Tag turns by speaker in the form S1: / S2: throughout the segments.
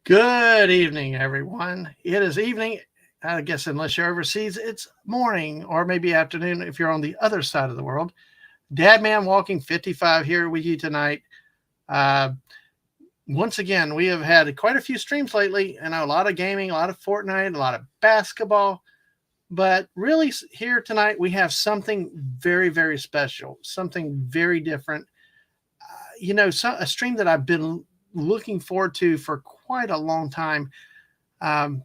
S1: Good evening, everyone. It is evening. I guess unless you're overseas, it's morning or maybe afternoon if you're on the other side of the world. Dadman Walking 55 here with you tonight. Uh, Once again, we have had quite a few streams lately, and a lot of gaming, a lot of Fortnite, a lot of basketball. But really, here tonight, we have something very, very special, something very different. A stream that I've been looking forward to for quite a long time. Um,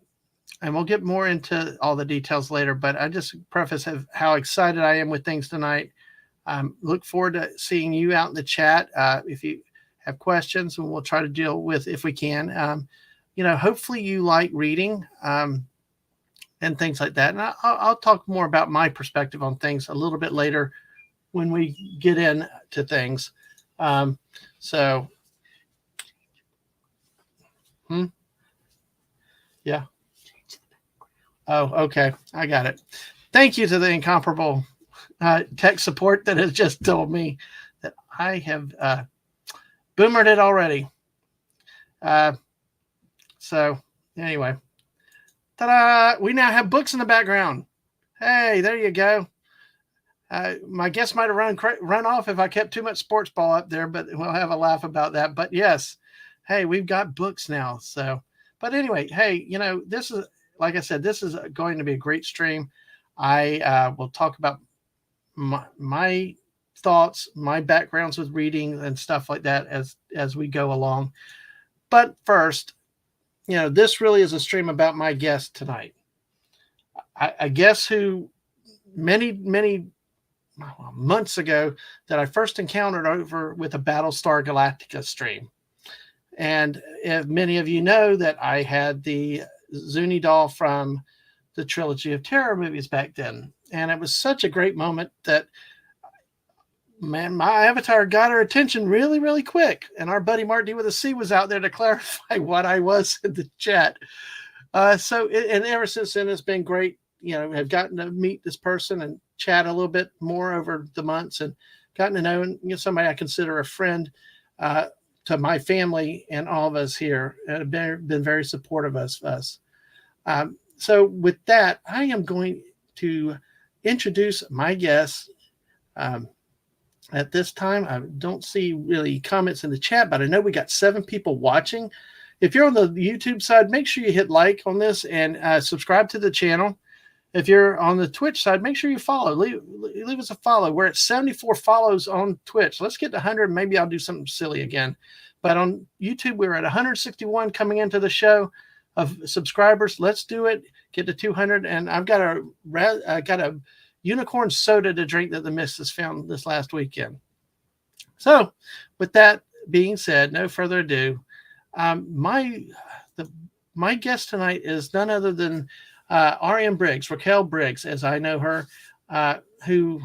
S1: and we'll get more into all the details later. But I just preface how excited I am with things tonight. Look forward to seeing you out in the chat. If you have questions, and we'll try to deal with if we can. Hopefully you like reading and things like that. And I'll talk more about my perspective on things a little bit later when we get into things. So, yeah. Oh, okay. I got it. Thank you to the incomparable tech support that has just told me that I have boomered it already. So anyway, ta-da! We now have books in the background. Hey, there you go. My guest might have run off if I kept too much sports ball up there, but we'll have a laugh about that. But yes, hey, we've got books now. So, but anyway, hey, this is, like I said, this is going to be a great stream. I will talk about my thoughts, my backgrounds with reading and stuff like that as we go along. But first, this really is a stream about my guest tonight. I guess who many months ago that I first encountered over with a Battlestar Galactica stream. And if many of you know that I had the Zuni doll from the Trilogy of Terror movies back then. And it was such a great moment that, man, my avatar got her attention really, really quick. And our buddy Mark D with a C was out there to clarify what I was in the chat. And ever since then, it's been great. Have gotten to meet this person and chat a little bit more over the months and gotten to know somebody I consider a friend to my family and all of us here. Have been very supportive of us. So with that, I am going to introduce my guest. At this time, I don't see really comments in the chat, but I know we got 7 people watching. If you're on the YouTube side, make sure you hit like on this and subscribe to the channel. If you're on the Twitch side, make sure you follow. Leave us a follow. We're at 74 follows on Twitch. Let's get to 100. Maybe I'll do something silly again. But on YouTube, we're at 161 coming into the show of subscribers. Let's do it. Get to 200. And I've got a unicorn soda to drink that the missus found this last weekend. So with that being said, no further ado, my guest tonight is none other than RM Briggs, Raquel Briggs, as I know her, who,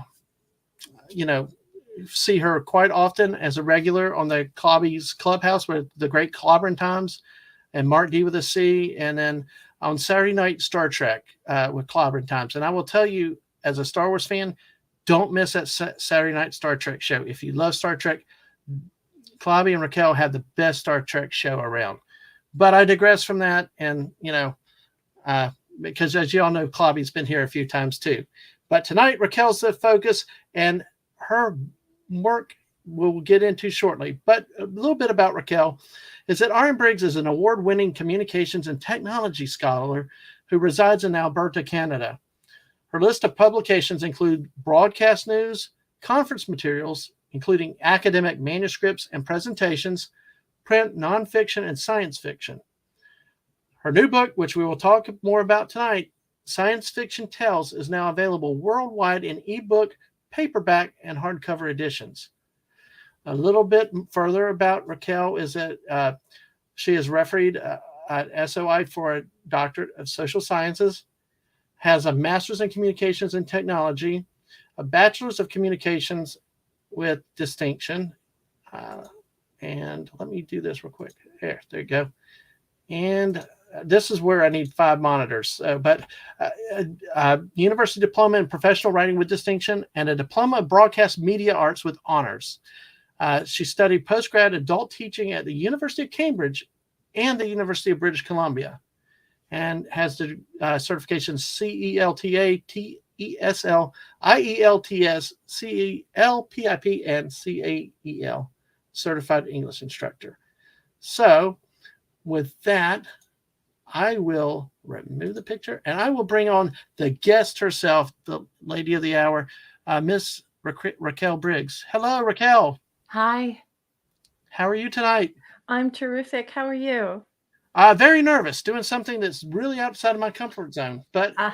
S1: see her quite often as a regular on the Clobby's Clubhouse with the great Clobbering Times and Mark D with a C, and then on Saturday night Star Trek with Clobbering Times. And I will tell you, as a Star Wars fan, don't miss that Saturday night Star Trek show. If you love Star Trek, Clobby and Raquel have the best Star Trek show around. But I digress from that, and because as you all know, Clobby's been here a few times too. But tonight, Raquel's the focus, and her work we'll get into shortly. But a little bit about Raquel is that RM Briggs is an award-winning communications and technology scholar who resides in Alberta, Canada. Her list of publications include broadcast news, conference materials, including academic manuscripts and presentations, print, nonfiction, and science fiction. Her new book, which we will talk more about tonight, Science Fiction Tales, is now available worldwide in ebook, paperback, and hardcover editions. A little bit further about Raquel is that she is refereed at SOI for a Doctorate of Social Sciences, has a Master's in Communications and Technology, a Bachelor's of Communications with distinction. And let me do this real quick. There you go. And this is where I need 5 monitors. University Diploma in Professional Writing with distinction and a Diploma of Broadcast Media Arts with honors. She studied postgrad adult teaching at the University of Cambridge and the University of British Columbia, and has the certification CELTA, TESL, IELTS, CELPIP, and CAEL, Certified English Instructor. So, with that, I will remove the picture and I will bring on the guest herself, the lady of the hour, Miss Raquel Briggs. Hello, Raquel.
S2: Hi,
S1: How are you tonight?
S2: I'm terrific. How are you?
S1: Very nervous, doing something that's really outside of my comfort zone, but
S2: Uh,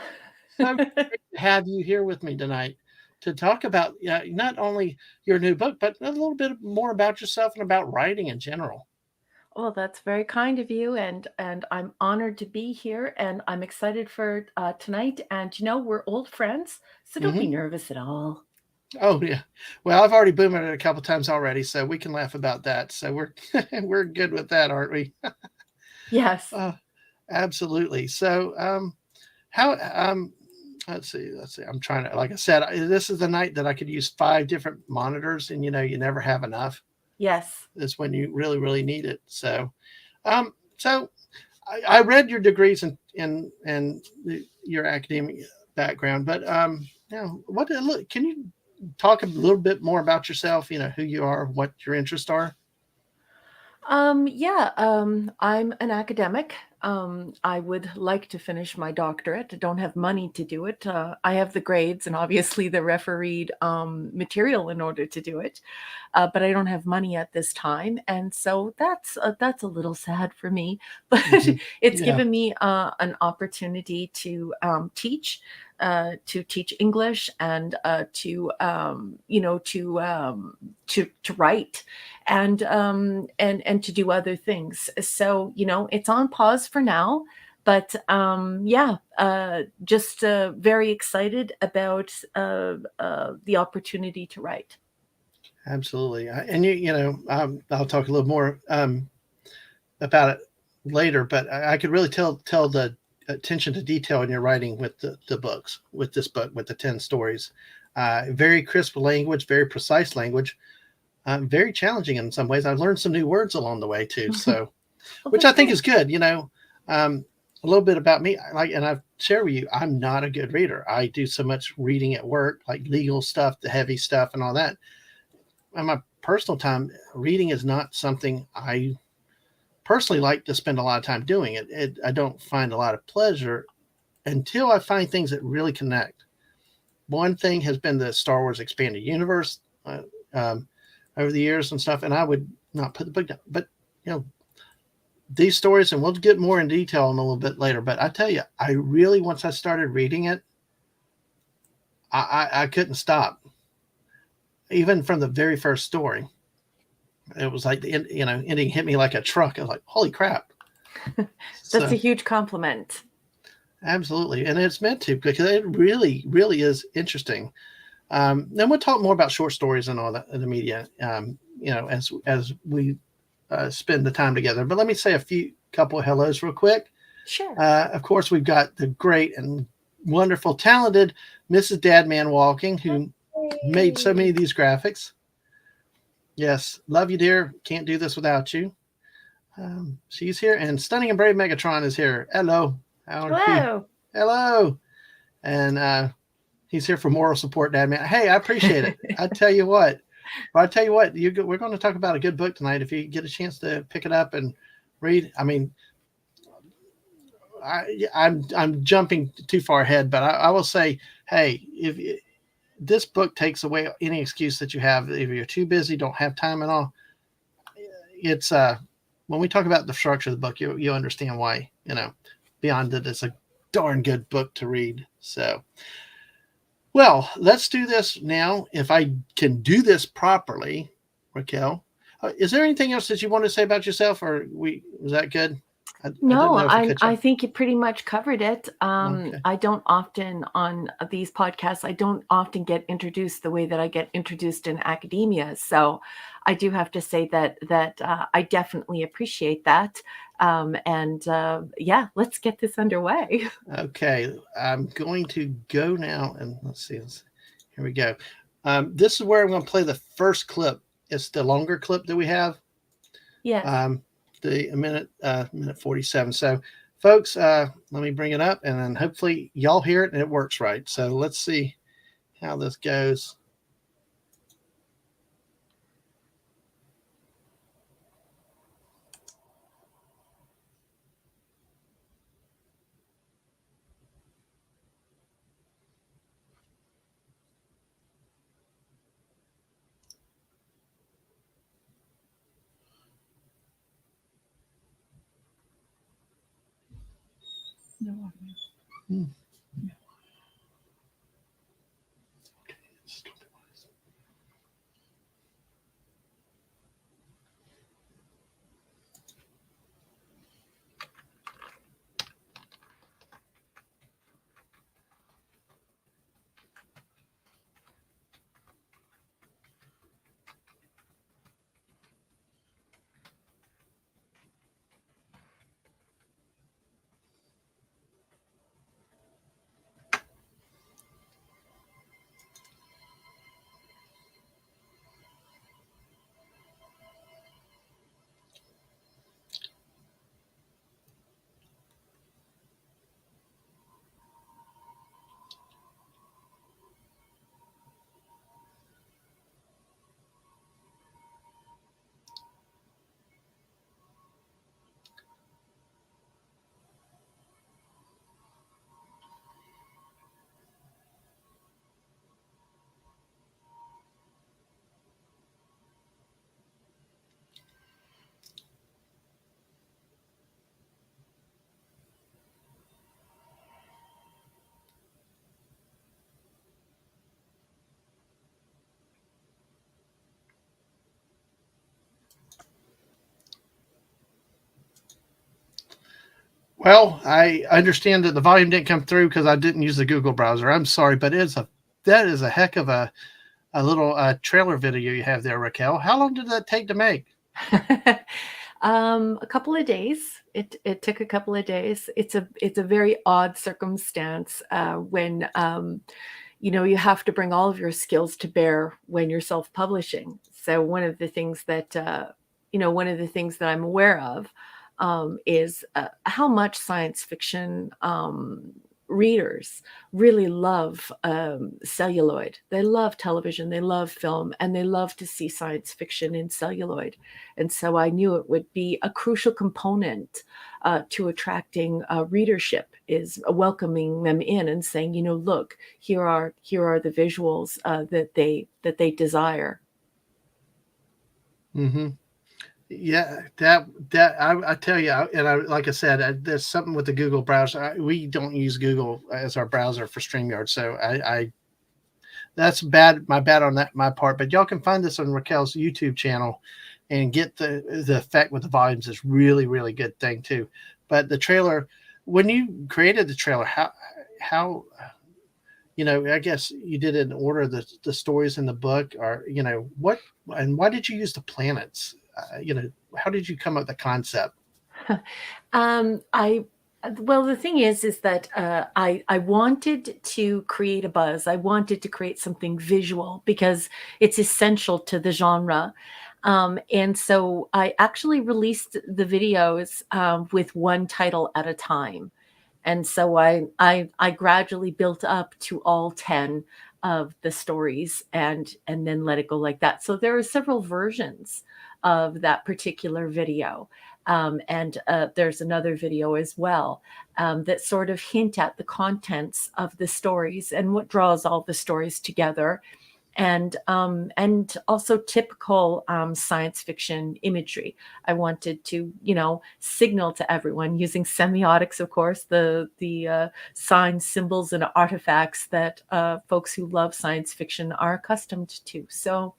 S1: so great to have you here with me tonight to talk about not only your new book, but a little bit more about yourself and about writing in general.
S2: well, that's very kind of you, and I'm honored to be here, and I'm excited for tonight. And we're old friends, so don't be
S1: Hmm.
S2: nervous at all.
S1: Oh yeah. Well, I've already boomed it a couple times already, so we can laugh about that. So we're we're good with that, aren't we?
S2: Yes,
S1: Uh, absolutely. So how let's see. I'm trying to, like I said, this is the night that I could use 5 different monitors, and you never have enough.
S2: yes.
S1: Is when you really need it. So I read your degrees and your academic background, but what look? Can you talk a little bit more about yourself? You know who you are, what your interests are.
S2: Yeah, I'm an academic. I would like to finish my doctorate. I don't have money to do it. I have the grades and obviously the refereed material in order to do it, but I don't have money at this time, and so that's a little sad for me. But
S1: Hmm.
S2: it's
S1: Yeah,
S2: given me an opportunity to teach English and to write and to do other things. So it's on pause for now, but yeah, just very excited about the opportunity to write.
S1: absolutely. And I'll talk a little more about it later, but I could really tell the attention to detail in your writing with the books, with this book, with the 10 stories. Very crisp language, very precise language, very challenging in some ways. I've learned some new words along the way too, so
S2: Well,
S1: which I
S2: that's
S1: think
S2: great.
S1: is good. A little bit about me, like, and I've shared with you, I'm not a good reader. I do so much reading at work, like legal stuff, the heavy stuff, and all that. In my personal time, reading is not something I personally like to spend a lot of time doing. I don't find a lot of pleasure until I find things that really connect. One thing has been the Star Wars expanded universe um, over the years and stuff, and I would not put the book down. But you know, these stories, and we'll get more in detail in a little bit later. But I tell you, I really, once I started reading it, I couldn't stop. Even from the very first story, it was like ending hit me like a truck. I was like, holy crap!
S2: That's a
S1: So
S2: huge compliment.
S1: absolutely, and it's meant to because it really is interesting. Then we'll talk more about short stories and all that in the media. As we spend the time together. But let me say a few couple of hellos real quick.
S2: Sure.
S1: Of course, we've got the great and wonderful, talented Mrs. Dadman walking, who made so many
S2: Hey.
S1: of these graphics. Yes, love you, dear. Can't do this without you. She's here, and Stunning and Brave Megatron is here. Hello, how are you?
S2: Hello.
S1: Hello, and he's here for moral support, Dadman. Hey, I appreciate it. I tell you what, we're going to talk about a good book tonight. If you get a chance to pick it up and read, I mean, I'm jumping too far ahead, but I will say, hey, if this book takes away any excuse that you have, if you're too busy, don't have time at all, it's when we talk about the structure of the book, you understand why. Beyond that, it's a darn good book to read. So, well, let's do this now. If I can do this properly, Raquel, is there anything else that you want to say about yourself, or is that good? I didn't
S2: No,
S1: know if I
S2: I
S1: cut you
S2: I
S1: off.
S2: think you pretty much covered it.
S1: Okay.
S2: I don't often on these podcasts. I don't often get introduced the way that I get introduced in academia. So, I do have to say that I definitely appreciate that. And yeah, let's get this underway.
S1: Okay, I'm going to go now and let's see. Here we go. This is where I'm going to play the first clip. It's the longer clip that we have.
S2: Yes.
S1: Um, a minute 47. So, folks, let me bring it up, and then hopefully y'all hear it and it works right. So let's see how this goes.
S2: No audio.
S1: Hmm. Well, I understand that the volume didn't come through because I didn't use the Google browser. I'm sorry, but that is a heck of a little trailer video you have there, Raquel. How long did that take to make?
S2: A couple of days. It took a couple of days. It's a very odd circumstance when you have to bring all of your skills to bear when you're self-publishing. So one of the things that I'm aware of is how much science fiction readers really love celluloid. They love television, they love film, and they love to see science fiction in celluloid. And so I knew it would be a crucial component to attracting readership, is welcoming them in and saying, look, here are the visuals that they desire.
S1: Mm-hmm. Yeah, I tell you, like I said, there's something with the Google browser. We don't use Google as our browser for StreamYard, so I that's bad. My bad on that my part. But y'all can find this on Raquel's YouTube channel, and get the effect with the volumes is really really good thing too. But the trailer, when you created the trailer, how I guess you did it in order the stories in the book, or what, and why did you use the planets? How did you come up with the concept?
S2: I Well, the thing is that I wanted to create a buzz. I wanted to create something visual because it's essential to the genre. And so I actually released the videos with one title at a time. And so I gradually built up to all 10 of the stories and then let it go like that. So there are several versions of that particular video. And there's another video as well that sort of hint at the contents of the stories and what draws all the stories together, and also typical science fiction imagery. I wanted to, signal to everyone using semiotics, of course, the signs, symbols, and artifacts that folks who love science fiction are accustomed to. So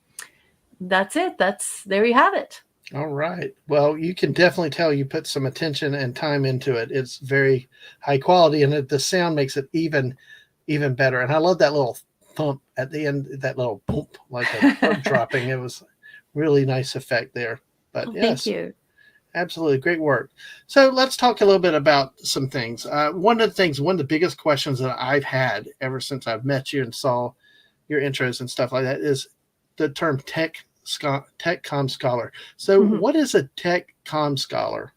S2: that's it. There you have it.
S1: All right. Well, you can definitely tell you put some attention and time into it. It's very high quality, and the sound makes it even better. And I love that little thump at the end, that little pump, like a plug dropping. It was really nice effect there. But
S2: Well, thank
S1: yes,
S2: you.
S1: absolutely great work. So let's talk a little bit about some things. One of the biggest questions that I've had ever since I've met you and saw your intros and stuff like that is the term tech tech com scholar. So,
S2: Mhm.
S1: what is a tech com scholar?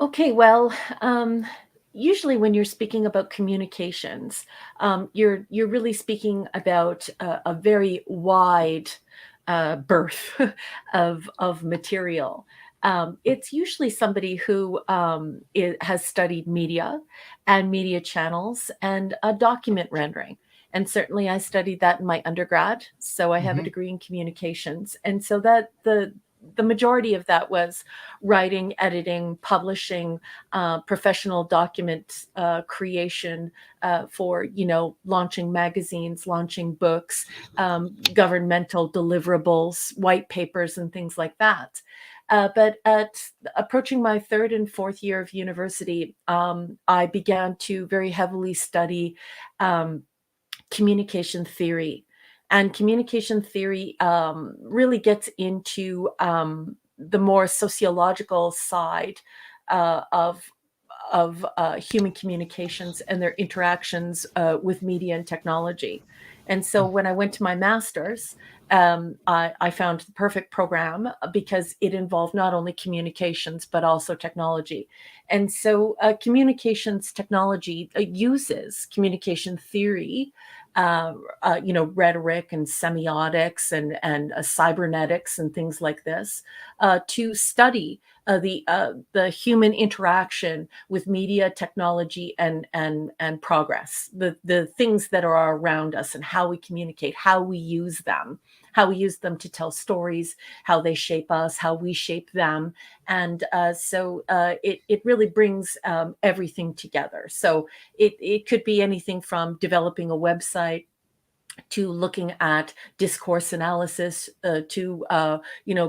S2: Okay, well, usually when you're speaking about communications, you're really speaking about a very wide berth of material. It's usually somebody who has studied media and media channels and document rendering. And certainly, I studied that in my undergrad, so I have a
S1: Hmm.
S2: degree in communications, and so that the majority of that was writing, editing, publishing, professional document creation for launching magazines, launching books, governmental deliverables, white papers, and things like that. But at approaching my third and fourth year of university, I began to very heavily study um, communication theory. And communication theory really gets into the more sociological side of human communications and their interactions with media and technology. And so when I went to my master's, I found the perfect program because it involved not only communications but also technology. And so communications technology uses communication theory, rhetoric and semiotics and cybernetics and things like this to study the human interaction with media, technology, and progress, the things that are around us and how we communicate, how we use them to tell stories, how they shape us, how we shape them, and it really brings everything together. So it could be anything from developing a website to looking at discourse analysis, to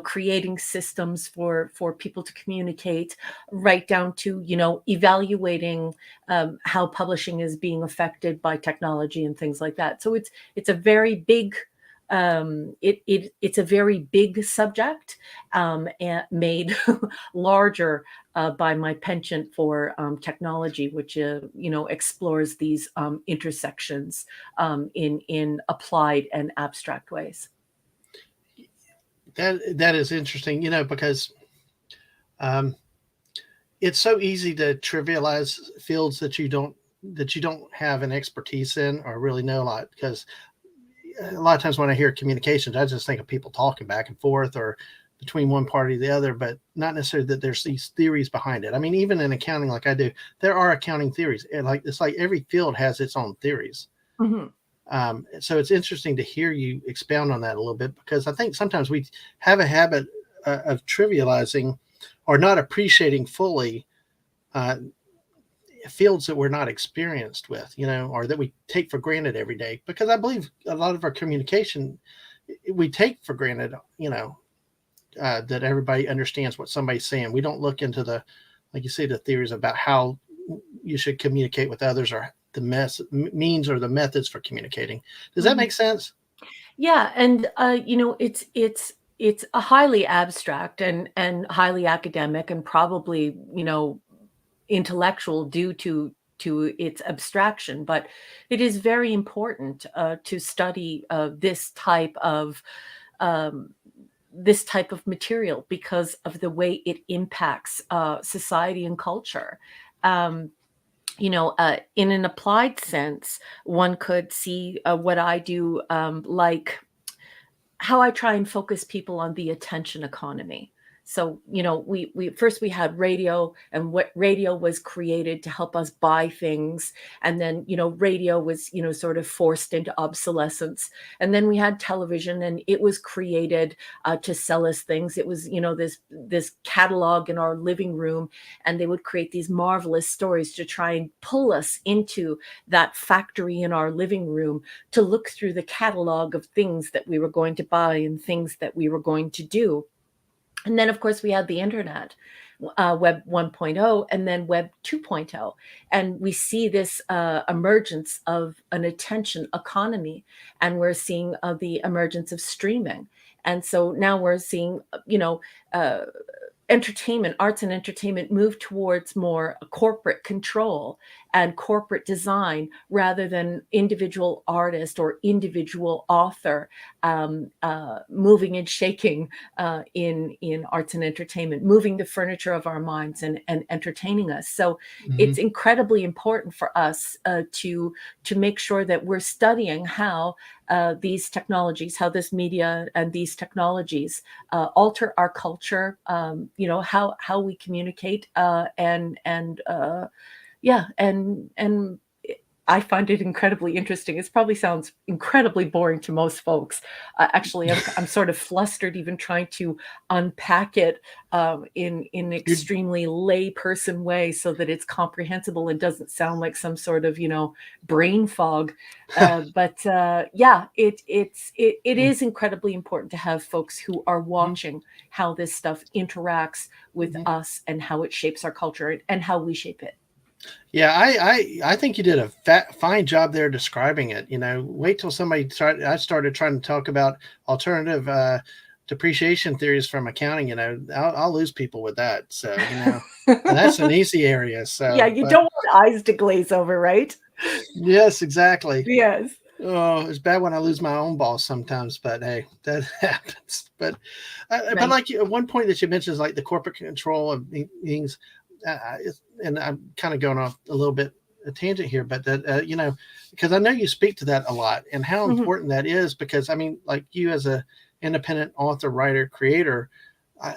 S2: creating systems for people to communicate, right down to evaluating how publishing is being affected by technology and things like that. So it's a very big it's a very big subject, and made larger by my penchant for technology, which explores these intersections in applied and abstract ways.
S1: That is interesting, because um, it's so easy to trivialize fields that you don't have an expertise in or really know a lot. Because a lot of times when I hear communications, I just think of people talking back and forth or between one party or the other, but not necessarily that there's these theories behind it. I mean, even in accounting, like I do, there are accounting theories. It's like every field has its own theories.
S2: Mhm.
S1: So it's interesting to hear you expound on that a little bit, because I think sometimes we have a habit of trivializing or not appreciating fully uh, fields that we're not experienced with, or that we take for granted every day. Because I believe a lot of our communication we take for granted, that everybody understands what somebody's saying. We don't look into like you say, the theories about how you should communicate with others, or the means or the methods for communicating. Does that
S2: Mhm.
S1: make sense?
S2: Yeah, and it's a highly abstract and highly academic and probably intellectual due to its abstraction, but it is very important to study um, this type of material because of the way it impacts society and culture. Um, in an applied sense, one could see what I do, like how I try and focus people on the attention economy. So, we first we had radio, and what radio was created to help us buy things, and then radio was sort of forced into obsolescence, and then we had television, and it was created to sell us things. It was this catalog in our living room, and they would create these marvelous stories to try and pull us into that factory in our living room to look through the catalog of things that we were going to buy and things that we were going to do. And then, of course, we had the internet, Web 1.0, and then Web 2.0. And we see this emergence of an attention economy, and we're seeing the emergence of streaming. And so now we're seeing, uh, arts and entertainment move towards more corporate control. and corporate design rather than individual artist or individual author moving and shaking in arts and entertainment, moving the furniture of our minds and entertaining us. So
S1: Mm-hmm.
S2: it's incredibly important for us to make sure that we're studying how these technologies, how this media and these technologies alter our culture, how we communicate, yeah, and I find it incredibly interesting. It probably sounds incredibly boring to most folks. Actually, I'm sort of flustered even trying to unpack it in an
S1: You're,
S2: extremely layperson way so that it's comprehensible and doesn't sound like some sort of brain fog. But yeah, it is incredibly important to have folks who are watching how this stuff interacts with
S1: Mhm.
S2: us and how it shapes our culture and how we shape it.
S1: Yeah, I think you did a fine job there describing it. Wait till I started trying to talk about alternative depreciation theories from accounting. I'll lose people with that. So and that's an easy area.
S2: Yeah,
S1: So,
S2: you
S1: but
S2: don't want eyes to glaze over, right?
S1: yes, exactly.
S2: Yes.
S1: Oh, it's bad when I lose my own boss sometimes, but hey, that happens. But
S2: Right.
S1: like one point that you mentioned is like the corporate control of things, and I'm kind of going off a little bit a tangent here, but that because I know you speak to that a lot and how
S2: Mhm.
S1: important that is. Because I mean, like you as a independent author, writer, creator, I,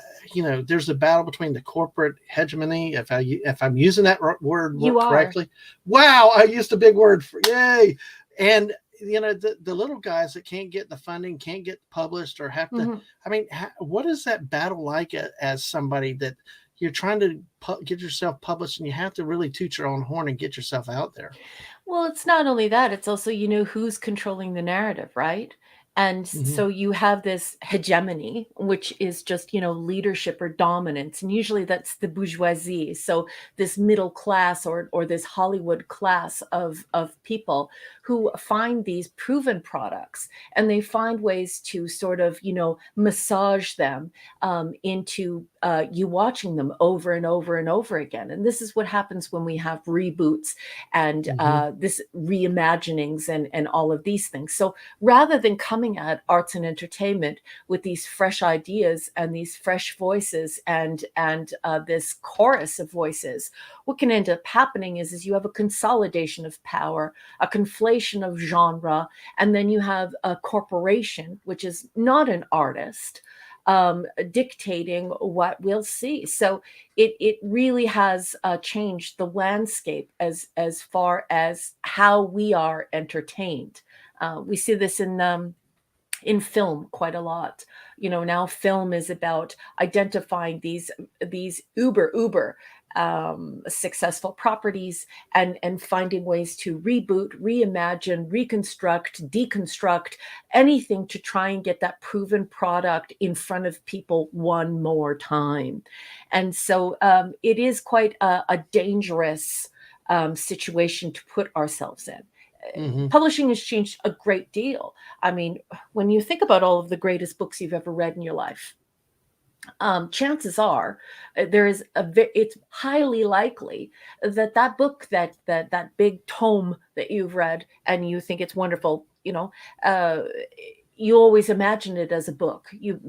S1: there's a battle between the corporate hegemony. If I'm using that word
S2: You are.
S1: correctly, wow, I used a big word for yay, and the little guys that can't get the funding, can't get published, or have to.
S2: Mhm.
S1: I mean, what is that battle like as somebody that you're trying to get yourself published, and you have to really toot your own horn and get yourself out there?
S2: Well, it's not only that, it's also, who's controlling the narrative, right? And
S1: Hmm.
S2: so you have this hegemony, which is just, leadership or dominance. And usually that's the bourgeoisie. So this middle class or this Hollywood class of people who find these proven products and they find ways to sort of, massage them into you watching them over and over and over again. And this is what happens when we have reboots and
S1: Hmm.
S2: this reimaginings and all of these things. So rather than coming at arts and entertainment with these fresh ideas and these fresh voices and this chorus of voices, what can end up happening is you have a consolidation of power, a conflation of genre, and then you have a corporation, which is not an artist, dictating what we'll see. So it really has changed the landscape as far as how we are entertained. We see this in film quite a lot. Now film is about identifying these uber successful properties and finding ways to reboot, reimagine, reconstruct, deconstruct, anything to try and get that proven product in front of people one more time. And so it is quite a dangerous situation to put ourselves in.
S1: Hmm.
S2: Publishing has changed a great deal. I mean, when you think about all of the greatest books you've ever read in your life, chances are it's highly likely that that book that big tome that you've read and you think it's wonderful, uh, you always imagine it as a book. You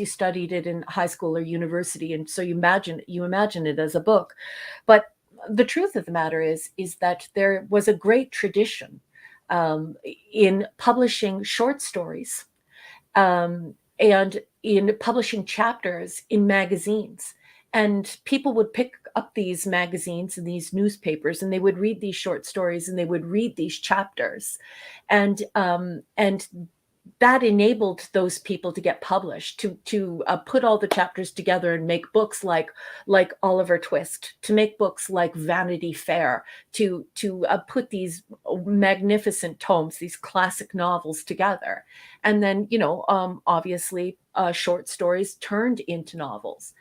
S2: studied it in high school or university, and so you imagine it as a book. But the truth of the matter is that there was a great tradition um, in publishing short stories, and in publishing chapters in magazines. And people would pick up these magazines and these newspapers, and they would read these short stories and they would read these chapters, and that enabled those people to get published, to put all the chapters together and make books like Oliver Twist, to make books like Vanity Fair, to put these magnificent tomes, these classic novels together, and then obviously short stories turned into novels.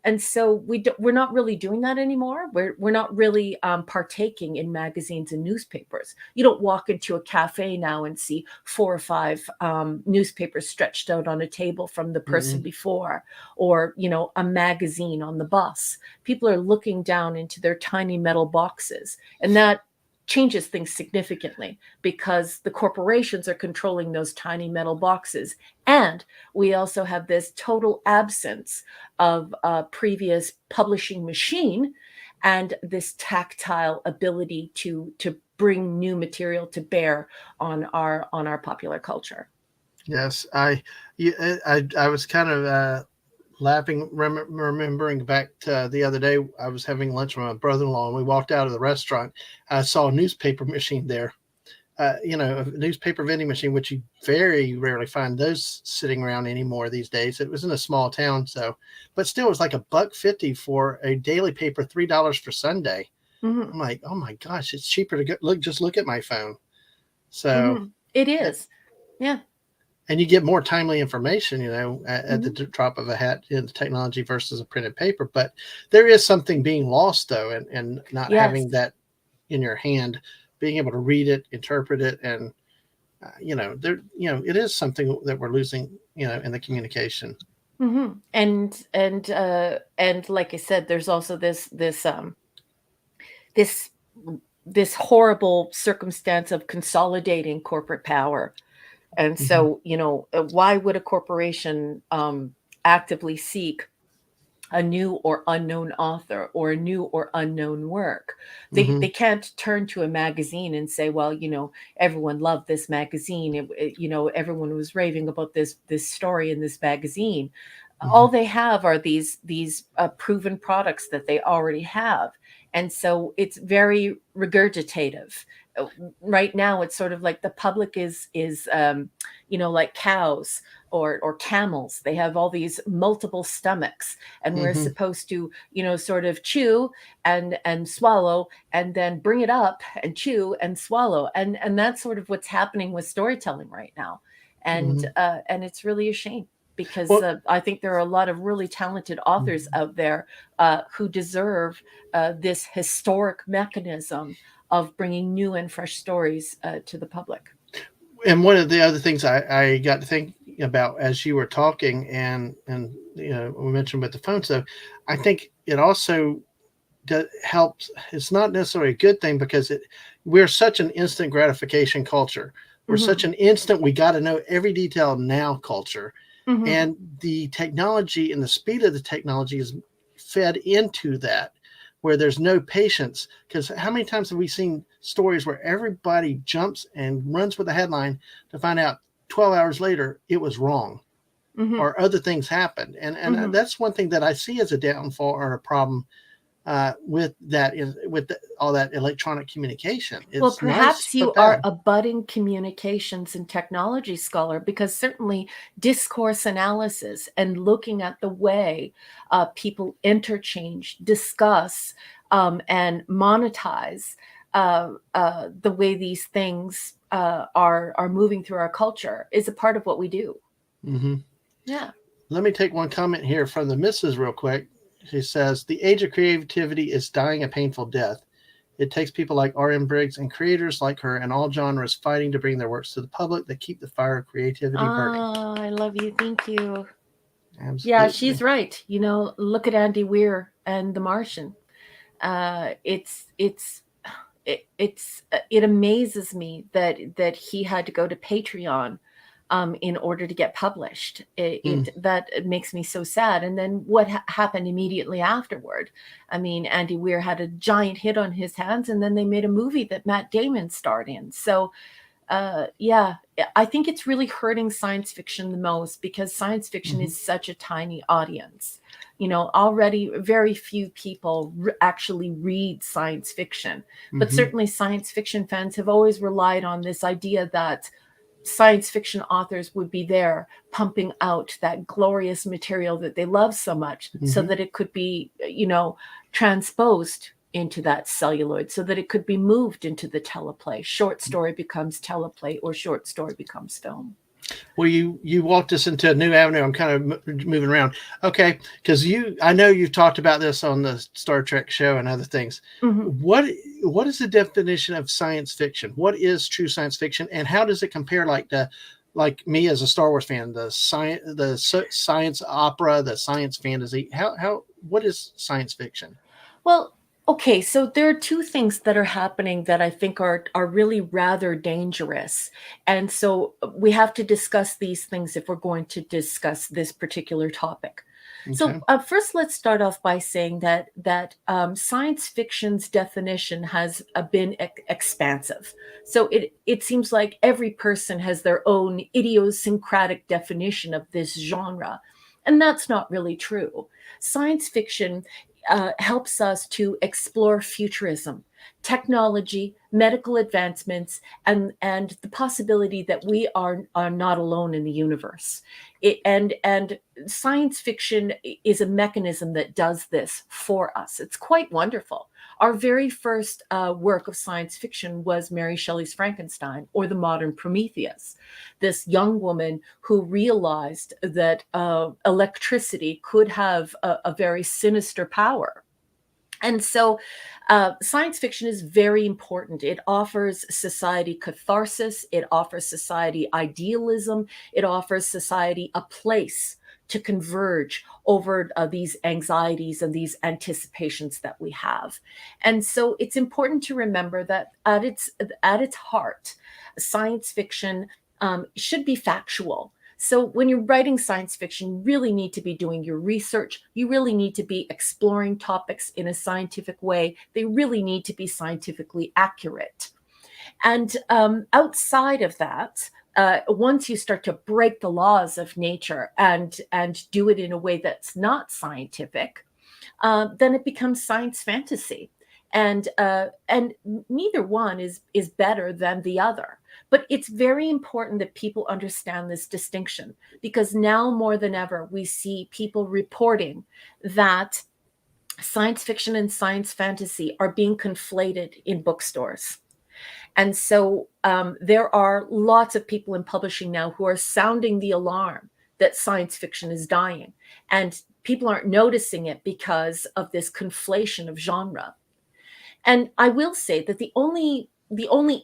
S2: And so we're not really doing that anymore. We're not really partaking in magazines and newspapers. You don't walk into a cafe now and see 4 or 5 newspapers stretched out on a table from the person
S1: Mm-mm.
S2: before, or a magazine on the bus. People are looking down into their tiny metal boxes, and that changes things significantly because the corporations are controlling those tiny metal boxes. And we also have this total absence of a previous publishing machine and this tactile ability to bring new material to bear on our popular culture.
S1: Yes, I was kind of laughing, remembering back to the other day. I was having lunch with my brother-in-law, and we walked out of the restaurant. I saw a newspaper machine there. A newspaper vending machine, which you very rarely find those sitting around anymore these days. It was in a small town, so, but still, it was like $1.50 for a daily paper, $3 for Sunday.
S2: Hmm.
S1: I'm like, oh my gosh, it's cheaper to go, just look at my phone. So,
S2: Hmm. It is. Yeah.
S1: and you get more timely information, at the
S2: Hmm.
S1: drop of a hat in technology versus a printed paper. But there is something being lost though, and not
S2: Yes.
S1: having that in your hand, being able to read it, interpret it, and it is something that we're losing, in the communication.
S2: Hmm. And like I said, there's also this this horrible circumstance of consolidating corporate power. And
S1: Hmm.
S2: so, why would a corporation actively seek a new or unknown author or a new or unknown work? They
S1: Hmm.
S2: can't turn to a magazine and say, well, everyone loved this magazine. Everyone was raving about this story in this magazine.
S1: Hmm.
S2: All they have are these proven products that they already have, and so it's very regurgitative. Uh, right now it's sort of like the public is like cows or camels. They have all these multiple stomachs, and we're
S1: Hmm.
S2: supposed to sort of chew and swallow and then bring it up and chew and swallow, and that's sort of what's happening with storytelling right now.
S1: Hmm.
S2: And it's really a shame because
S1: Well,
S2: I think there are a lot of really talented authors out there who deserve this historic mechanism of bringing new and fresh stories to the public.
S1: and one of the other things I got to think about as you were talking, and we mentioned with the phone, so I think it also helps. It's not necessarily a good thing because we're such an instant gratification culture. We're such
S2: Hmm.
S1: an instant, we got to know every detail now culture,
S2: Hmm.
S1: and the technology and the speed of the technology is fed into that, where there's no patience. Because how many times have we seen stories where everybody jumps and runs with the headline to find out 12 hours later it was wrong,
S2: Hmm.
S1: or other things happened? And
S2: Hmm.
S1: that's one thing that I see as a downfall or a problem with that, is with all that electronic communication.
S2: Well,
S1: It's nice
S2: perhaps
S1: but
S2: you are
S1: bad.
S2: a budding communications and technology scholar, because certainly discourse analysis and looking at the way people interchange, discuss, and monetize the way these things are moving through our culture is a part of what we do.
S1: Hmm.
S2: Yeah.
S1: Let me take one comment here from the missus real quick. She says, the age of creativity is dying a painful death. It takes people like RM Briggs and creators like her in all genres fighting to bring their works to the public that keep the fire of creativity burning.
S2: Oh, I love you. Thank you. Yeah,
S1: Absolutely.
S2: she's right. Look at Andy Weir and The Martian. It amazes me that he had to go to Patreon in order to get published.
S1: Mm,
S2: It makes me so sad. And then what happened immediately afterward? I mean, Andy Weir had a giant hit on his hands, and then they made a movie that Matt Damon starred in. So yeah, I think it's really hurting science fiction the most because science fiction
S1: mhm,
S2: is such a tiny audience. Already very few people actually read science fiction, but
S1: mhm,
S2: certainly science fiction fans have always relied on this idea that science fiction authors would be there pumping out that glorious material that they love so much so
S1: mhm,
S2: that it could be, transposed into that celluloid, so that it could be moved into the teleplay. Short story becomes teleplay, or short story becomes film.
S1: Well, you walked us into a new avenue. I'm kind of moving around. Okay, because I know you've talked about this on the Star Trek show and other things.
S2: Mhm.
S1: What what is the definition of science fiction? What is true science fiction, and how does it compare, like me as a Star Wars fan, science opera, the science fantasy? How what is science fiction?
S2: Well, okay, so there are two things that are happening that I think are really rather dangerous. And so we have to discuss these things if we're going to discuss this particular topic. So
S1: Okay.
S2: first, let's start off by saying that science fiction's definition has been expansive. So it seems like every person has their own idiosyncratic definition of this genre, and that's not really true. Science fiction helps us to explore futurism, technology, medical advancements, and the possibility that we are not alone in the universe. And science fiction is a mechanism that does this for us. It's quite wonderful. Our very first work of science fiction was Mary Shelley's Frankenstein or the modern Prometheus. This young woman who realized that electricity could have a very sinister power. And so, science fiction is very important. It offers society catharsis, it offers society idealism, it offers society a place to converge over these anxieties and these anticipations that we have. And so it's important to remember that at its heart, science fiction should be factual. So when you're writing science fiction, you really need to be doing your research. You really need to be exploring topics in a scientific way. They really need to be scientifically accurate. And outside of that, once you start to break the laws of nature and do it in a way that's not scientific, then it becomes science fantasy, and neither one is better than the other. But it's very important that people understand this distinction, because now more than ever we see people reporting that science fiction and science fantasy are being conflated in bookstores. And so there are lots of people in publishing now who are sounding the alarm that science fiction is dying. And people aren't noticing it because of this conflation of genre. And I will say that the only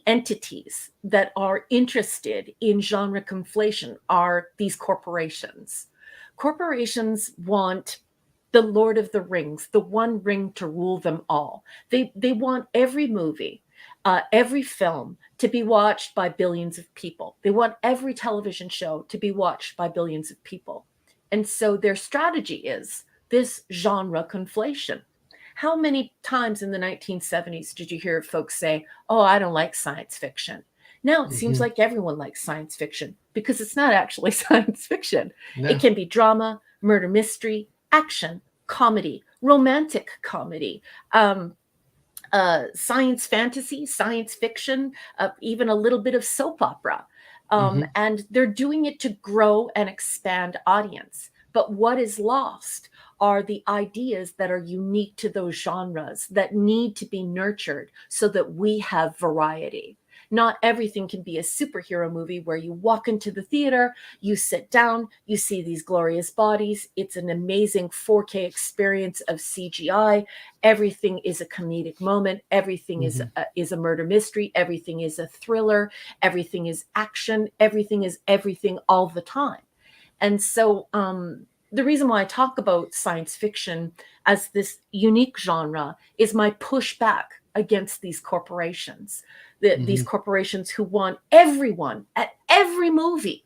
S2: entities that are interested in genre conflation are these corporations. Corporations want the Lord of the Rings, the one ring to rule them all. They want every movie, every film to be watched by billions of people. They want every television show to be watched by billions of people. And so their strategy is this genre conflation. How many times in the 1970s did you hear folks say, "Oh, I don't like science fiction"? Now it seems
S1: Hmm.
S2: like everyone likes science fiction because it's not actually science fiction. It
S1: No.
S2: can be drama, murder mystery, action, comedy, romantic comedy, um, science fantasy, science fiction, even a little bit of soap opera.
S1: Hmm.
S2: And they're doing it to grow and expand audience. But what is lost are the ideas that are unique to those genres that need to be nurtured so that we have variety. Not everything can be a superhero movie where you walk into the theater, you sit down, you see these glorious bodies. It's an amazing 4K experience of CGI. Everything is a comedic moment. Everything is
S1: Hmm.
S2: is a murder mystery. Everything is a thriller. Everything is action. Everything is everything all the time. And so the reason why I talk about science fiction as this unique genre is my pushback against these corporations, these
S1: Hmm.
S2: corporations who want everyone at every movie.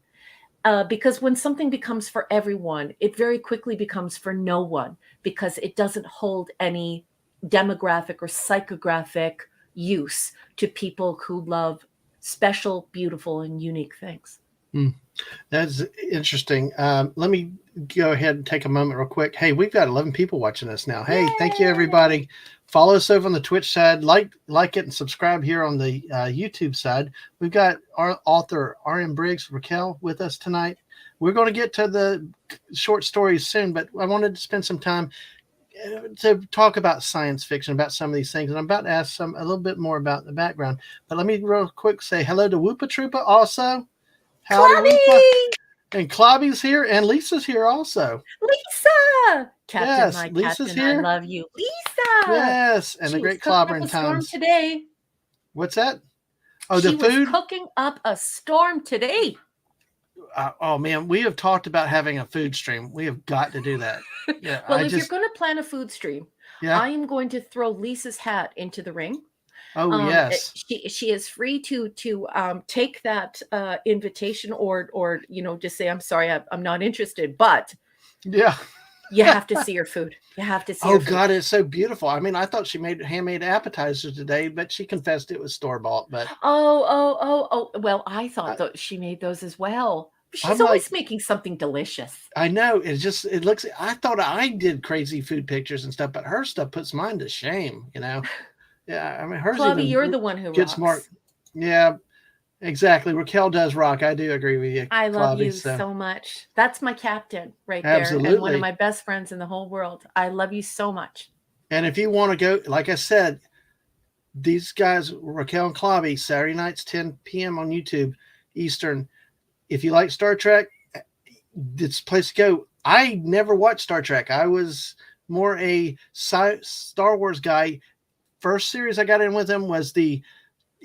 S2: Because when something becomes for everyone, it very quickly becomes for no one because it doesn't hold any demographic or psychographic use to people who love special, beautiful, and unique things.
S1: That's interesting. Let me go ahead and take a moment real quick. Hey, we've got 11 people watching us now. Hey, thank you
S2: Yay!
S1: everybody. Follow us over on the Twitch side, like it and subscribe here on the YouTube side. We've got our author RM Briggs, Raquel, with us tonight. We're going to get to the short stories soon, but I wanted to spend some time to talk about science fiction, about some of these things, and I'm about to ask a little bit more about the background. But let me real quick say hello to Whoopa Troopa also. Howdy, Lisa.
S2: Clobby!
S1: And Clobby's here, and Lisa's here also.
S2: Lisa! Captain,
S1: Yes,
S2: my
S1: Lisa's
S2: captain, I
S1: here.
S2: love you. Lisa!
S1: Yes, and the
S2: She was
S1: great
S2: cooking up
S1: clobbering
S2: a storm
S1: times.
S2: today.
S1: What's that? Oh, the
S2: She was
S1: food.
S2: cooking up a storm today.
S1: Oh man, we have talked about having a food stream. We have got to do that. Yeah,
S2: Well,
S1: I
S2: if you're
S1: just
S2: going to plan a food stream,
S1: yeah.
S2: I am going to throw Lisa's hat into the ring.
S1: Oh yes.
S2: She is free to take that invitation or just say, I'm sorry, I'm not interested, but
S1: Yeah.
S2: you have to see her food. You have to see
S1: Oh
S2: her food.
S1: God, it's so beautiful. I mean, I thought she made handmade appetizers today, but she confessed it was store bought. But
S2: Oh. Well, I thought
S1: I,
S2: that she made those as well. She's
S1: I'm like,
S2: always making something delicious.
S1: I know it looks. I thought I did crazy food pictures and stuff, but her stuff puts mine to shame. Yeah, I mean hers
S2: Clubby,
S1: even
S2: you're the one who
S1: gets more.
S2: rocks.
S1: Yeah, exactly. Raquel does rock. I do agree with you,
S2: I love
S1: Clobby.
S2: you
S1: So
S2: so much. That's my captain right there, and one of
S1: absolutely.
S2: my best friends in the whole world. I love you so much.
S1: And if you want to go, like I said, these guys, Raquel and Clobby, Saturday nights, 10 p.m. on YouTube Eastern. If you like Star Trek, it's a place to go. I never watched Star Trek. I was more a Star Wars guy. First series I got in with them was the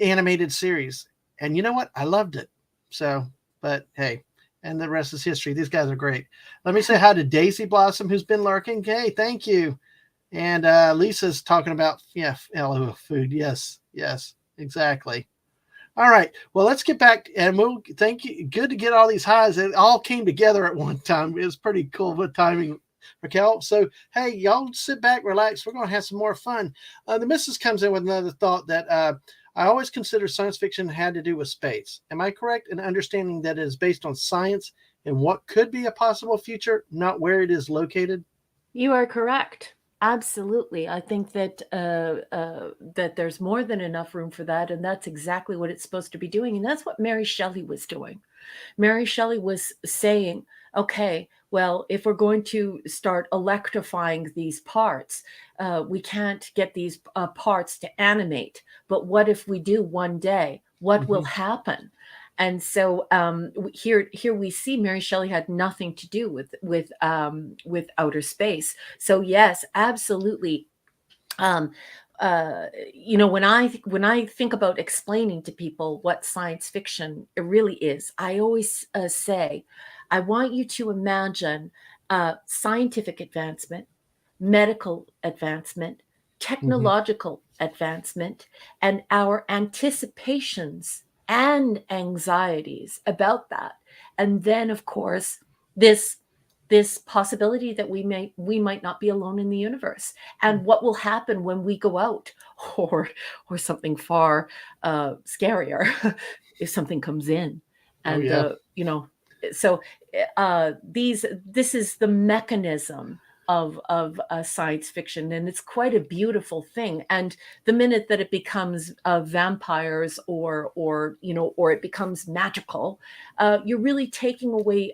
S1: animated series. And you know what? I loved it. So, but hey, and the rest is history. These guys are great. Let me say hi to Daisy Blossom, who's been lurking. Hey, thank you. And Lisa's talking about, yeah, food. Yes, exactly. All right. Well, let's get back and we'll thank you. Good to get all these highs. It all came together at one time. It was pretty cool with timing, Raquel. So, hey, y'all sit back, relax. We're going to have some more fun. The missus comes in with another thought that I always consider science fiction had to do with space. Am I correct in understanding that it is based on science and what could be a possible future, not where it is located?
S2: You are correct. Absolutely. I think that that there's more than enough room for that, and that's exactly what it's supposed to be doing. And that's what Mary Shelley was doing. Mary Shelley was saying, okay, well, if we're going to start electrifying these parts, we can't get these parts to animate. But what if we do one day? What will happen? And so here we see Mary Shelley had nothing to do with outer space. So yes, absolutely. Um, when I think about explaining to people what science fiction really is, I always say, I want you to imagine scientific advancement, medical advancement, technological advancement, and our anticipations and anxieties about that. And then, of course, this possibility that we might not be alone in the universe, and what will happen when we go out, or something far scarier, if something comes in.
S1: Oh,
S2: And
S1: yeah.
S2: so this is the mechanism of science fiction, and it's quite a beautiful thing. And the minute that it becomes vampires or it becomes magical, you're really taking away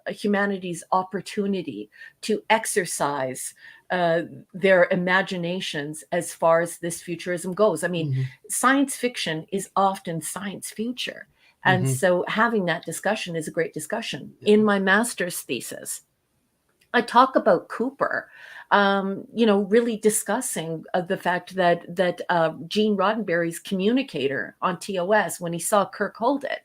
S2: humanity's opportunity to exercise their imaginations as far as this futurism goes. I mean, science fiction is often science future. And so having that discussion is a great discussion. In my master's thesis, I talk about Cooper, really discussing the fact that Gene Roddenberry's communicator on TOS, when he saw Kirk hold it,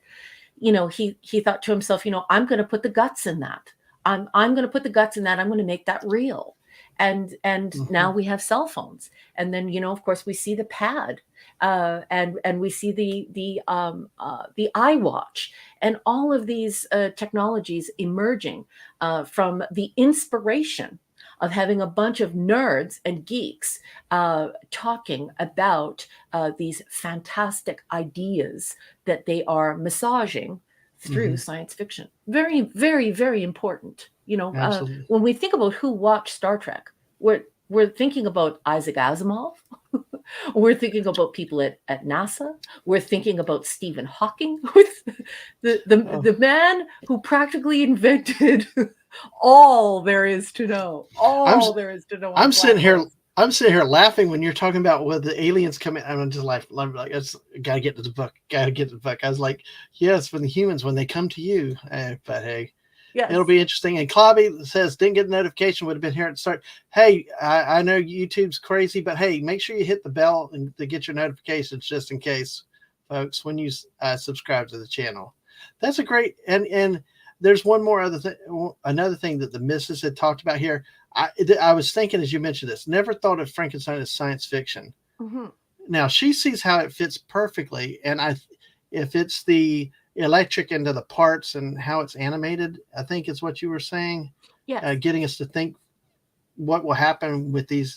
S2: he thought to himself, I'm going to put the guts in that. I'm going to put the guts in that. I'm going to make that real. And now we have cell phones, and then of course we see the pad, and we see the iWatch, and all of these technologies emerging from the inspiration of having a bunch of nerds and geeks talking about these fantastic ideas that they are massaging through science fiction. Very, very, very important.
S1: Absolutely.
S2: When we think about who watched Star Trek, we're thinking about Isaac Asimov. We're thinking about people at NASA. We're thinking about Stephen Hawking, the man who practically invented all there is to know.
S1: I'm
S2: All there is to know.
S1: I'm sitting here. I'm sitting here laughing when you're talking about when the aliens come in. I'm just like, gotta get to the book. Gotta get to the book. I was like, yes, when the humans, when they come to you. But hey, it'll
S2: Yes.
S1: be interesting. And Clobby says, didn't get a notification, would have been here at the start. Hey, I know YouTube's crazy, but hey, make sure you hit the bell and to get your notifications just in case, folks, when you subscribe to the channel. That's a great, and there's one more other thing, another thing that the missus had talked about here. I was thinking as you mentioned this, never thought of Frankenstein as science fiction.
S2: Mm-hmm.
S1: Now she sees how it fits perfectly, and if it's the electric into the parts and how it's animated, I think is what you were saying,
S2: Yes.
S1: getting us to think what will happen with the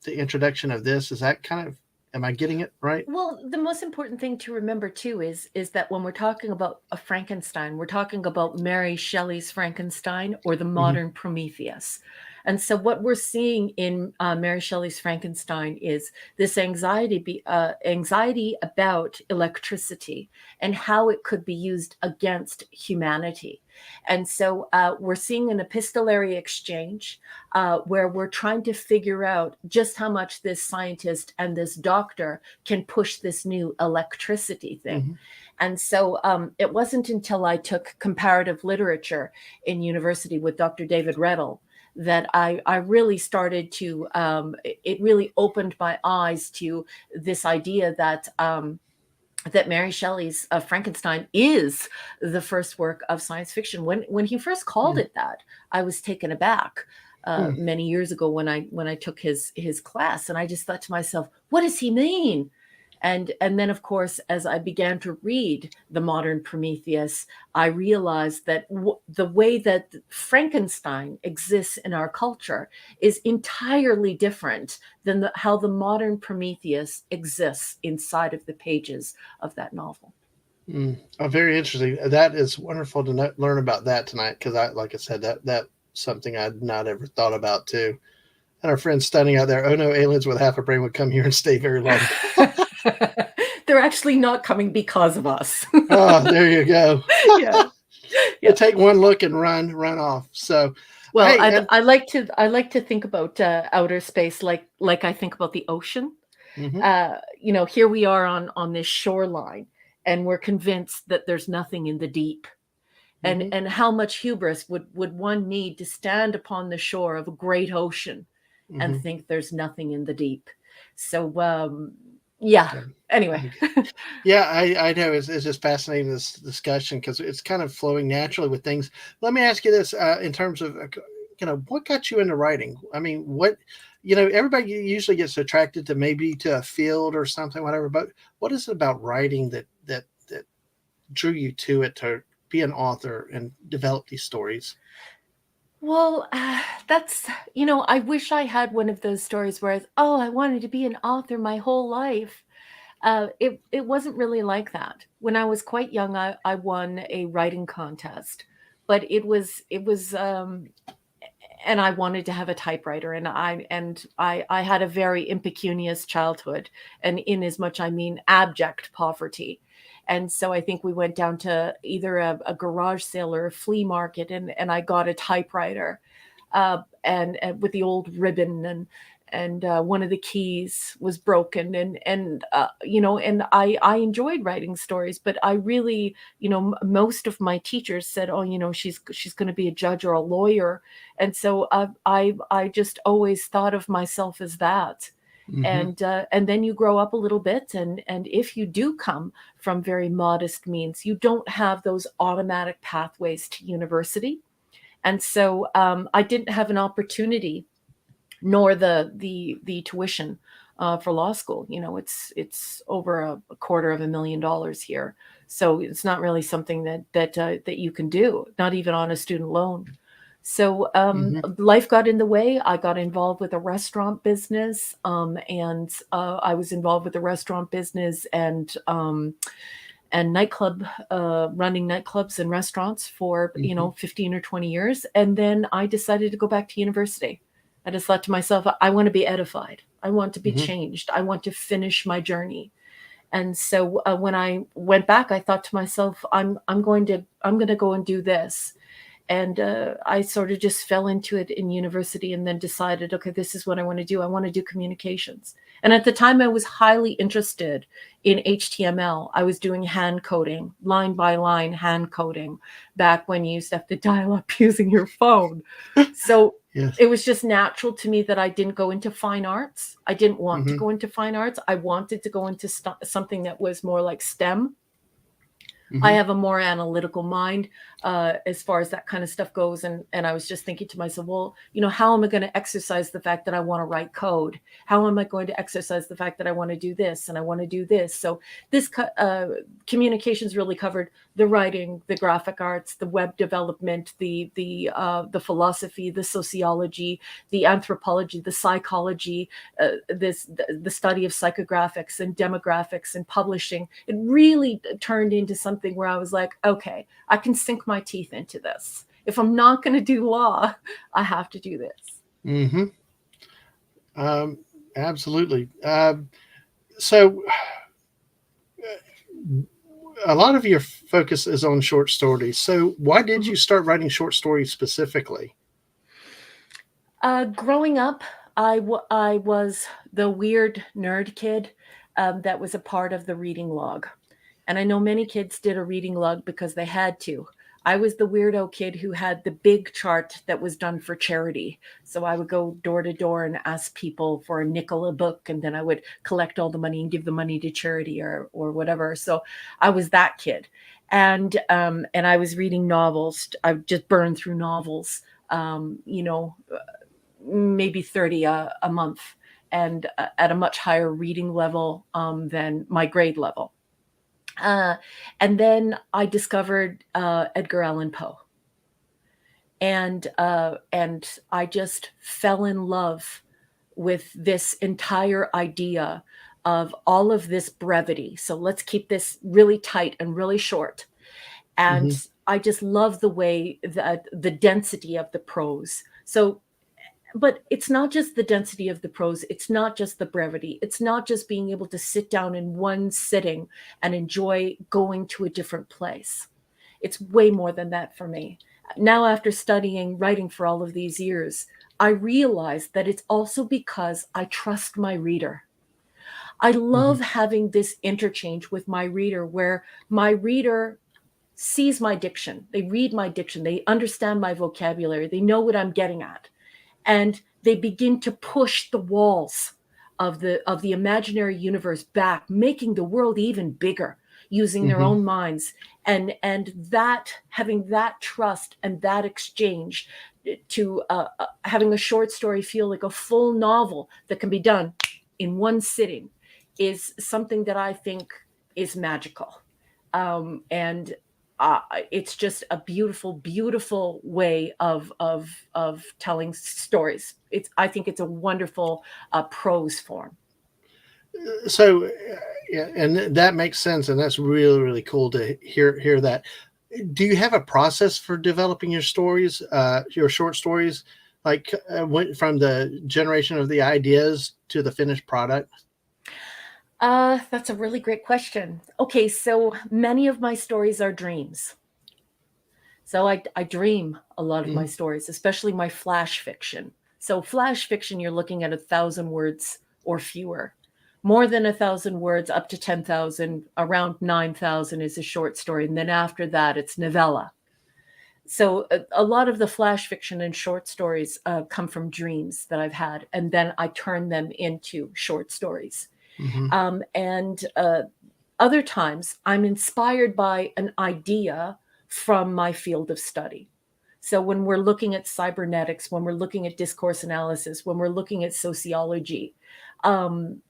S1: introduction of this. Is that kind of, am I getting it right?
S2: Well, the most important thing to remember too is that when we're talking about a Frankenstein, we're talking about Mary Shelley's Frankenstein or the
S1: Mm-hmm.
S2: modern Prometheus. And so what we're seeing in Mary Shelley's Frankenstein is this anxiety about electricity and how it could be used against humanity. And so we're seeing an epistolary exchange where we're trying to figure out just how much this scientist and this doctor can push this new electricity thing.
S1: Mm-hmm.
S2: And so it wasn't until I took comparative literature in university with Dr. David Reddle that I really started to, it really opened my eyes to this idea that that Mary Shelley's Frankenstein is the first work of science fiction. When he first called it that, I was taken aback.
S1: Mm-hmm.
S2: Many years ago when I took his class, and I just thought to myself, what does he mean? And then of course, as I began to read the modern Prometheus, I realized that the way that Frankenstein exists in our culture is entirely different than how the modern Prometheus exists inside of the pages of that novel.
S1: Oh, very interesting. That is wonderful to learn about that tonight, because like I said, that's something I'd not ever thought about too. And our friends standing out there, oh no, aliens with half a brain would come here and stay very long.
S2: They're actually not coming because of us.
S1: Oh, there you go.
S2: Yeah.
S1: They
S2: Yeah.
S1: take one look and run off. So,
S2: Well,
S1: hey, and
S2: I like to think about outer space like I think about the ocean.
S1: mm-hmm.
S2: Here we are on this shoreline, and we're convinced that there's nothing in the deep.
S1: Mm-hmm.
S2: And how much hubris would one need to stand upon the shore of a great ocean and
S1: Mm-hmm.
S2: think there's nothing in the deep? So yeah. Anyway.
S1: Yeah, I know it's just fascinating, this discussion, because it's kind of flowing naturally with things. Let me ask you this, in terms of what got you into writing? I mean, what, everybody usually gets attracted to maybe to a field or something, whatever. But what is it about writing that drew you to it, to be an author and develop these stories?
S2: Well, that's, I wish I had one of those stories where I wanted to be an author my whole life. It wasn't really like that. When I was quite young, I won a writing contest, but and I wanted to have a typewriter, and I had a very impecunious childhood, and in as much I mean abject poverty. And so I think we went down to either a garage sale or a flea market, and I got a typewriter, and with the old ribbon, and one of the keys was broken, and I enjoyed writing stories, but I really, most of my teachers said, oh, she's going to be a judge or a lawyer. And so I just always thought of myself as that.
S1: Mm-hmm.
S2: And then you grow up a little bit, and if you do come from very modest means, you don't have those automatic pathways to university. And so I didn't have an opportunity, nor the tuition for law school. It's over a $250,000 here, so it's not really something that you can do, not even on a student loan. So
S1: Mm-hmm.
S2: life got in the way. I got involved with a restaurant business, and I was involved with the restaurant business and nightclub, running nightclubs and restaurants for
S1: Mm-hmm.
S2: 15 or 20 years, and then I decided to go back to university. I just thought to myself, I want to be edified. I want to be
S1: Mm-hmm.
S2: changed. I want to finish my journey. And so when I went back, I thought to myself, I'm going to go and do this. And I sort of just fell into it in university, and then decided, okay, this is what I want to do. I want to do communications. And at the time, I was highly interested in HTML. I was doing hand coding, line by line hand coding, back when you used to have to dial up using your phone. So
S1: Yes.
S2: it was just natural to me that I didn't go into fine arts. I didn't want to
S1: Mm-hmm.
S2: go into fine arts. I wanted to go into something that was more like STEM. I
S1: Mm-hmm.
S2: have a more analytical mind as far as that kind of stuff goes. And I was just thinking to myself, well, how am I going to exercise the fact that I want to write code? How am I going to exercise the fact that I want to do this and I want to do this? So this communications really covered the writing, the graphic arts, the web development, the philosophy, the sociology, the anthropology, the psychology, the study of psychographics and demographics and publishing. It really turned into something where I was like, okay, I can sink my teeth into this. If I'm not going to do law, I have to do this.
S1: Mm-hmm. Um, Absolutely. So a lot of your focus is on short stories. So why did
S2: Mhm.
S1: you start writing short stories specifically?
S2: Growing up, I was the weird nerd kid that was a part of the reading log. And I know many kids did a reading log because they had to. I was the weirdo kid who had the big chart that was done for charity. So I would go door to door and ask people for a nickel a book, and then I would collect all the money and give the money to charity or whatever. So I was that kid. And I was reading novels. I would just burn through novels. Um, you know, Maybe 30 a month, and at a much higher reading level than my grade level. Uh, and then I discovered Edgar Allan Poe, and I just fell in love with this entire idea of all of this brevity. So let's keep this really tight and really short. And
S1: Mm-hmm.
S2: I just love the way that the density of the prose. So, but it's not just the density of the prose, it's not just the brevity, it's not just being able to sit down in one sitting and enjoy going to a different place. It's way more than that for me. Now, after studying writing for all of these years, I realize that it's also because I trust my reader. I
S1: Mm-hmm.
S2: love having this interchange with my reader where my reader sees my diction, they read my diction, they understand my vocabulary, they know what I'm getting at, and they begin to push the walls of the imaginary universe back, making the world even bigger using their
S1: Mm-hmm.
S2: own minds. And that, having that trust and that exchange, to having a short story feel like a full novel that can be done in one sitting, is something that I think is magical. And it's just a beautiful, beautiful way of telling stories. I think it's a wonderful prose form.
S1: So, yeah, and that makes sense, and that's really really cool to hear that. Do you have a process for developing your stories, your short stories, like went from the generation of the ideas to the finished product?
S2: That's a really great question. Okay, so many of my stories are dreams. So I dream a lot of my
S1: Mm-hmm.
S2: stories, especially my flash fiction. So flash fiction, you're looking at 1,000 words or fewer. More than 1,000 words, up to 10,000, around 9,000 is a short story. And then after that, it's novella. So a lot of the flash fiction and short stories come from dreams that I've had, and then I turn them into short stories.
S1: Mm-hmm.
S2: And other times, I'm inspired by an idea from my field of study. So when we're looking at cybernetics, when we're looking at discourse analysis, when we're looking at sociology, um,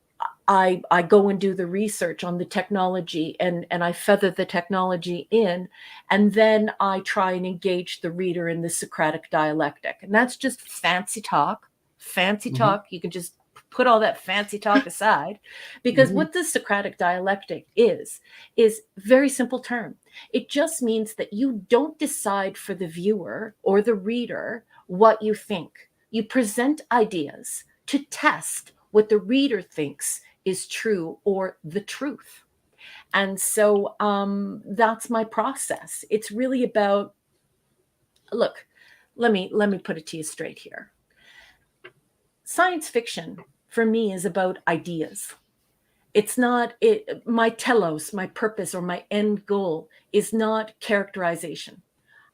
S2: I go and do the research on the technology, and I feather the technology in, and then I try and engage the reader in the Socratic dialectic. And that's just fancy talk. Fancy
S1: Mm-hmm.
S2: talk. You can just put all that fancy talk aside, because
S1: Mm-hmm.
S2: what the Socratic dialectic is very simple term. It just means that you don't decide for the viewer or the reader what you think. You present ideas to test what the reader thinks is true or the truth. And so that's my process. It's really about Look, let me put it to you straight here. Science fiction for me is about ideas. It's not it my telos, my purpose or my end goal is not characterization.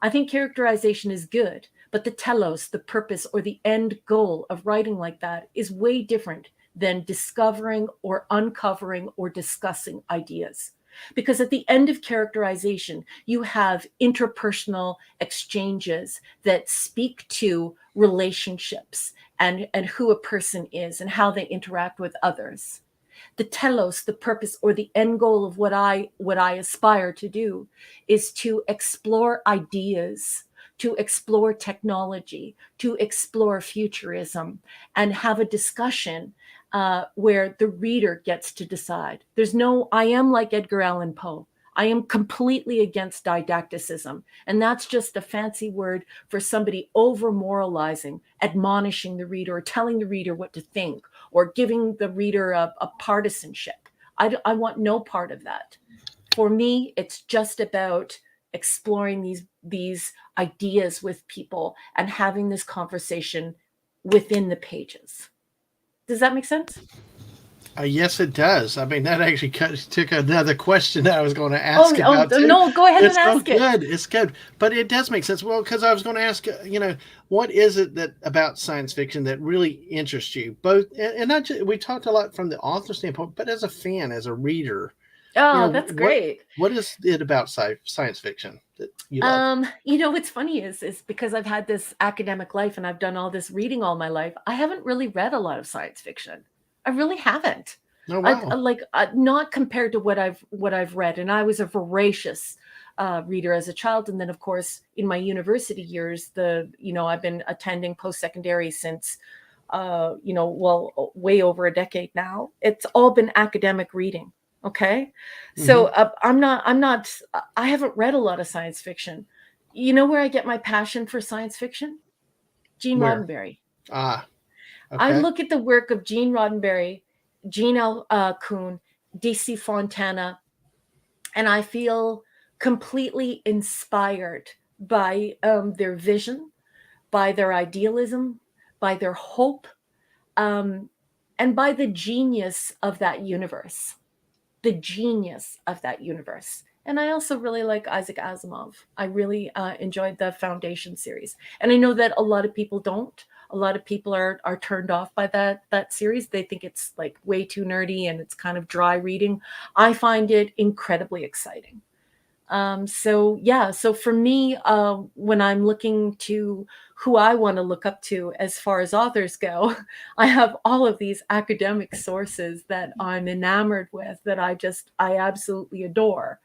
S2: I think characterization is good, but the telos, the purpose or the end goal of writing like that is way different than discovering or uncovering or discussing ideas. Because at the end of characterization, you have interpersonal exchanges that speak to relationships and who a person is and how they interact with others. The telos, the purpose or the end goal of what I aspire to do is to explore ideas, to explore technology, to explore futurism, and have a discussion where the reader gets to decide. There's no, I am like Edgar Allan Poe. I am completely against didacticism. And that's just a fancy word for somebody over moralizing, admonishing the reader, or telling the reader what to think, or giving the reader a partisanship. I want no part of that. For me, it's just about exploring these ideas with people and having this conversation within the pages. Does that make sense?
S1: Yes, it does. I mean, that actually took another question that I was going to
S2: Oh,
S1: ask
S2: oh
S1: about too.
S2: no, go ahead and
S1: It's so
S2: ask it.
S1: good. It's good, but it does make sense. Well, because I was going to ask, what is it that about science fiction that really interests you? Both, and not just, we talked a lot from the author standpoint, but as a fan, as a reader,
S2: Oh, that's
S1: what
S2: great.
S1: is it about science fiction that you love?
S2: What's funny is because I've had this academic life and I've done all this reading all my life, I haven't really read a lot of science fiction. I really haven't.
S1: Oh wow.
S2: Not compared to what I've read, and I was a voracious reader as a child, and then of course in my university years, I've been attending post secondary since, way over a decade now. It's all been academic reading. Okay, so
S1: Hmm.
S2: I haven't read a lot of science fiction. You know where I get my passion for science fiction? Gene
S1: Where?
S2: Roddenberry.
S1: Ah,
S2: I
S1: okay.
S2: look at the work of Gene Roddenberry, Gene L. Kuhn, DC Fontana, and I feel completely inspired by their vision, by their idealism, by their hope, um, and by the genius of that universe. The genius of that universe. And I also really like Isaac Asimov. I really enjoyed the Foundation series, and I know that a lot of people don't. A lot of people are turned off by that series. They think it's like way too nerdy and it's kind of dry reading. I find it incredibly exciting. So yeah, so for me, when I'm looking to who I want to look up to as far as authors go, I have all of these academic sources that I'm enamored with, that I absolutely adore.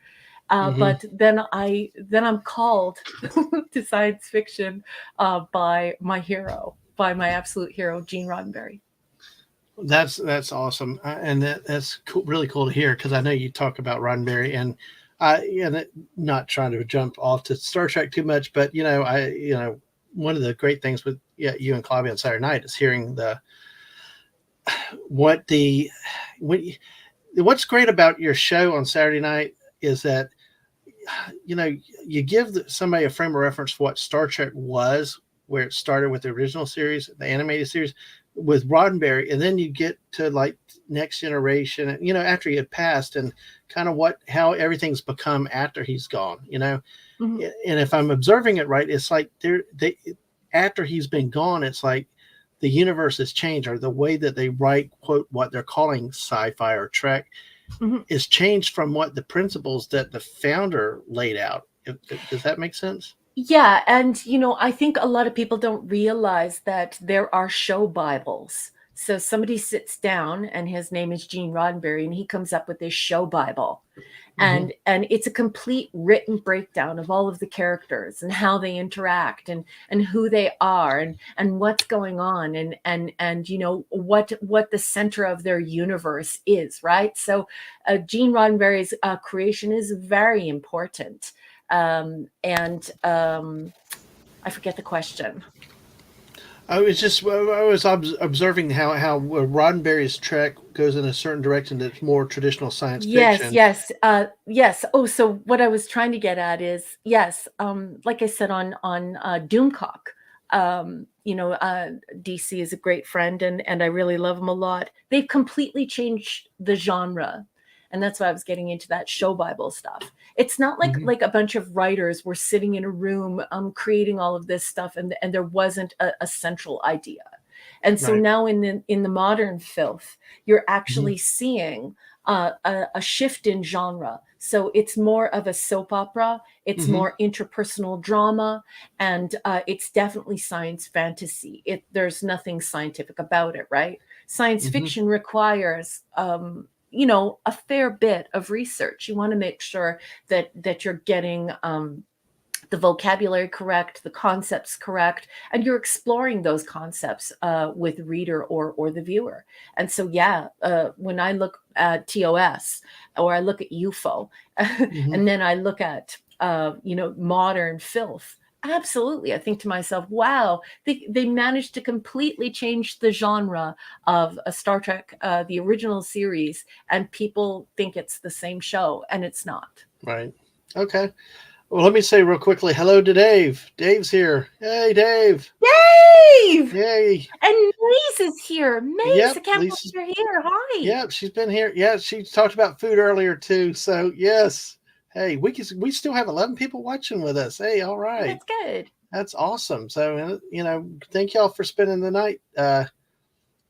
S1: Hmm.
S2: But then I'm called to science fiction by my absolute hero, Gene Roddenberry.
S1: That's awesome, and that's cool, really cool to hear because I know you talk about Roddenberry, and not trying to jump off to Star Trek too much, but one of the great things with, yeah, you and Claudia on Saturday night is hearing the what the what, what's great about your show on Saturday night is that you know you give somebody a frame of reference for what Star Trek was, where it started with the original series, the animated series with Roddenberry, and then you get to like Next Generation, and after he had passed, and kind of what how everything's become after he's gone.
S2: Mhm.
S1: And if I'm observing it right, it's like they after he's been gone, it's like the universe has changed, or the way that they write quote what they're calling sci-fi or Trek
S2: Mhm.
S1: is changed from what the principles that the founder laid out. Does that make sense?
S2: Yeah, and I think a lot of people don't realize that there are show Bibles. So somebody sits down and his name is Gene Roddenberry and he comes up with this show Bible.
S1: Hmm.
S2: And it's a complete written breakdown of all of the characters and how they interact and who they are and what's going on and what the center of their universe is, right? So Gene Roddenberry's creation is very important. And I forget the question.
S1: I was just I was observing how Roddenberry's Trek goes in a certain direction that's more traditional science
S2: Yes,
S1: fiction.
S2: yes, yes. Oh, so what I was trying to get at is, yes, like I said on Doomcock, DC is a great friend, and I really love him a lot. They've completely changed the genre, and that's why I was getting into that show Bible stuff. It's not like
S1: Hmm.
S2: like a bunch of writers were sitting in a room, creating all of this stuff, and there wasn't a central idea. And so
S1: Right.
S2: now in the modern filth, you're
S1: Hmm.
S2: actually seeing a shift in genre. So it's more of a soap opera, it's
S1: Hmm.
S2: more interpersonal drama, and it's definitely science fantasy. There's nothing scientific about it, right? Science
S1: Hmm.
S2: fiction requires a fair bit of research. You want to make sure that you're getting the vocabulary correct, the concepts correct, and you're exploring those concepts with reader or the viewer. And so, yeah, when I look at TOS or I look at UFO,
S1: Hmm.
S2: and then I look at modern filth. Absolutely. I think to myself, wow, they managed to completely change the genre of a Star Trek, the original series, and people think it's the same show, and it's not.
S1: Right. Okay. Well, let me say real quickly hello to Dave. Dave's here. Hey, Dave.
S2: Dave!
S1: Yay.
S2: And Mace is here. Mace, I
S1: Yep.
S2: can't believe
S1: Lisa's.
S2: you're here. Hi.
S1: Yep. She's been here. Yeah. She talked about food earlier too. So yes. Hey, we still have 11 people watching with us. Hey, all
S2: Oh,
S1: right.
S2: that's good.
S1: That's awesome. So thank y'all for spending the night.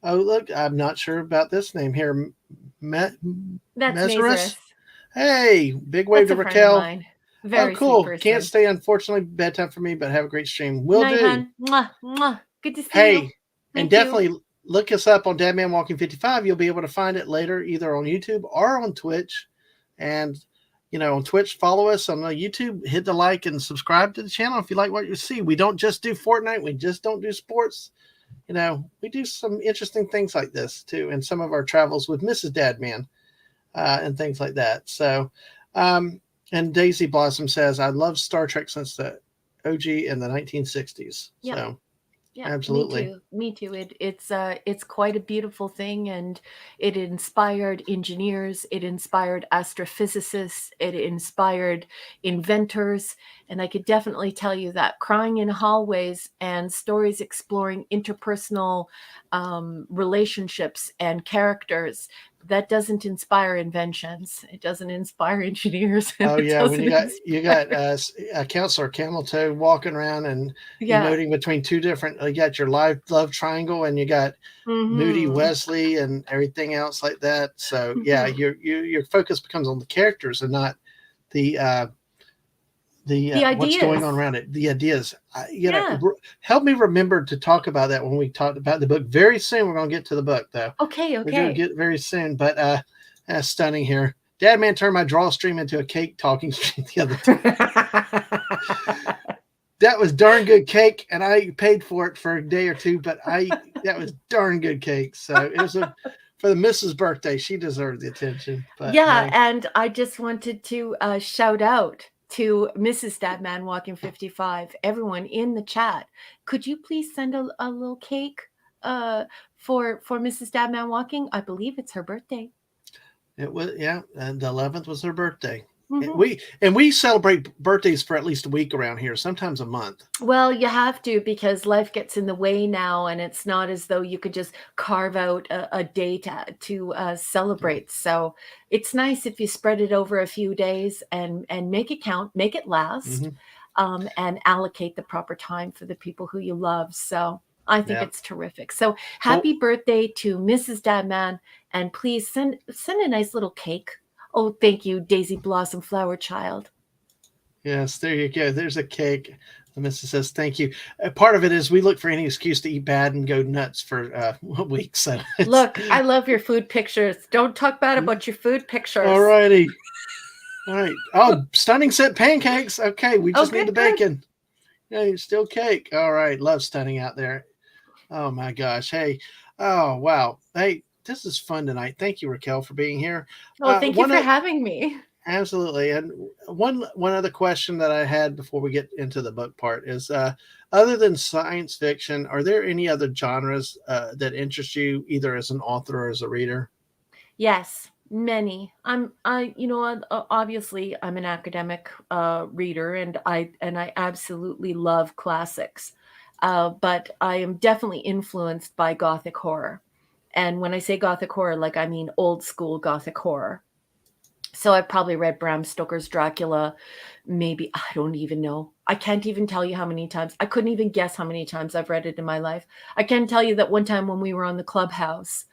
S1: Oh, look, I'm not sure about this name here. Me-
S2: That's
S1: Mesmerus.
S2: Mazarus.
S1: Hey, big wave
S2: That's
S1: to
S2: a friend of
S1: Raquel.
S2: mine.
S1: Oh,
S2: Very sweet
S1: cool. Can't
S2: person.
S1: stay, unfortunately. Bedtime for me, but have a great stream. Will
S2: Night,
S1: do.
S2: hon. Mwah, mwah. Good to see you.
S1: Hey, and
S2: Thank you.
S1: definitely look us up on Dadman Walking 55. You'll be able to find it later, either on YouTube or on Twitch. And, on Twitch, follow us. On YouTube, hit the like and subscribe to the channel if you like what you see. We don't just do Fortnite, we just don't do sports. We do some interesting things like this too, and some of our travels with Mrs. Dadman and things like that. So, um, and Daisy Blossom says, I love Star Trek since the OG in the 1960s.
S2: Yep.
S1: So,
S2: Yeah, me
S1: absolutely.
S2: too. Me too. It's quite a beautiful thing, and it inspired engineers, it inspired astrophysicists, it inspired inventors, and I could definitely tell you that crying in hallways and stories exploring interpersonal relationships and characters, that doesn't inspire inventions. It doesn't inspire engineers, and
S1: Oh
S2: it
S1: yeah, when
S2: doesn't
S1: you got
S2: inspire.
S1: a counselor Camel Toe walking around and
S2: Yeah.
S1: emoting between two different. You got your live love triangle, and you got Moody
S2: Mm-hmm.
S1: Wesley and everything else like that. So yeah,
S2: Mm-hmm.
S1: your focus becomes on the characters and not the
S2: The
S1: what's going
S2: ideas.
S1: on around it, the ideas.
S2: Yeah.
S1: Help me remember to talk about that when we talked about the book. Very soon, we're going to get to the book, though.
S2: Okay,
S1: We're going to
S2: okay.
S1: get very soon, but stunning here. Dad man turned my draw stream into a cake talking stream the other day. That was darn good cake, and I paid for it for a day or two, but that was darn good cake. So it was for the Mrs. birthday. She deserved the attention, but
S2: Yeah,
S1: hey,
S2: and I just wanted to shout out to Mrs. Dadman Walking 55, everyone in the chat. Could you please send a little cake uh, for Mrs. Dadman Walking? I believe it's her birthday.
S1: it was, yeah, and the 11th was her birthday.
S2: Hmm.
S1: We celebrate birthdays for at least a week around here, sometimes a month.
S2: Well, you have to because life gets in the way now, and it's not as though you could just carve out a day to celebrate. So it's nice if you spread it over a few days and make it count, make it last,
S1: Mm-hmm.
S2: and allocate the proper time for the people who you love. So I think
S1: Yeah.
S2: it's terrific. So
S1: Well,
S2: happy birthday to Mrs. Dadman, and please send a nice little cake. Oh, thank you, Daisy Blossom Flower Child.
S1: yes, there you go. There's a cake. The missus says thank you. Part of it is we look for any excuse to eat bad and go nuts for a week. So it's
S2: Look, I love your food pictures. Don't talk bad about your food
S1: all
S2: pictures.
S1: righty. All right. Oh, stunning set pancakes. Okay, we
S2: Oh,
S1: just need
S2: good,
S1: the
S2: good.
S1: bacon. Yeah, still cake. All right. Love stunning out there. Oh my gosh. Hey. Oh wow. Hey, this is fun tonight. Thank you, Raquel, for being here.
S2: Oh, thank you
S1: One
S2: for
S1: of
S2: having me.
S1: Absolutely. And one other question that I had before we get into the book part is, other than science fiction, are there any other genres that interest you, either as an author or as a reader?
S2: Yes, many. Obviously I'm an academic reader, and I absolutely love classics. But I am definitely influenced by Gothic horror. And when I say Gothic horror, like I mean old school Gothic horror. So I've probably read Bram Stoker's Dracula, maybe, I don't even know. I can't even tell you how many times. I couldn't even guess how many times I've read it in my life. I can tell you that one time when we were on the Clubhouse,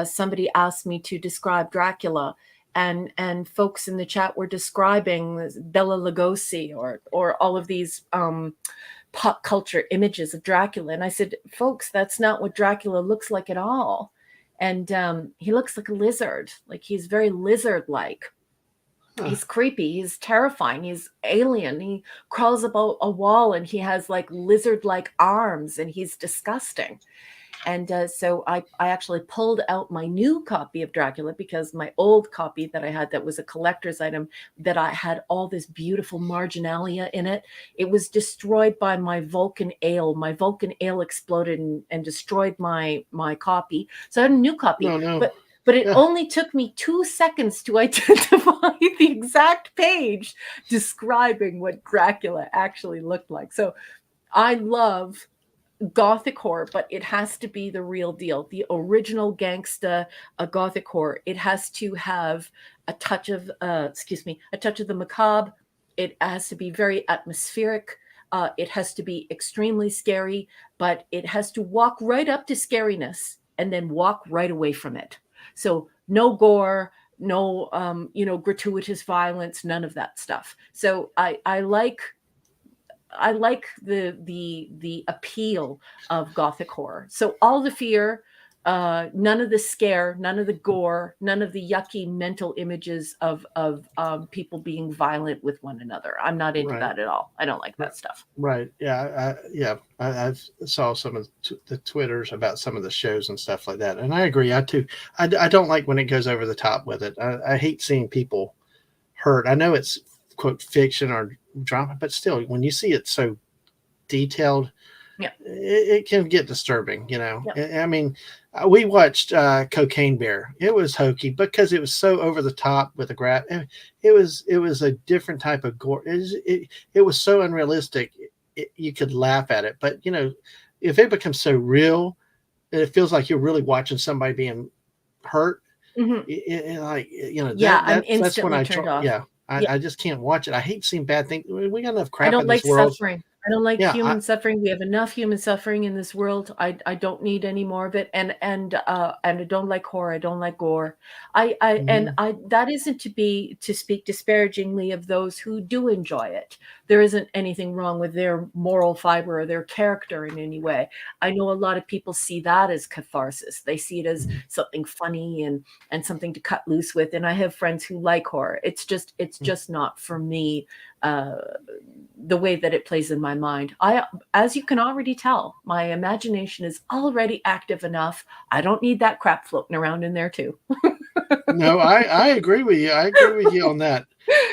S2: somebody asked me to describe Dracula, and folks in the chat were describing Bela Lugosi or all of these pop culture images of Dracula, and I said, folks, that's not what Dracula looks like at all. And he looks like a lizard, like he's very lizard like.
S1: Huh.
S2: He's creepy, he's terrifying, he's alien, he crawls up a wall, and he has like lizard like arms, and he's disgusting. And so I actually pulled out my new copy of Dracula, because my old copy that I had, that was a collector's item, that I had all this beautiful marginalia in it, it was destroyed by my Vulcan ale. My Vulcan ale exploded and destroyed my copy. So I had a new copy,
S1: No, no.
S2: but it
S1: Yeah.
S2: only took me 2 seconds to identify the exact page describing what Dracula actually looked like. So I love Gothic horror, but it has to be the real deal, the original gangsta Gothic horror. It has to have a touch of, a touch of the macabre. It has to be very atmospheric. It has to be extremely scary, but it has to walk right up to scariness and then walk right away from it. So no gore, no, gratuitous violence, none of that stuff. So I like the appeal of Gothic horror. So all the fear, none of the scare, none of the gore, none of the yucky mental images of people being violent with one another. I'm not into
S1: Right.
S2: that at all. I don't like that stuff.
S1: Right. Yeah. Yeah. I've saw some of the Twitters about some of the shows and stuff like that, and I agree. I too. I don't like when it goes over the top with it. I hate seeing people hurt. I know it's quote fiction or drama, but still, when you see it so detailed,
S2: Yeah,
S1: it can get disturbing.
S2: yeah,
S1: I mean, we watched Cocaine Bear. It was hokey because it was so over the top with the graph. It was a different type of gore. It was so unrealistic. You could laugh at it, but if it becomes so real, it feels like you're really watching somebody being hurt.
S2: hmm
S1: Like
S2: yeah. I'm
S1: that's when
S2: instantly
S1: I
S2: turned
S1: try.
S2: off.
S1: Yeah,
S2: Yeah.
S1: I just can't watch it. I hate seeing bad things. We got enough
S2: I
S1: crap
S2: don't
S1: in
S2: like
S1: this world.
S2: suffering. I don't like
S1: Yeah,
S2: human suffering. We have enough human suffering in this world. I don't need any more of it. And I don't like horror. I don't like gore.
S1: mhm.
S2: That isn't to speak disparagingly of those who do enjoy it. There isn't anything wrong with their moral fiber or their character in any way. I know a lot of people see that as catharsis. They see it as something funny and something to cut loose with. And I have friends who like horror. It's just not for me. Uh, the way that it plays in my mind. As you can already tell, my imagination is already active enough. I don't need that crap floating around in there too.
S1: No, I agree with you. I agree with you on that.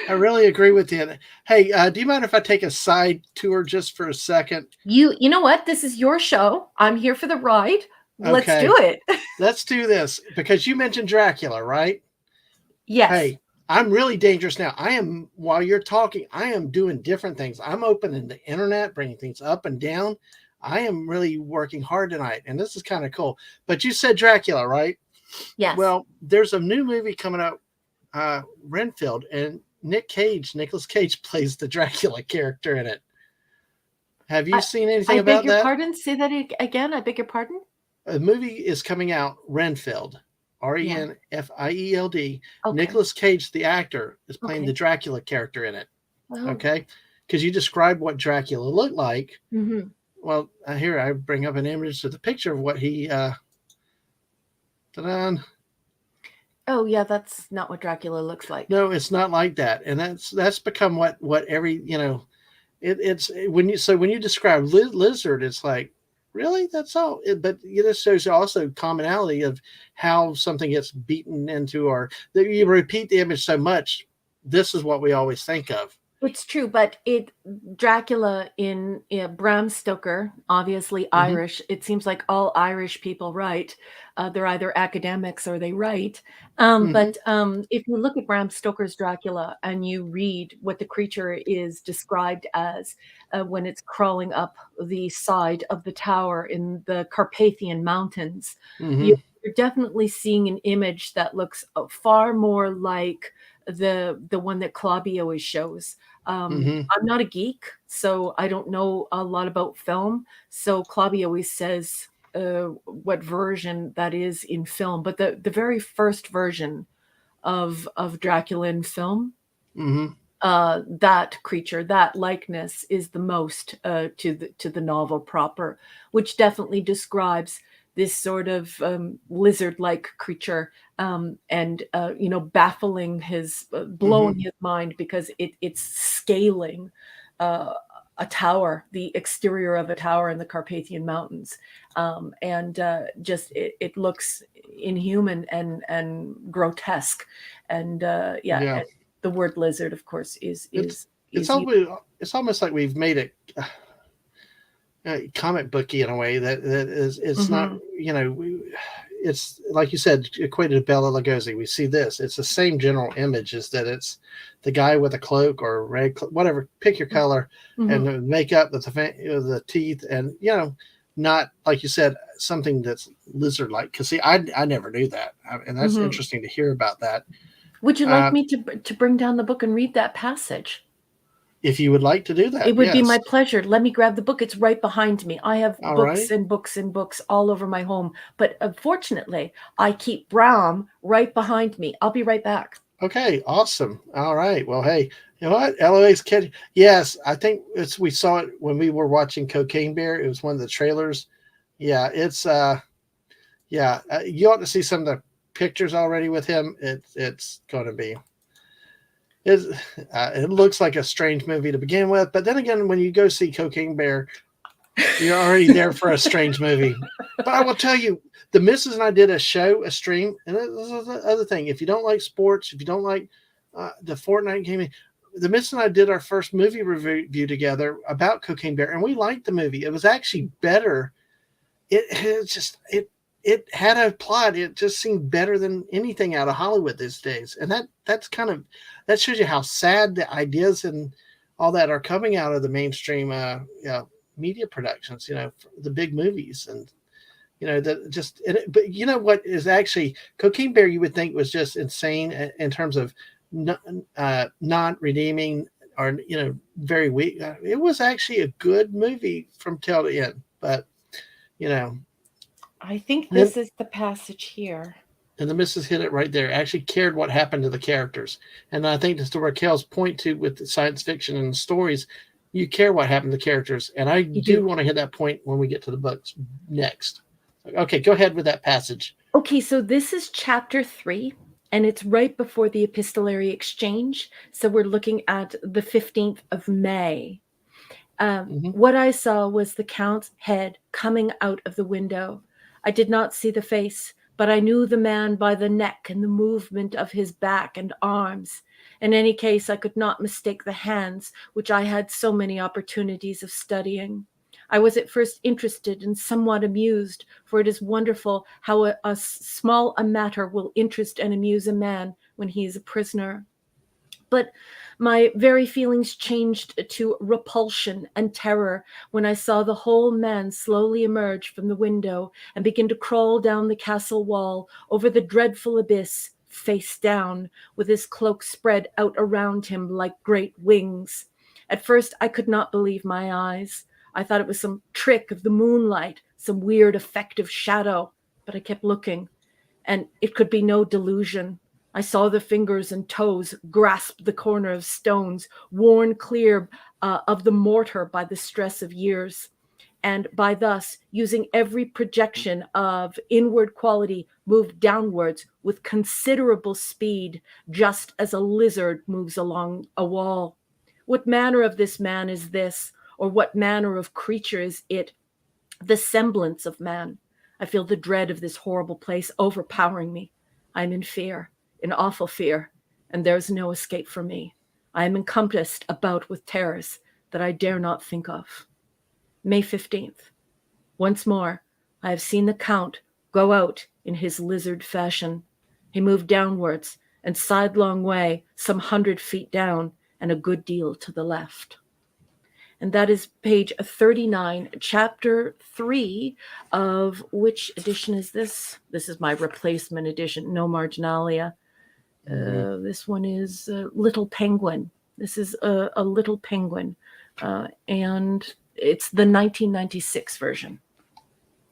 S1: I really agree with you. Hey, do you mind if I take a side tour just for a second?
S2: You know what? This is your show. I'm here for the ride. Let's do
S1: Okay,
S2: it.
S1: let's do this because you mentioned Dracula, right?
S2: Yes.
S1: Hey, I'm really dangerous now. While you're talking, I am doing different things. I'm opening the internet, bringing things up and down. I am really working hard tonight, and this is kind of cool. But you said Dracula, right?
S2: Yes.
S1: Well, there's a new movie coming out, Renfield, and Nicolas Cage plays the Dracula character in it. Have you
S2: I
S1: seen anything
S2: I beg
S1: about
S2: your
S1: that?
S2: pardon. Say that again. I beg your pardon.
S1: A movie is coming out, Renfield,
S2: Yeah.
S1: Renfield.
S2: Okay.
S1: Nicolas Cage, the actor, is playing the
S2: Okay.
S1: Dracula character in it.
S2: Oh.
S1: Okay, because you described what Dracula looked like.
S2: hmm
S1: Well, here I bring up an image of the picture of what he. Ta-da.
S2: Oh yeah, that's not what Dracula looks like.
S1: No, it's not like that, and that's become what every it's when you describe lizard, it's like really that's all. But there's also commonality of how something gets beaten into, or that you repeat the image so much this is what we always think of.
S2: It's true, but Dracula in Bram Stoker, obviously
S1: Hmm.
S2: Irish. It seems like all Irish people write. They're either academics or they write.
S1: Hmm.
S2: But if you look at Bram Stoker's Dracula and you read what the creature is described as when it's crawling up the side of the tower in the Carpathian Mountains, you,
S1: Hmm.
S2: you're definitely seeing an image that looks far more like the one that Claudia always shows.
S1: Hmm.
S2: I'm not a geek, so I don't know a lot about film. So Claudia always says what version that is in film, but the very first version of Dracula in film,
S1: Hmm.
S2: that creature, that likeness is the most to the novel proper, which definitely describes this sort of lizard-like creature, and baffling his,
S1: Hmm.
S2: blowing his mind because it's scaling uh, a tower, the exterior of a tower in the Carpathian Mountains, and just it looks inhuman and grotesque, and yeah,
S1: Yeah.
S2: the word lizard, of course, is
S1: It's
S2: is
S1: it's
S2: is you.
S1: almost it's almost like we've made it comic booky in a way that is it's not,
S2: Hmm.
S1: it's like you said, equated to Bela Lugosi. We see this, it's the same general image, is that it's the guy with a cloak or red whatever, pick your color, and
S2: Hmm.
S1: the makeup, the teeth, and not like you said, something that's lizard like, because see, I never knew that. And that's
S2: Hmm.
S1: interesting to hear about that.
S2: Would you like
S1: uh,
S2: me to bring down the book and read that passage?
S1: if you would like to do that,
S2: It would be
S1: yes.
S2: my pleasure. Let me grab the book. It's right behind me. I have
S1: All
S2: books
S1: right.
S2: and books and books all over my home, but unfortunately, I keep Bram right behind me. I'll be right back.
S1: Okay, awesome. All right. Well, hey, you know what? LOA's kid. Yes, I think we saw it when we were watching Cocaine Bear. It was one of the trailers. Yeah, you ought to see some of the pictures already with him. It's going to be it's, it looks like a strange movie to begin with, but then again, when you go see Cocaine Bear, you're already there for a strange movie. But I will tell you, the missus and I did a stream, and this is the other thing. If you don't like sports, if you don't like the Fortnite gaming, the missus and I did our first movie review together about Cocaine Bear, and we liked the movie. It was actually better. It had a plot. It just seemed better than anything out of Hollywood these days, and that shows you how sad the ideas and all that are coming out of the mainstream media productions. The big movies, and that just. But you know what is actually Cocaine Bear? You would think was just insane in terms of not redeeming, or very weak. It was actually a good movie from tail to end, but you know
S2: I think
S1: then
S2: this is the passage here.
S1: and the missus hit it right there. Actually cared what happened to the characters, and I think that's to Raquel's point too with the science fiction and stories. You care what happened to the characters, and I
S2: You
S1: do
S2: do.
S1: want to hit that point when we get to the books next. Okay, go ahead with that passage.
S2: Okay, so this is chapter 3, and it's right before the epistolary exchange. So we're looking at the 15th of May.
S1: Hmm.
S2: What I saw was the Count's head coming out of the window. I did not see the face, but I knew the man by the neck and the movement of his back and arms. In any case, I could not mistake the hands, which I had so many opportunities of studying. I was at first interested and somewhat amused, for it is wonderful how a small a matter will interest and amuse a man when he is a prisoner. But my very feelings changed to repulsion and terror when I saw the whole man slowly emerge from the window and begin to crawl down the castle wall over the dreadful abyss, face down, with his cloak spread out around him like great wings. At first, I could not believe my eyes. I thought it was some trick of the moonlight, some weird effect of shadow, but I kept looking, and it could be no delusion. I saw the fingers and toes grasp the corner of stones, worn clear of the mortar by the stress of years. And by thus using every projection of inward quality, moved downwards with considerable speed, just as a lizard moves along a wall. What manner of this man is this, or what manner of creature is it? The semblance of man. I feel the dread of this horrible place overpowering me. I am in fear, in awful fear. and there's no escape for me. I am encompassed about with terrors that I dare not think of. May 15th. Once more, I have seen the Count go out in his lizard fashion. He moved downwards and sidelong way, some 100 feet down, and a good deal to the left. And that is page 39, chapter 3 of which edition is this? This is my replacement edition, No Marginalia. This one is Little Penguin. This is a Little Penguin, and it's the 1996 version.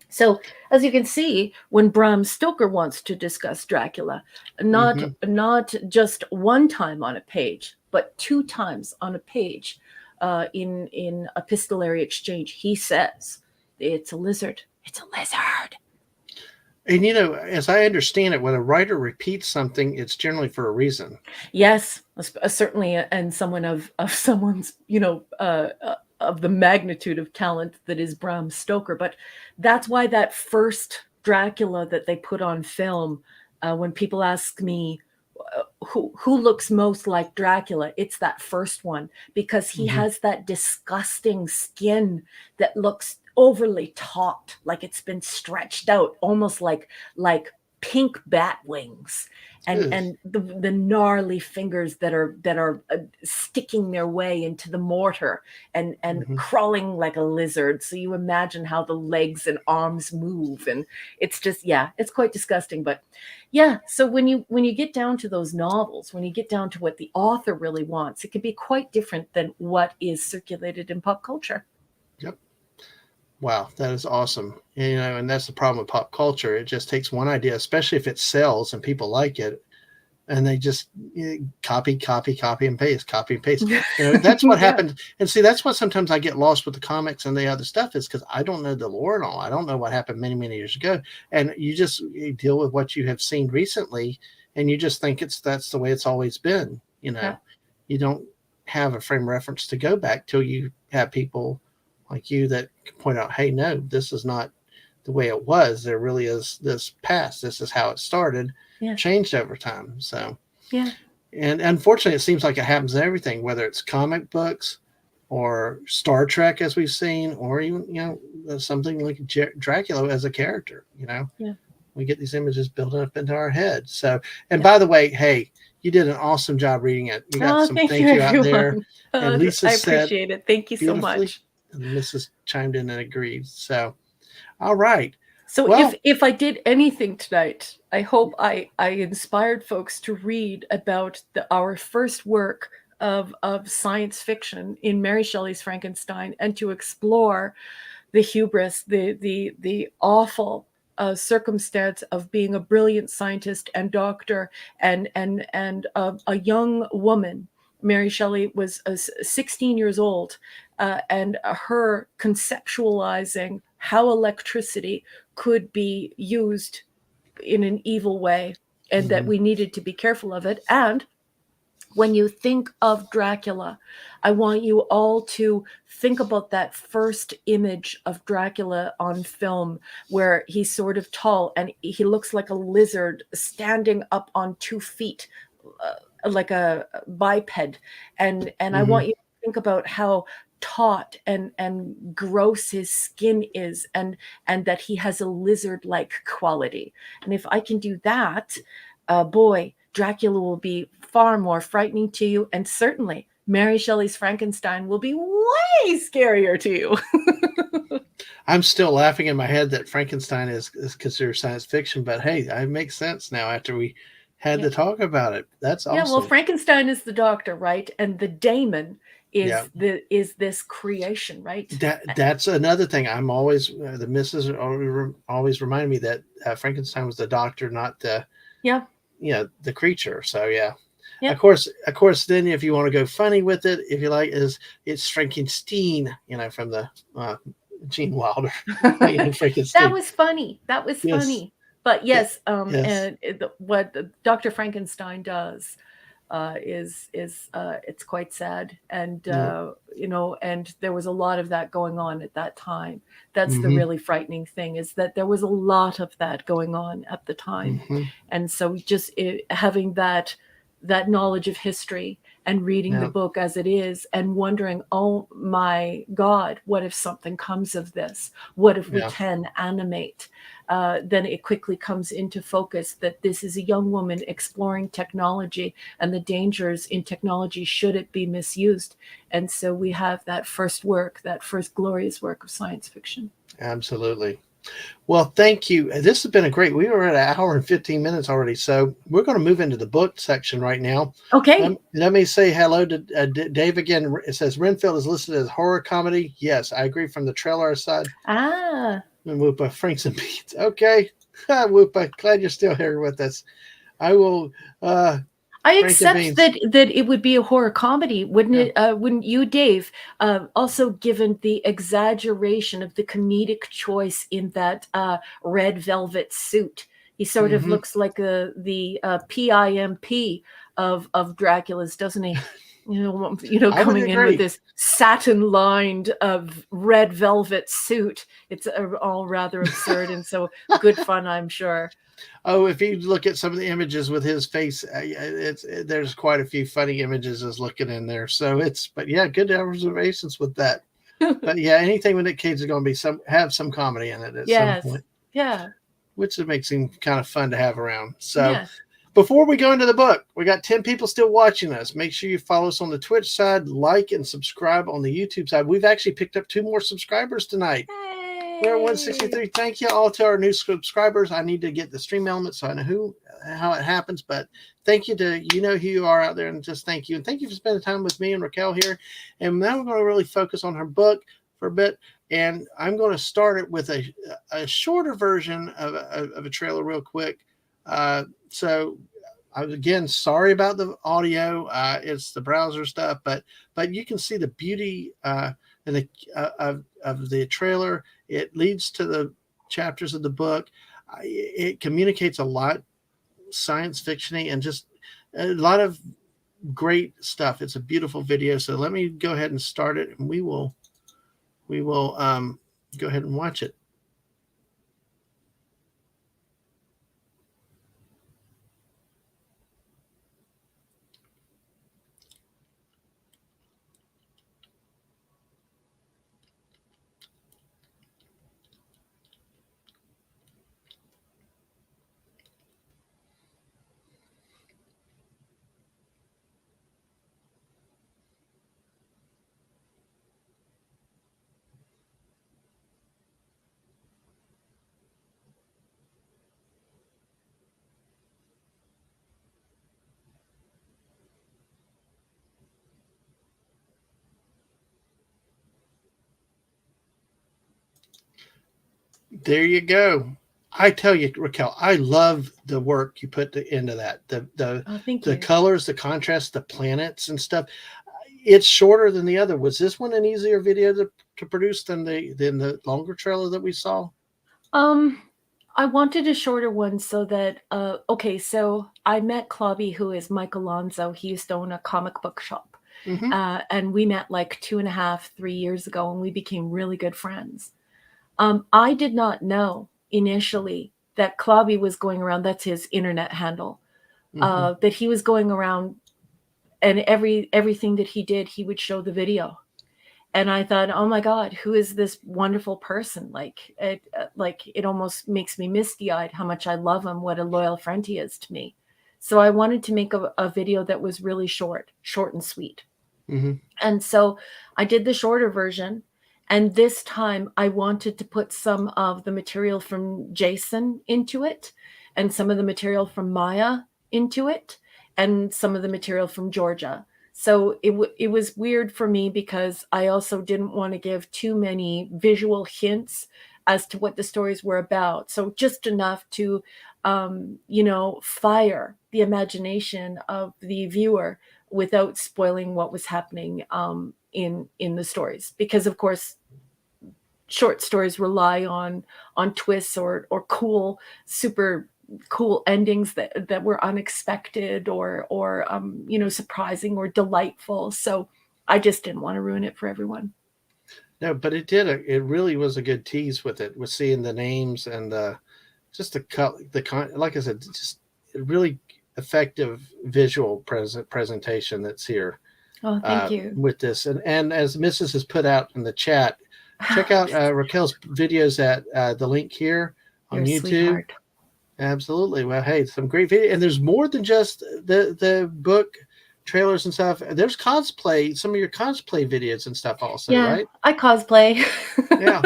S2: So, as you can see, when Bram Stoker wants to discuss Dracula, not just one time on a page, but 2 times on a page, in epistolary exchange, he says, "It's a lizard. It's a lizard."
S1: And as I understand it, when a writer repeats something, it's generally for a reason.
S2: Yes, certainly, and someone of someone's of the magnitude of talent that is Bram Stoker. But that's why that first Dracula that they put on film, when people ask me who looks most like Dracula, it's that first one, because he has that disgusting skin that looks overly taut, like it's been stretched out, almost like pink bat wings, and the gnarly fingers that are sticking their way into the mortar and crawling like a lizard. So you imagine how the legs and arms move, and it's just, it's quite disgusting. But so when you get down to those novels, when you get down to what the author really wants, it can be quite different than what is circulated in pop culture.
S1: Yep. Wow, that is awesome. And that's the problem with pop culture. It just takes one idea, especially if it sells and people like it, and they just copy and paste, copy and paste. That's what happened. And see, that's what sometimes I get lost with the comics and the other stuff, is because I don't know the lore and all. I don't know what happened many, many years ago. And you deal with what you have seen recently, and you just think that's the way it's always been. You don't have a frame of reference to go back till you have people like you that can point out, hey, no, this is not the way it was. There really is this past. This is how it started, changed over time. So, and unfortunately, it seems like it happens to everything, whether it's comic books or Star Trek, as we've seen, or even, something like Dracula as a character. We get these images building up into our head. So, and by the way, hey, you did an awesome job reading it. You got some thank you out there. And Lisa
S2: I appreciate it. Thank you so much.
S1: And Mrs. chimed in and agreed. So, all right.
S2: So if I did anything tonight, I hope I inspired folks to read about our first work of science fiction in Mary Shelley's Frankenstein, and to explore the hubris, the awful circumstance of being a brilliant scientist and doctor and a young woman. Mary Shelley was 16 years old, and her conceptualizing how electricity could be used in an evil way, and that we needed to be careful of it. And when you think of Dracula, I want you all to think about that first image of Dracula on film, where he's sort of tall and he looks like a lizard standing up on 2 feet, like a biped. And I want you to think about how taut and gross his skin is, and that he has a lizard-like quality. And if I can do that, boy, Dracula will be far more frightening to you, and certainly Mary Shelley's Frankenstein will be way scarier to you.
S1: I'm still laughing in my head that Frankenstein is considered science fiction, but hey, it makes sense now after we had to talk about it. That's awesome.
S2: Yeah, well, Frankenstein is the doctor, right? And the daemon is this creation, right?
S1: That's another thing. I'm always the missus always remind me that Frankenstein was the doctor, not the the creature. So of course. Then if you want to go funny with it, if you like, it's Frankenstein. From the Gene Wilder.
S2: That was funny. Funny. But yes, and what Dr. Frankenstein does is it's quite sad, and and there was a lot of that going on at that time. That's the really frightening thing, is that there was a lot of that going on at the time, and so just having that that knowledge of history and reading the
S1: Yeah.
S2: book as it is and wondering, oh my God, what if something comes of this? What if we
S1: Yeah.
S2: can animate? Then it quickly comes into focus that this is a young woman exploring technology and the dangers in technology should it be misused. And so we have that first work, that first glorious work of science fiction.
S1: Absolutely. Well, thank you. This has been a great. We were at an hour and 15 minutes already, so we're going to move into the book section right now.
S2: Okay.
S1: Let me say hello to Dave again. It says Renfield is listed as horror comedy. Yes, I agree. From the trailer aside,
S2: Ah,
S1: and Whoopa Franks and Beats. Okay, Whoopa, glad you're still here with us. I will.
S2: I
S1: Frank and
S2: accept
S1: Beans.
S2: that it would be a horror comedy, wouldn't
S1: Yeah.
S2: it? Wouldn't you, Dave? Also, given the exaggeration of the comedic choice in that red velvet suit, he sort of
S1: Mm-hmm.
S2: looks like the PIMP of Dracula's, doesn't he?
S1: I would
S2: Coming in with
S1: agree.
S2: this satin-lined red velvet suit. It's all rather absurd and so good fun, I'm sure.
S1: Oh, if you look at some of the images with his face, there's quite a few funny images as looking in there. So but yeah, good observations with that. But yeah, anything with Nick Cage is going to be have some comedy in it at some
S2: Yes.
S1: point,
S2: Yeah.
S1: which makes him kind of fun to have around. So
S2: Yes.
S1: before we go into the book, we got 10 people still watching us. Make sure you follow us on the Twitch side, like and subscribe on the YouTube side. We've actually picked up 2 more subscribers tonight. We're at
S2: Hey.
S1: 163. Thank you all to our new subscribers. I need to get the stream element so I know how it happens. But thank you to who you are out there, and just thank you. And thank you for spending time with me and Raquel here. And now we're going to really focus on her book for a bit. And I'm going to start it with a shorter version of a trailer real quick. So I was again sorry about the audio. It's the browser stuff, but you can see the beauty and of the trailer. It leads to the chapters of the book. It communicates a lot science fictiony and just a lot of great stuff. It's a beautiful video. So let me go ahead and start it, and we will go ahead and watch it. There you go. I tell you, Raquel, I love the work you put into that.
S2: Oh, thank
S1: The
S2: you.
S1: colors, the contrast, the planets and stuff. It's shorter than the other. Was this one an easier video to produce than the longer trailer that we saw?
S2: Um, I wanted a shorter one so that okay, so I met Clobby, who is Mike Alonso. He used to own a comic book shop.
S1: Mm-hmm.
S2: And we met like 2.5, 3 years ago, and we became really good friends. I did not know initially that Clobby was going around, that's his internet handle,
S1: Mm-hmm.
S2: that he was going around and everything that he did, he would show the video. And I thought, oh my God, who is this wonderful person? Like it almost makes me misty eyed how much I love him, what a loyal friend he is to me. So I wanted to make a video that was really short and sweet.
S1: Mm-hmm.
S2: And so I did the shorter version. And this time I wanted to put some of the material from Jason into it and some of the material from Maya into it and some of the material from Georgia. So it was weird for me because I also didn't want to give too many visual hints as to what the stories were about. So just enough to, fire the imagination of the viewer without spoiling what was happening in the stories, because of course short stories rely on twists or cool, super cool endings that were unexpected or surprising or delightful. So I just didn't want to ruin it for everyone.
S1: No, but it really was a good tease with it, with seeing the names and just the cut, like I said, just it really. effective visual presentation that's here
S2: Oh, thank you.
S1: with this. And as Mrs. has put out in the chat, check out Raquel's videos at the link here
S2: You're
S1: on
S2: a
S1: YouTube.
S2: sweetheart.
S1: Absolutely. Well, hey, some great video, and there's more than just the book trailers and stuff. There's cosplay, some of your cosplay videos and stuff also,
S2: Yeah,
S1: right?
S2: I cosplay.
S1: Yeah.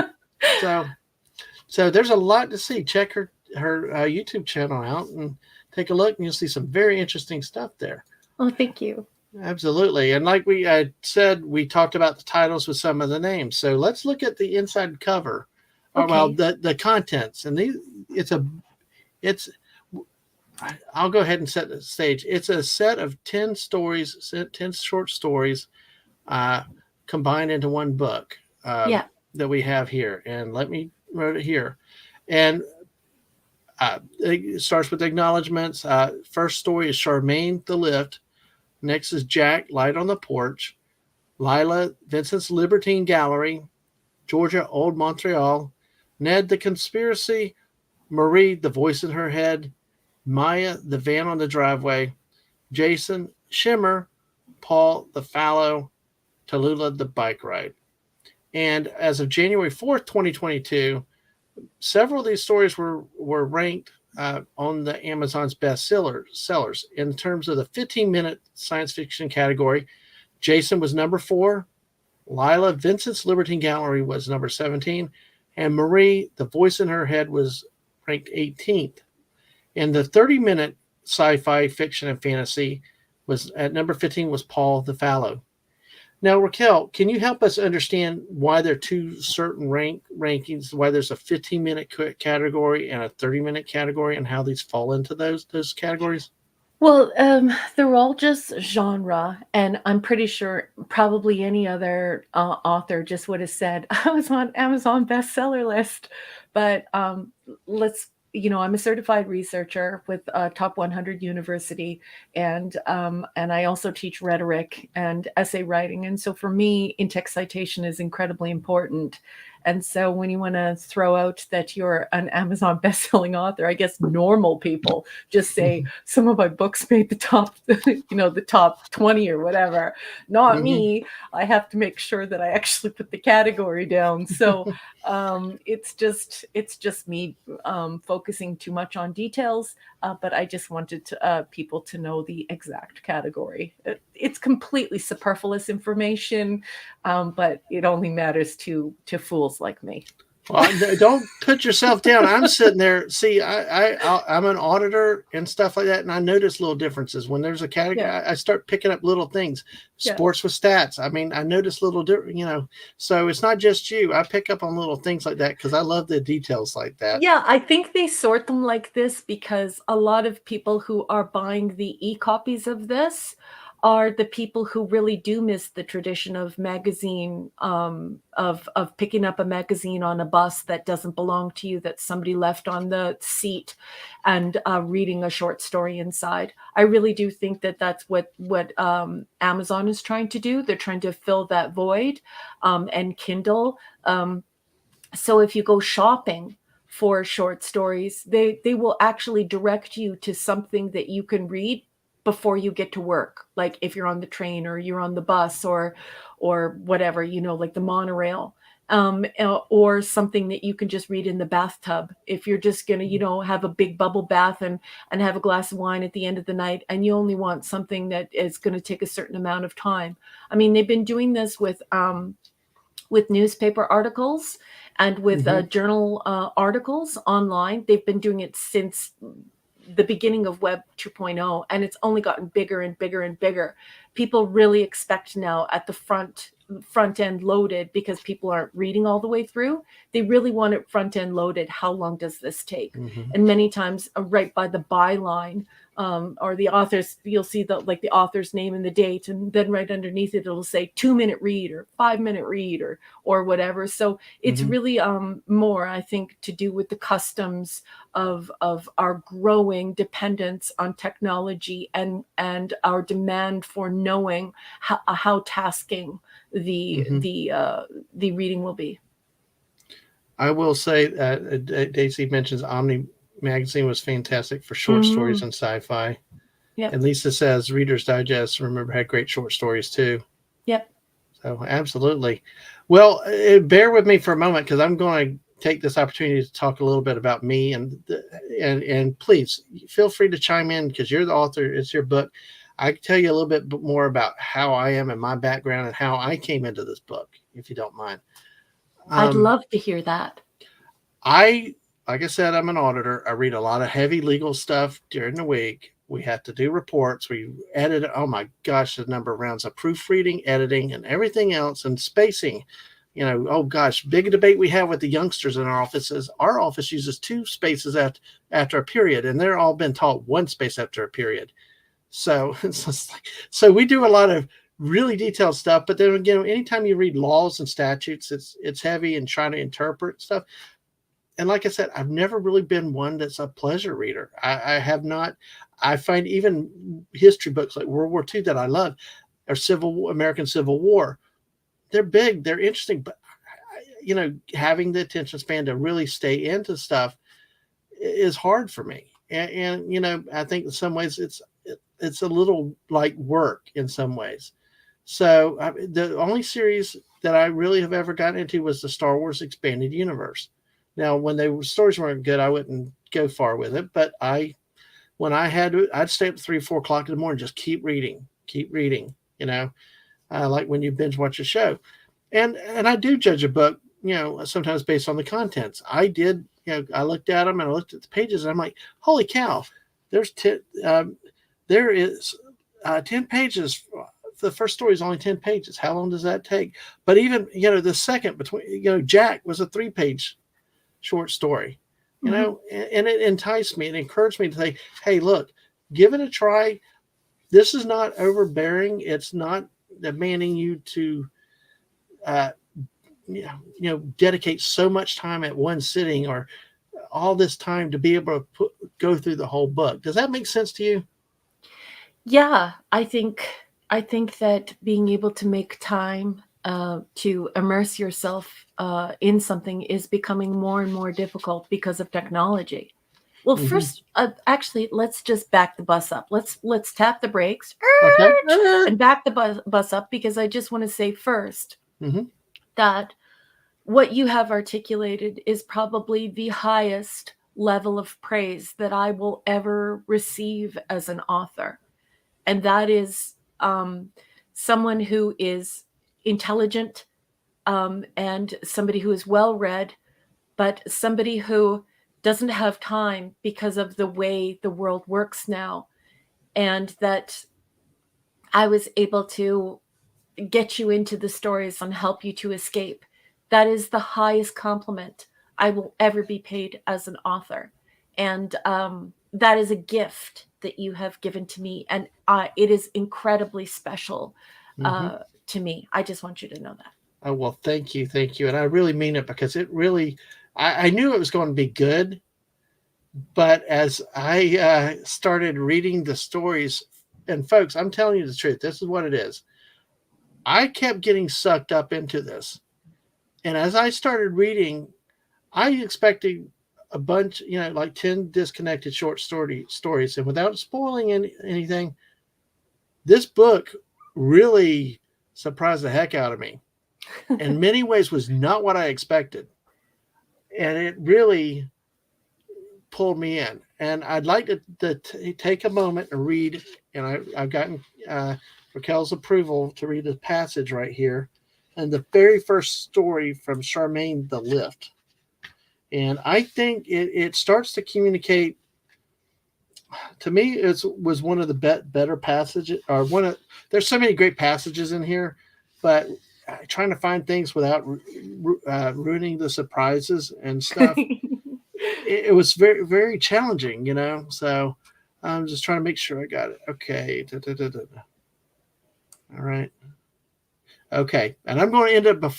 S1: So there's a lot to see. Check her YouTube channel out and take a look, and you'll see some very interesting stuff there.
S2: Oh, thank you.
S1: Absolutely. And like we said, we talked about the titles with some of the names. So let's look at the inside cover.
S2: Okay.
S1: Well, the contents, and it's I'll go ahead and set the stage. It's a set of 10 stories, 10 short stories combined into one book
S2: Yeah.
S1: that we have here. And let me write it here. And it starts with acknowledgments. First story is Charmaine, the lift. Next is Jack, light on the porch. Lila, Vincent's Libertine Gallery. Georgia, Old Montreal. Ned, the conspiracy. Marie, the voice in her head. Maya, the van on the driveway. Jason, Shimmer. Paul, the fallow. Tallulah, the bike ride. And as of January 4th, 2022, several of these stories were ranked on the Amazon's best sellers. In terms of the 15-minute science fiction category, Jason was number 4. Lila, Vincent's Libertine Gallery was number 17. And Marie, the voice in her head, was ranked 18th. And the 30-minute sci-fi fiction and fantasy was at number 15 was Paul the Fallow. Now, Raquel, can you help us understand why there are two certain rankings, why there's a 15-minute category and a 30-minute category, and how these fall into those categories?
S2: Well, they're all just genre, and I'm pretty sure probably any other author just would have said I was on Amazon bestseller list. But I'm a certified researcher with Top 100 University, and I also teach rhetoric and essay writing. And so for me, in-text citation is incredibly important. And so when you want to throw out that you're an Amazon best-selling author, I guess normal people just say some of my books made the top, the top 20 or whatever. Not me. I have to make sure that I actually put the category down. So it's just me focusing too much on details. But I just wanted people to know the exact category. It's completely superfluous information, but it only matters to fools like me.
S1: Well, don't put yourself down. I'm sitting there. See, I'm an auditor and stuff like that, and I notice little differences when there's a category. Yeah. I start picking up little things. Sports with stats. I mean, I notice little different. So it's not just you. I pick up on little things like that because I love the details like that.
S2: Yeah, I think they sort them like this because a lot of people who are buying the e-copies of this are the people who really do miss the tradition of magazine, of picking up a magazine on a bus that doesn't belong to you, that somebody left on the seat, and reading a short story inside. I really do think that that's what Amazon is trying to do. They're trying to fill that void, and Kindle. So if you go shopping for short stories, they will actually direct you to something that you can read before you get to work, like if you're on the train or you're on the bus or whatever, like the monorail, or something that you can just read in the bathtub if you're just gonna have a big bubble bath and have a glass of wine at the end of the night, and you only want something that is going to take a certain amount of time. I mean, they've been doing this with newspaper articles and with journal articles online. They've been doing it since the beginning of Web 2.0, and it's only gotten bigger and bigger and bigger. People really expect now at the front end loaded, because people aren't reading all the way through. They really want it front end loaded. How long does this take? And many times right by the byline, or the author's, you'll see the author's name and the date, and then right underneath it, it'll say 2-minute read or 5-minute read or whatever. So it's really more, I think, to do with the customs of our growing dependence on technology and our demand for knowing how tasking the reading will be.
S1: I will say that Daisy mentions Omni magazine was fantastic for short stories and sci-fi.
S2: Yep.
S1: And Lisa says Reader's Digest, remember, had great short stories too.
S2: Yep.
S1: So absolutely. Well, bear with me for a moment because I'm going to take this opportunity to talk a little bit about me, and please feel free to chime in because you're the author. It's your book. I can tell you a little bit more about how I am and my background and how I came into this book, if you don't mind.
S2: I'd
S1: Um,
S2: love to hear that.
S1: I, like I said, I'm an auditor. I read a lot of heavy legal stuff during the week. We have to do reports. We edit. Oh my gosh, the number of rounds of proofreading, editing, and everything else, and spacing. Oh gosh, big debate we have with the youngsters in our office is our office uses two spaces after a period, and they're all been taught one space after a period. So it's just like, so we do a lot of really detailed stuff. But then again, anytime you read laws and statutes, it's heavy and trying to interpret stuff. And like I said, I've never really been one that's a pleasure reader. I have not. I find even history books like World War II that I love, or American Civil War. They're big, they're interesting, but having the attention span to really stay into stuff is hard for me. And I think in some ways it's a little like work in some ways. So the only series that I really have ever gotten into was the Star Wars Expanded Universe. Now, when stories weren't good, I wouldn't go far with it. But when I had to, I'd stay up 3 or 4 o'clock in the morning, just keep reading, keep reading. Like when you binge watch a show, and I do judge a book, sometimes based on the contents. I did, I looked at them and I looked at the pages, and I'm like, holy cow, there's there is 10 pages. The first story is only 10 pages. How long does that take? But even, the second between, Jack was a 3-page short story,
S2: Mm-hmm.
S1: and it enticed me and encouraged me to say, hey, look, give it a try. This is not overbearing. It's not demanding you to, uh, dedicate so much time at one sitting or all this time to be able to go through the whole book. Does that make sense to you?
S2: Yeah, I think that being able to make time to immerse yourself in something is becoming more and more difficult because of technology. Well,
S1: Mm-hmm.
S2: first, actually, let's just back the bus up. Let's tap the brakes
S1: Okay.
S2: and back the bus up, because I just want to say first
S1: Mm-hmm.
S2: that what you have articulated is probably the highest level of praise that I will ever receive as an author, and that is someone who is intelligent, and somebody who is well read, but somebody who doesn't have time because of the way the world works now, and that I was able to get you into the stories and help you to escape. That is the highest compliment I will ever be paid as an author. And that is a gift that you have given to me. And it is incredibly special
S1: Mm-hmm.
S2: to me. I just want you to know that.
S1: Oh, well, thank you, and I really mean it because it really, I knew it was going to be good, but as I started reading the stories, and folks, I'm telling you the truth, this is what it is. I kept getting sucked up into this. And as I started reading, I expected a bunch, like 10 disconnected short stories. And without spoiling anything, this book really surprised the heck out of me. In many ways was not what I expected. And it really pulled me in. And I'd like to take a moment and read, and I've gotten Raquel's approval to read the passage right here. And the very first story from Charmaine the Lift. And I think it starts to communicate. To me, it was one of the better passages, or one of. There's so many great passages in here, but trying to find things without ruining the surprises and stuff, it was very very challenging. So I'm just trying to make sure I got it. Okay, all right. Okay, and I'm going to end up.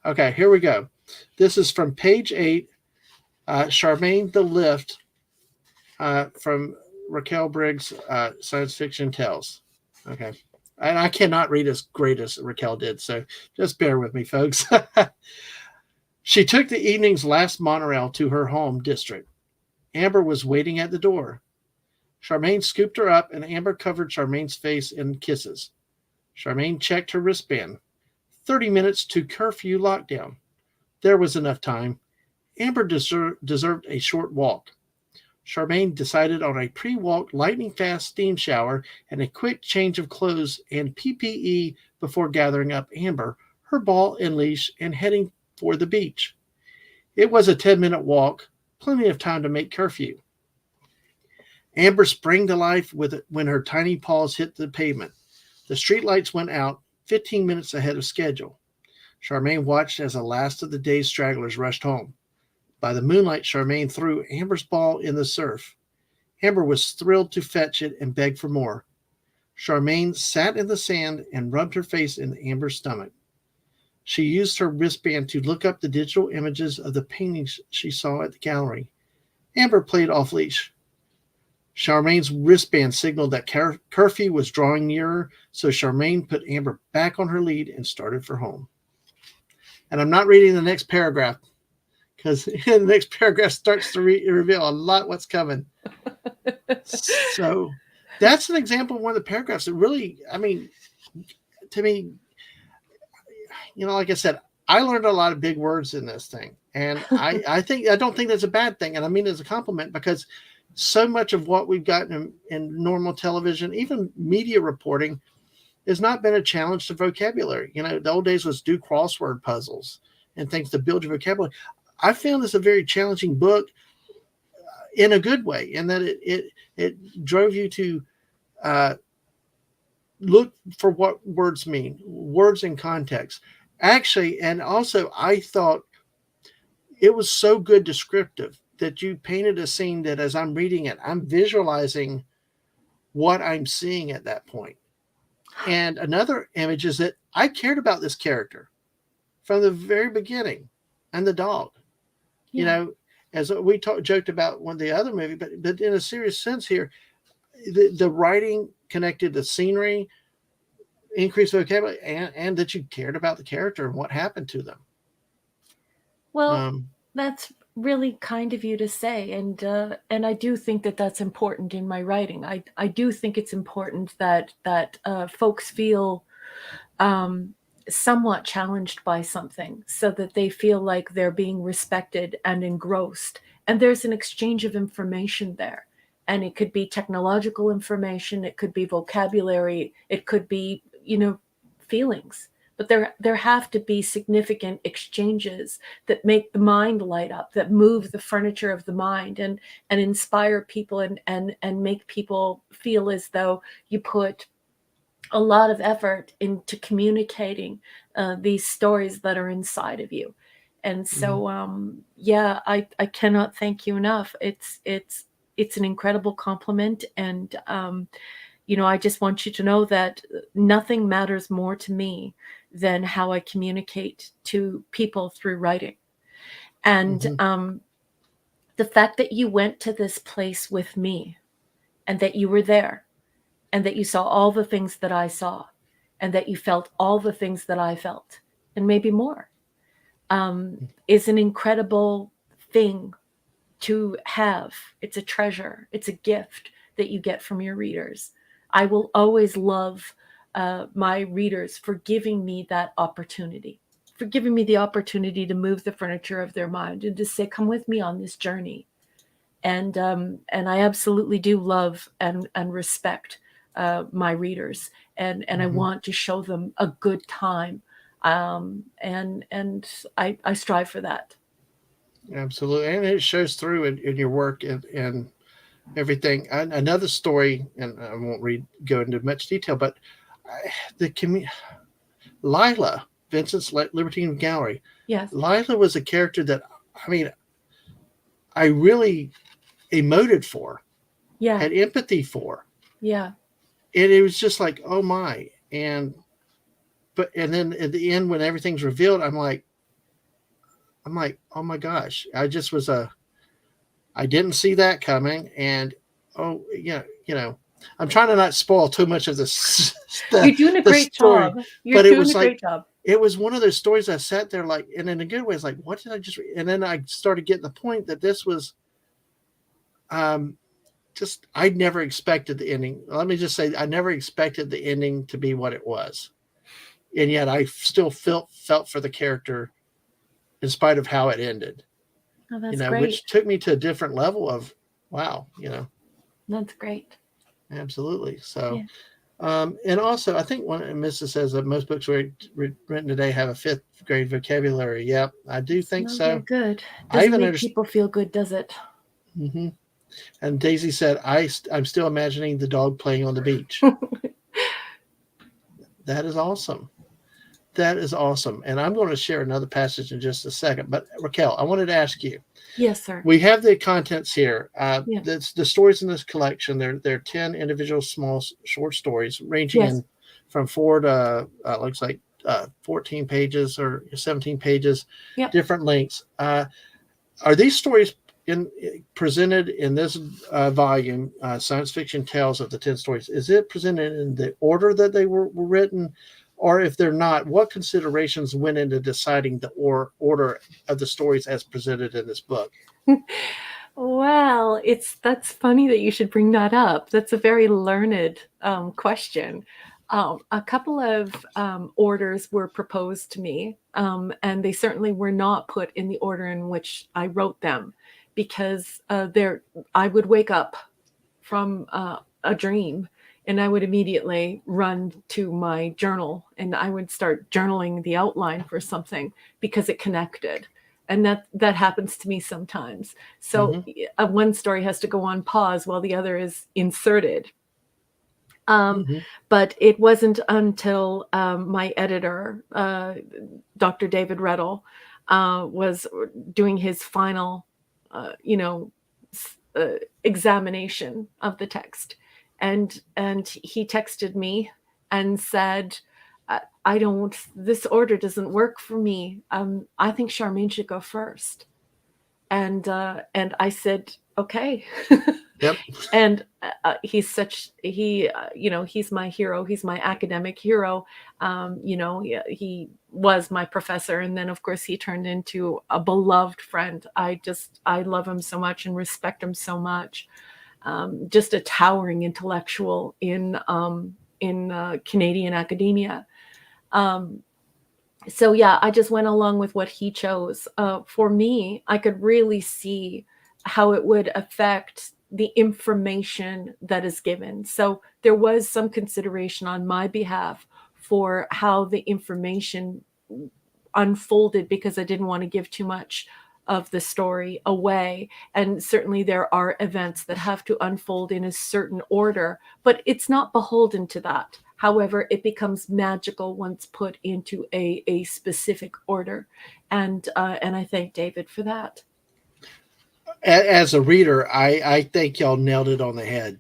S1: Okay, here we go. This is from page 8. Charmaine the Lift, from Raquel Briggs, Science Fiction Tales. Okay. And I cannot read as great as Raquel did, so just bear with me, folks. She took the evening's last monorail to her home district. Amber was waiting at the door. Charmaine scooped her up, and Amber covered Charmaine's face in kisses. Charmaine checked her wristband. 30 minutes to curfew lockdown. There was enough time. Amber deserved a short walk. Charmaine decided on a pre walk lightning fast steam shower and a quick change of clothes and PPE before gathering up Amber, her ball and leash, and heading for the beach. It was a 10-minute walk, plenty of time to make curfew. Amber sprang to life with it when her tiny paws hit the pavement. The streetlights went out 15 minutes ahead of schedule. Charmaine watched as the last of the day's stragglers rushed home. By the moonlight, Charmaine threw Amber's ball in the surf. Amber was thrilled to fetch it and beg for more. Charmaine sat in the sand and rubbed her face in Amber's stomach. She used her wristband to look up the digital images of the paintings she saw at the gallery. Amber played off leash. Charmaine's wristband signaled that curfew was drawing nearer, so Charmaine put Amber back on her lead and started for home. And I'm not reading the next paragraph because the next paragraph starts to reveal a lot what's coming. So that's an example of one of the paragraphs that really, to me, like I said, I learned a lot of big words in this thing. And I don't think that's a bad thing. And I mean it as a compliment, because so much of what we've gotten in normal television, even media reporting, has not been a challenge to vocabulary. The old days was do crossword puzzles and things to build your vocabulary. I found this a very challenging book in a good way, in that it drove you to look for what words mean, words in context. Actually, and also I thought it was so good descriptive that you painted a scene that as I'm reading it, I'm visualizing what I'm seeing at that point. And another image is that I cared about this character from the very beginning, and the dog.
S2: Yeah.
S1: As we joked about one of the other movie, but in a serious sense here, the writing connected the scenery, increased vocabulary, and that you cared about the character and what happened to them.
S2: Well, that's really kind of you to say, and I do think that that's important in my writing. I do think it's important that folks feel somewhat challenged by something, so that they feel like they're being respected and engrossed, and there's an exchange of information there. And it could be technological information, it could be vocabulary, it could be feelings, but there have to be significant exchanges that make the mind light up, that move the furniture of the mind, and inspire people, and make people feel as though you put a lot of effort into communicating these stories that are inside of you. And so yeah, I cannot thank you enough. It's an incredible compliment, and I just want you to know that nothing matters more to me than how I communicate to people through writing. And the fact that you went to this place with me, and that you were there, and that you saw all the things that I saw, and that you felt all the things that I felt, and maybe more, is an incredible thing to have. It's a treasure. It's a gift that you get from your readers. I will always love my readers for giving me that opportunity, for giving me the opportunity to move the furniture of their mind and to say, come with me on this journey. And I absolutely do love and respect my readers, and I want to show them a good time, and I strive for that.
S1: Absolutely, and it shows through in your work and everything. Another story, and I won't go into much detail, but the Lila, Vincent's Libertine Gallery.
S2: Yes.
S1: Lila was a character that I really emoted for,
S2: Yeah.
S1: had empathy for.
S2: Yeah.
S1: And it was just like, oh my. And then at the end, when everything's revealed, I'm like, oh my gosh, I didn't see that coming. And oh yeah, I'm trying to not spoil too much of this.
S2: You're doing a great job.
S1: But it was like, it was one of those stories I sat there like, and in a good way, it's like, what did I just read? And then I started getting the point that this was I never expected the ending. Let me just say, I never expected the ending to be what it was, and yet I still felt for the character in spite of how it ended.
S2: Oh, that's great.
S1: Which took me to a different level of wow.
S2: That's great.
S1: Absolutely. So,
S2: Yeah.
S1: and also, I think one Mrs. says that most books written today have a fifth grade vocabulary. Yep, I do
S2: It's
S1: think
S2: not very
S1: so.
S2: good.
S1: I
S2: Doesn't
S1: even
S2: make
S1: understand.
S2: people feel good, does it?
S1: Hmm. And Daisy said, I'm still imagining the dog playing on the beach. That is awesome. That is awesome. And I'm going to share another passage in just a second. But Raquel, I wanted to ask you.
S2: Yes, sir.
S1: We have the contents here.
S2: Yeah.
S1: The stories in this collection. They're 10 individual small short stories, ranging
S2: Yes.
S1: in from 4 to looks like 14 pages or 17 pages,
S2: Yep.
S1: different lengths. Are these stories presented in this volume, Science Fiction Tales of the 10 Stories? Is it presented in the order that they were written? Or if they're not, what considerations went into deciding the order of the stories as presented in this book?
S2: Well, that's funny that you should bring that up. That's a very learned question. A couple of orders were proposed to me, and they certainly were not put in the order in which I wrote them, because I would wake up from a dream, and I would immediately run to my journal and I would start journaling the outline for something because it connected. And that happens to me sometimes. So one story has to go on pause while the other is inserted.
S1: Mm-hmm.
S2: But it wasn't until my editor, Dr. David Reddle, was doing his final, examination of the text, and he texted me and said, "I don't. This order doesn't work for me. I think Charmaine should go first." And I said, "Okay."
S1: Yep.
S2: And he's my hero. He's my academic hero. He was my professor, and then of course he turned into a beloved friend. I love him so much and respect him so much. Just a towering intellectual in Canadian academia. So yeah, I just went along with what he chose. For me, I could really see how it would affect the information that is given. So there was some consideration on my behalf for how the information unfolded, because I didn't want to give too much of the story away. And certainly there are events that have to unfold in a certain order, but it's not beholden to that. However, it becomes magical once put into a specific order. And I thank David for that.
S1: As a reader, I think y'all nailed it on the head.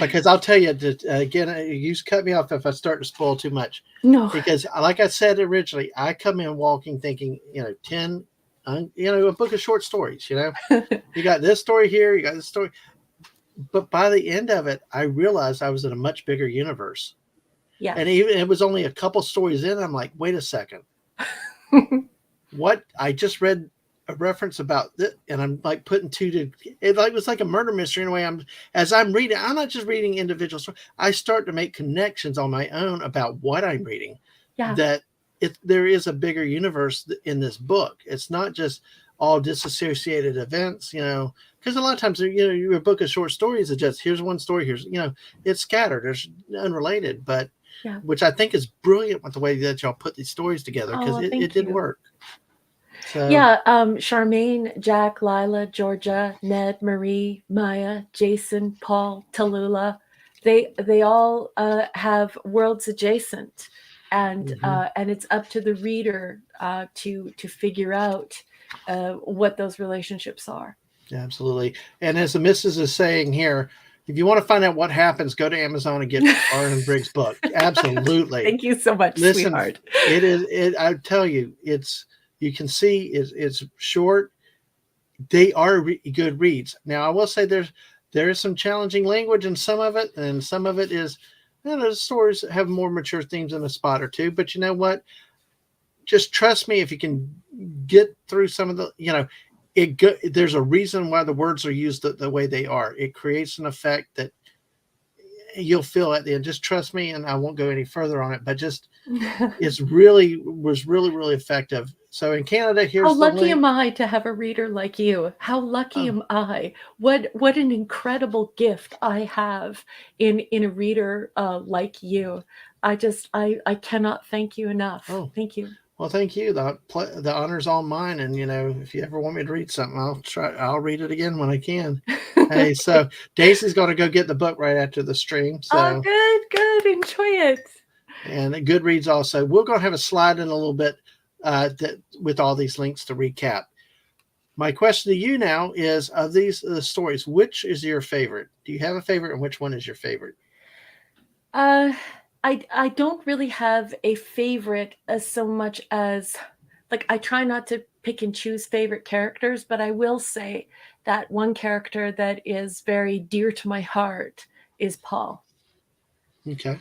S1: Because I'll tell you that, again, you cut me off if I start to spoil too much.
S2: No.
S1: Because, like I said originally, I come in walking thinking, 10, a book of short stories. You got this story here, you got this story. But by the end of it, I realized I was in a much bigger universe.
S2: Yeah.
S1: And even it was only a couple stories in, I'm like, wait a second. What? I just read a reference about this, and I'm like putting two to it. Like was like a murder mystery in a way. As I'm reading, I'm not just reading individual stories. I start to make connections on my own about what I'm reading.
S2: Yeah.
S1: That there is a bigger universe in this book. It's not just all disassociated events, because a lot of times, your book of short stories is just here's one story, here's, it's scattered, there's unrelated, but
S2: yeah.
S1: Which I think is brilliant with the way that y'all put these stories together, because it did work. So
S2: yeah, Charmaine, Jack, Lila, Georgia, Ned, Marie, Maya, Jason, Paul, Tallulah, they all have worlds adjacent, and it's up to the reader to figure out what those relationships are.
S1: Absolutely. And as the missus is saying here, if you want to find out what happens, go to Amazon and get RM Briggs' book. Absolutely.
S2: Thank you so much, sweetheart.
S1: I tell you, you can see it's short. They are good reads. Now, I will say there is some challenging language in some of it, and some of it is, the stories have more mature themes in a spot or two. But you know what? Just trust me, if you can get through some of the, there's a reason why the words are used the way they are. It creates an effect that you'll feel at the end. Just trust me, and I won't go any further on it. But just was really effective. So in Canada,
S2: How
S1: here's the
S2: lucky
S1: link.
S2: am I to have a reader like you? How lucky
S1: Oh,
S2: am I? What an incredible gift I have in a reader like you. I cannot thank you enough.
S1: oh,
S2: Thank you.
S1: well, thank you. The honor's all mine. And if you ever want me to read something, I'll try. I'll read it again when I can. Hey, so Daisy's going to go get the book right after the stream.
S2: Oh,
S1: So,
S2: good, good. Enjoy it.
S1: and Goodreads also. We're going to have a slide in a little bit that with all these links to recap. My question to you now is: of these stories, which is your favorite? Do you have a favorite, and which one is your favorite?
S2: Uh, I don't really have a favorite as so much as like I try not to pick and choose favorite characters, but I will say that one character that is very dear to my heart is Paul.
S1: Okay.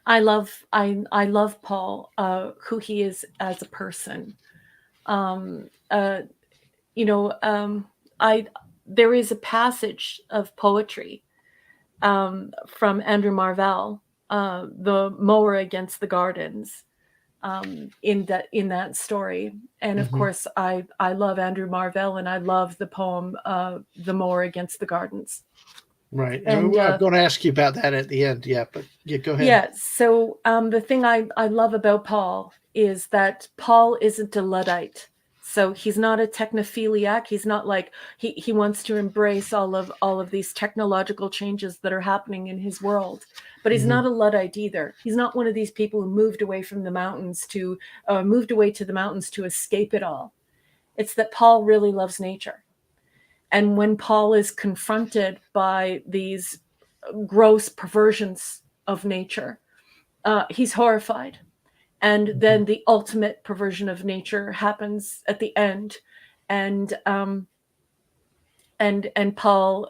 S2: I love Paul, who he is as a person. Um, uh, you know, I there is a passage of poetry from Andrew Marvell, the mower against the gardens, in that story. And of
S1: Mm-hmm.
S2: course, I love Andrew Marvell, and I love the poem "The Mower Against the Gardens."
S1: Right. And
S2: And
S1: I'm going to ask you about that at the end. Yeah, but yeah, go ahead.
S2: yeah, so the thing I love about Paul is that Paul isn't a Luddite. So he's not a technophiliac. He's not like he wants to embrace all of these technological changes that are happening in his world. But he's
S1: Mm-hmm.
S2: not a Luddite either. He's not one of these people who moved away from the mountains to moved away to the mountains to escape it all. It's that Paul really loves nature. And when Paul is confronted by these gross perversions of nature, he's horrified. And
S1: Mm-hmm.
S2: then the ultimate perversion of nature happens at the end, and and Paul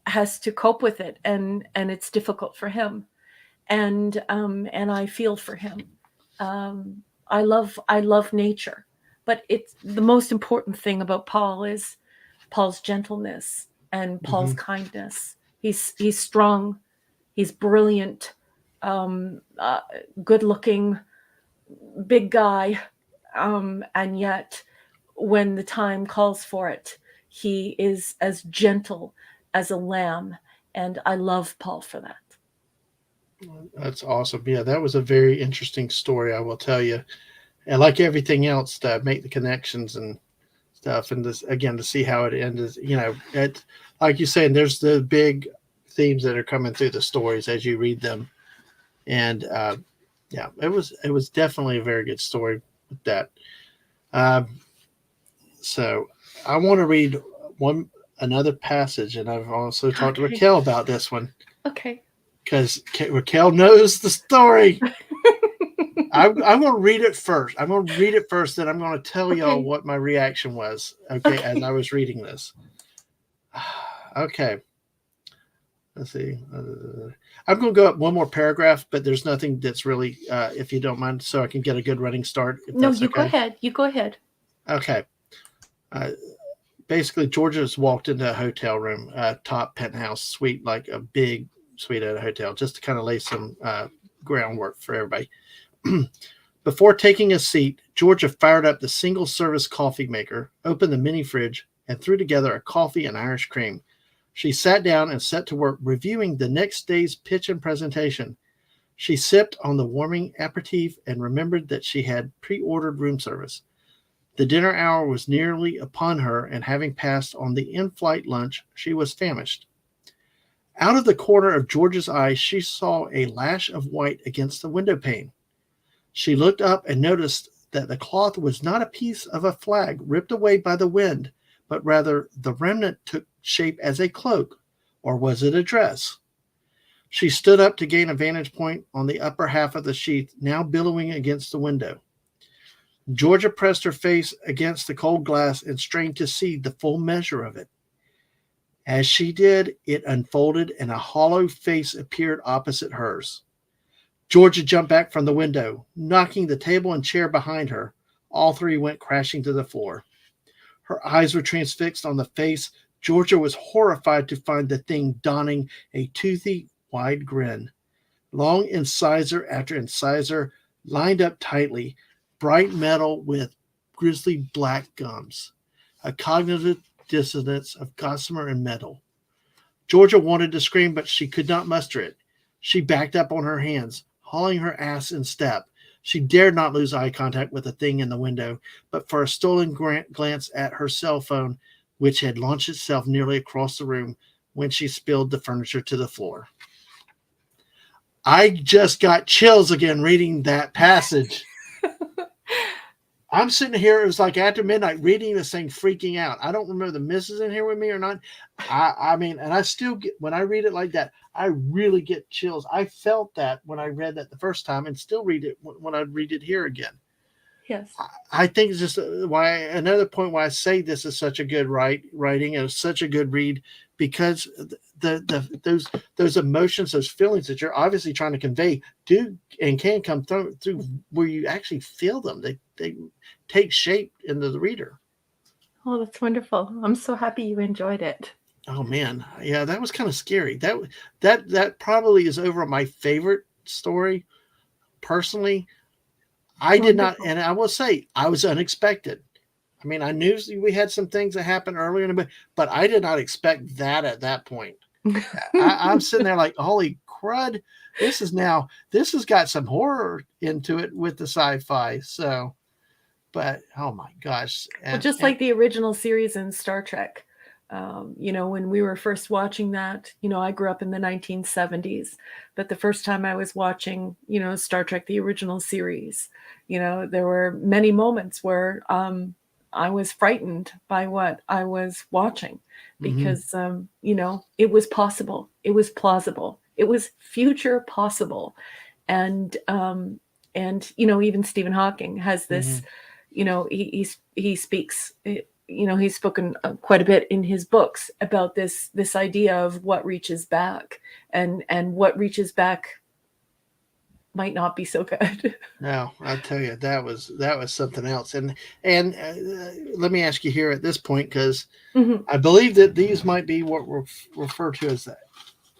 S2: has to cope with it, and it's difficult for him, and I feel for him. Um, I love nature, but it's the most important thing about Paul is Paul's gentleness and Paul's
S1: Mm-hmm.
S2: kindness. He's strong, he's brilliant, good looking, big guy, and yet when the time calls for it, he is as gentle as a lamb, and I love Paul for that.
S1: That's awesome. Yeah, that was a very interesting story, I will tell you. And like everything else, to make the connections and stuff, and this again to see how it ends. It like you saying, there's the big themes that are coming through the stories as you read them, and yeah, it was definitely a very good story with that. Um, so I want to read one another passage, and I've also talked to
S2: Okay.
S1: Raquel about this one
S2: Okay.
S1: because Raquel knows the story. I'm going to read it first. I'm going to read it first, then I'm going to tell y'all
S2: Okay.
S1: what my reaction was. Okay, as I
S2: Okay.
S1: was reading this. Okay, let's see. I'm going to go up one more paragraph, but there's nothing that's really, if you don't mind, so I can get a good running start, if
S2: No,
S1: that's
S2: you go
S1: okay.
S2: ahead. You go ahead.
S1: Okay. Uh, Basically, Georgia's walked into a hotel room, top penthouse suite, like a big suite at a hotel, just to kind of lay some groundwork for everybody. Before taking a seat, Georgia fired up the single service coffee maker, opened the mini fridge, and threw together a coffee and Irish cream. She sat down and set to work reviewing the next day's pitch and presentation. She sipped on the warming aperitif and remembered that she had pre ordered room service. The dinner hour was nearly upon her, and having passed on the in flight lunch, she was famished. Out of the corner of George's eye, she saw a lash of white against the window pane. She looked up and noticed that the cloth was not a piece of a flag ripped away by the wind, but rather the remnant took shape as a cloak. Or was it a dress? She stood up to gain a vantage point on the upper half of the sheath, now billowing against the window. Georgia pressed her face against the cold glass and strained to see the full measure of it. As she did, it unfolded and a hollow face appeared opposite hers. Georgia jumped back from the window, knocking the table and chair behind her. All three went crashing to the floor. Her eyes were transfixed on the face. Georgia was horrified to find the thing donning a toothy, wide grin. Long incisor after incisor lined up tightly, bright metal with grisly black gums. A cognitive dissonance of gossamer and metal. Georgia wanted to scream, but she could not muster it. She backed up on her hands, hauling her ass in step. She dared not lose eye contact with the thing in the window, but for a stolen glance at her cell phone, which had launched itself nearly across the room when she spilled the furniture to the floor. I just got chills again reading that passage. I'm sitting here, it was like after midnight reading this thing, freaking out. I don't remember the missus in here with me or not. I mean, and I still get, when I read it like that, I really get chills. I felt that when I read that the first time and still read it when I read it here again.
S2: Yes.
S1: I think it's just why another point why I say this is such a good writing and such a good read, because those emotions, those feelings that you're obviously trying to convey do and can come through where you actually feel them. They take shape into the reader.
S2: Oh, that's wonderful. I'm so happy you enjoyed it.
S1: Oh man, yeah, that was kind of scary. That probably is over my favorite story personally. I did not,
S2: Wonderful.
S1: and I will say I was unexpected. I mean, I knew we had some things that happened earlier in the book, but I did not expect that at that point. I'm sitting there like, holy crud! This has got some horror into it with the sci-fi. So, but oh my gosh,
S2: Well,
S1: and
S2: just like the original series in Star Trek. When we were first watching that, I grew up in the 1970s, but the first time I was watching, Star Trek, the original series, there were many moments where I was frightened by what I was watching
S1: mm-hmm,
S2: because, it was possible. It was plausible. It was future possible. And even Stephen Hawking has
S1: mm-hmm,
S2: this, he speaks, he's spoken quite a bit in his books about this idea of what reaches back, and what reaches back might not be so good.
S1: no, I tell you that was something else. And let me ask you here at this point, because
S2: Mhm.
S1: I believe that these might be what we refer to as the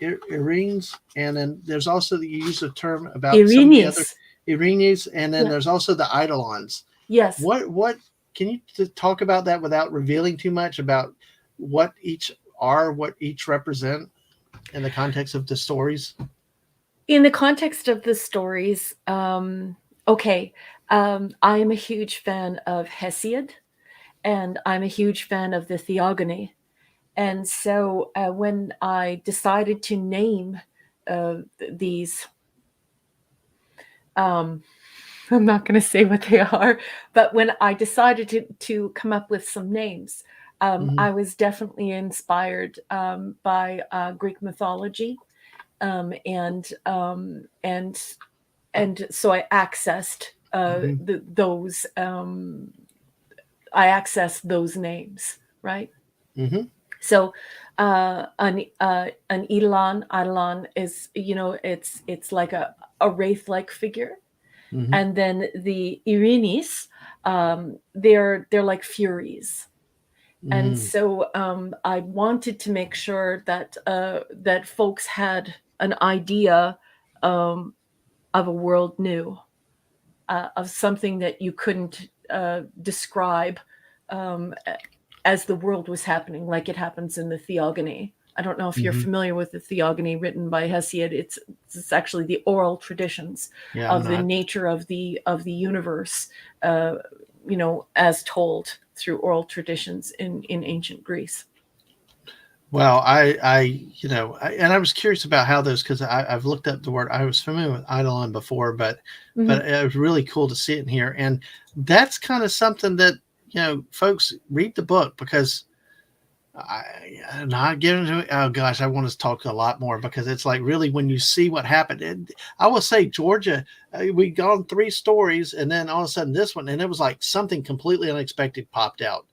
S1: Irines, and then there's also the use of term about some of the other
S2: Irines.
S1: Irines, and then
S2: Yeah.
S1: there's also the Eidolons.
S2: Yes.
S1: What can you talk about that without revealing too much about what each are, what each represent in the context of the stories?
S2: In the context of the stories, okay, I am a huge fan of Hesiod, and I'm a huge fan of the Theogony. And so when I decided to name these, um, I'm not going to say what they are, but when I decided to come up with some names,
S1: Mm-hmm,
S2: I was definitely inspired by Greek mythology, and and so
S1: mm-hmm,
S2: those I accessed those names, right?
S1: mm-hmm,
S2: So an eidolon is, it's like a wraith like figure,
S1: mm-hmm,
S2: and then the Irinis, they're like furies. And
S1: mm-hmm,
S2: so I wanted to make sure that folks had an idea um, of a world new, of something that you couldn't describe um, as the world was happening, like it happens in the Theogony. I don't know if you're
S1: mm-hmm.
S2: familiar with the Theogony written by Hesiod. It's actually the oral traditions
S1: Yeah, I'm
S2: of the
S1: not.
S2: nature of the universe, as told through oral traditions in ancient Greece.
S1: Well, and I was curious about how those, because I've looked up the word. I was familiar with Eidolon before,
S2: Mhm.
S1: but it was really cool to see it in here, and that's kind of something that folks read the book, because I not getting to it. Oh gosh, I want to talk a lot more, because it's like really when you see what happened. I will say Georgia, we gone three stories, and then all of a sudden this one, and it was like something completely unexpected popped out,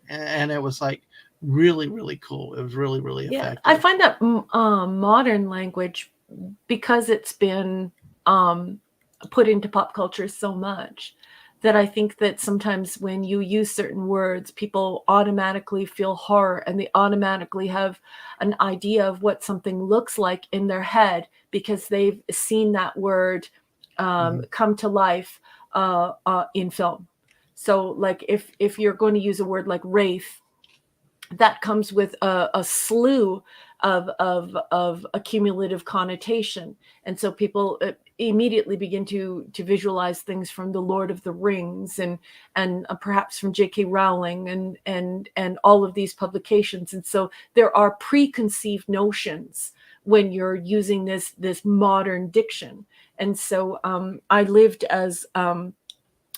S1: and it was like really really cool. It was really really
S2: Yeah, I
S1: effective.
S2: find that modern language, because it's been um, put into pop culture so much, that I think that sometimes when you use certain words, people automatically feel horror and they automatically have an idea of what something looks like in their head because they've seen that word come to life in film. So, like, if you're going to use a word like wraith, that comes with a slew of accumulative connotation, and so people immediately begin to visualize things from the Lord of the Rings and perhaps from J.K. Rowling and all of these publications, and so there are preconceived notions when you're using this modern diction, and so I lived as an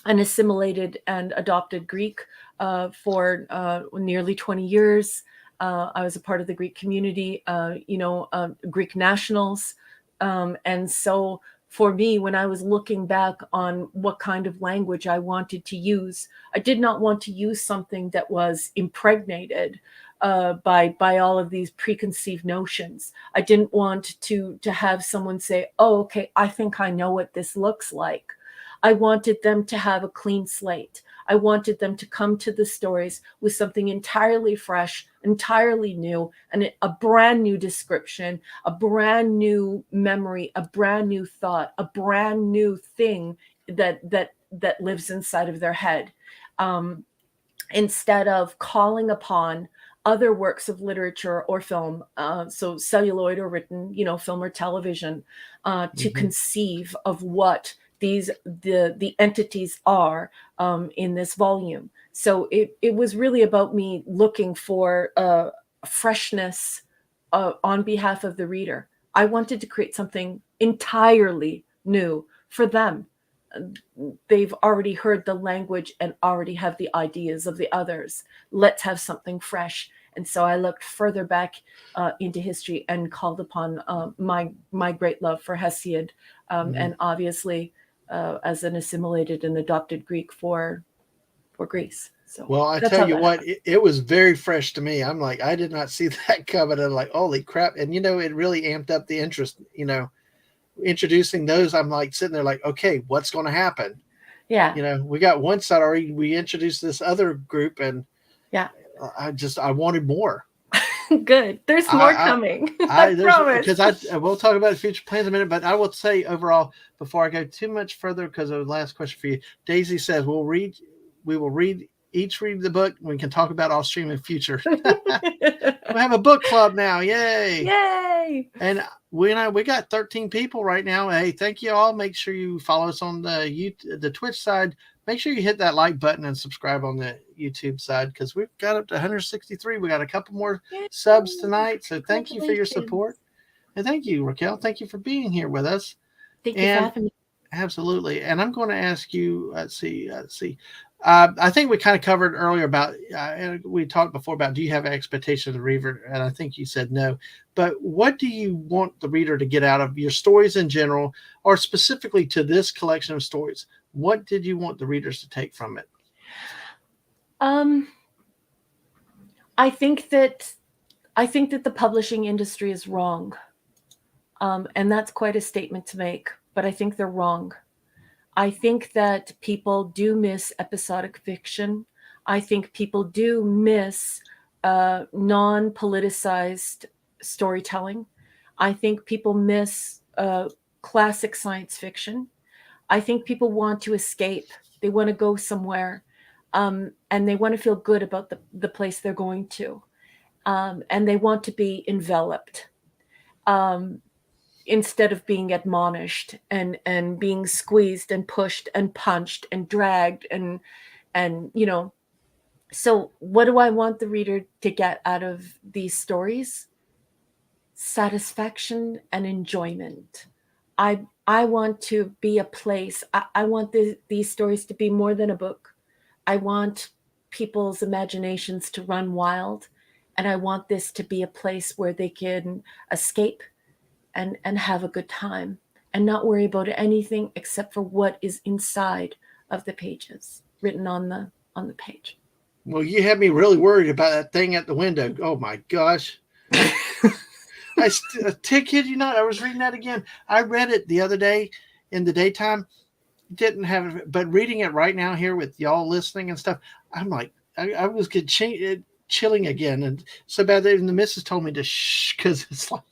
S2: assimilated and adopted Greek for nearly 20 years. I was a part of the Greek community, Greek nationals. And so for me, when I was looking back on what kind of language I wanted to use, I did not want to use something that was impregnated by all of these preconceived notions. I didn't want to have someone say, "Oh, okay, I think I know what this looks like." I wanted them to have a clean slate. I wanted them to come to the stories with something entirely fresh, entirely new, and a brand new description, a brand new memory, a brand new thought, a brand new thing that lives inside of their head. Instead of calling upon other works of literature or film, so celluloid or written, film or television, to conceive of what the entities are in this volume. So it was really about me looking for freshness on behalf of the reader. I wanted to create something entirely new for them. They've already heard the language and already have the ideas of the others. Let's have something fresh. And so I looked further back into history and called upon my great love for Hesiod, and obviously as an assimilated and adopted Greek for Greece. So
S1: well, I
S2: that's
S1: tell
S2: how
S1: you
S2: that
S1: what,
S2: happened.
S1: it was very fresh to me. I'm like, I did not see that coming. I'm like, holy crap. And, it really amped up the interest, introducing those. I'm like sitting there like, okay, what's going to happen?
S2: Yeah,
S1: We got one side already. We introduced this other group and
S2: yeah.
S1: I wanted more.
S2: Good. There's more
S1: I,
S2: coming.
S1: I
S2: I
S1: there's
S2: promise.
S1: because I will talk about future plans in a minute, but I will say overall before I go too much further, because of the last question for you, Daisy says we will read the book. We can talk about off stream in future. We have a book club now, yay!
S2: Yay!
S1: And we got 13 people right now. Hey, thank you all. Make sure you follow us on the Twitch side. Make sure you hit that like button and subscribe on the YouTube side because we've got up to 163. We got a couple more
S2: Yay.
S1: subs tonight. So thank you for your
S2: Congratulations.
S1: support. And thank you, Raquel. Thank you for being here with us.
S2: Thank you for
S1: And
S2: having me.
S1: absolutely. And I'm going to ask you, let's see. I think we kind of covered earlier about, and we talked before about, do you have expectations of the reader? And I think you said no. But what do you want the reader to get out of your stories in general, or specifically to this collection of stories? What did you want the readers to take from it?
S2: Um, I think that the publishing industry is wrong, and that's quite a statement to make. But I think they're wrong. I think that people do miss episodic fiction. I think people do miss non-politicized storytelling. I think people miss classic science fiction. I think people want to escape. They want to go somewhere, and they want to feel good about the place they're going to, and they want to be enveloped. Um, Instead of being admonished and being squeezed and pushed and punched and dragged and so what do I want the reader to get out of these stories? Satisfaction and enjoyment. I want to be a place. I want these stories to be more than a book. I want people's imaginations to run wild, and I want this to be a place where they can escape and have a good time and not worry about anything except for what is inside of the pages written on the page.
S1: Well, you had me really worried about that thing at the window. Oh my gosh. Kid you not, I was reading that again. I read it the other day in the daytime, didn't have, but reading it right now here with y'all listening and stuff, I'm like, I was chilling again, and so bad that even the missus told me to shh because it's like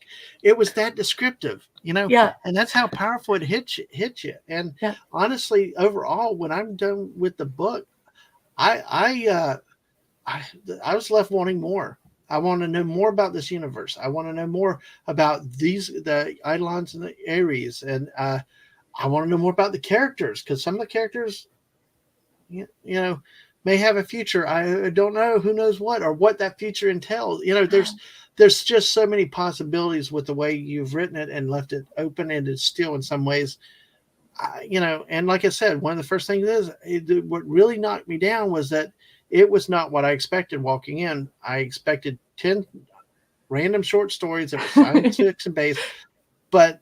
S1: it was that descriptive,
S2: Yeah.
S1: and that's how powerful it hits you. And
S2: Yeah.
S1: honestly, overall, when I'm done with the book, I I uh, I I was left wanting more. I want to know more about this universe. I want to know more about the Eidolons and the Ares, and I want to know more about the characters because some of the characters, you know, may have a future. I don't know. Who knows what or what that future entails? There's just so many possibilities with the way you've written it and left it open ended still in some ways. And like I said, one of the first things what really knocked me down was that it was not what I expected walking in. I expected 10 random short stories that were science fiction based, but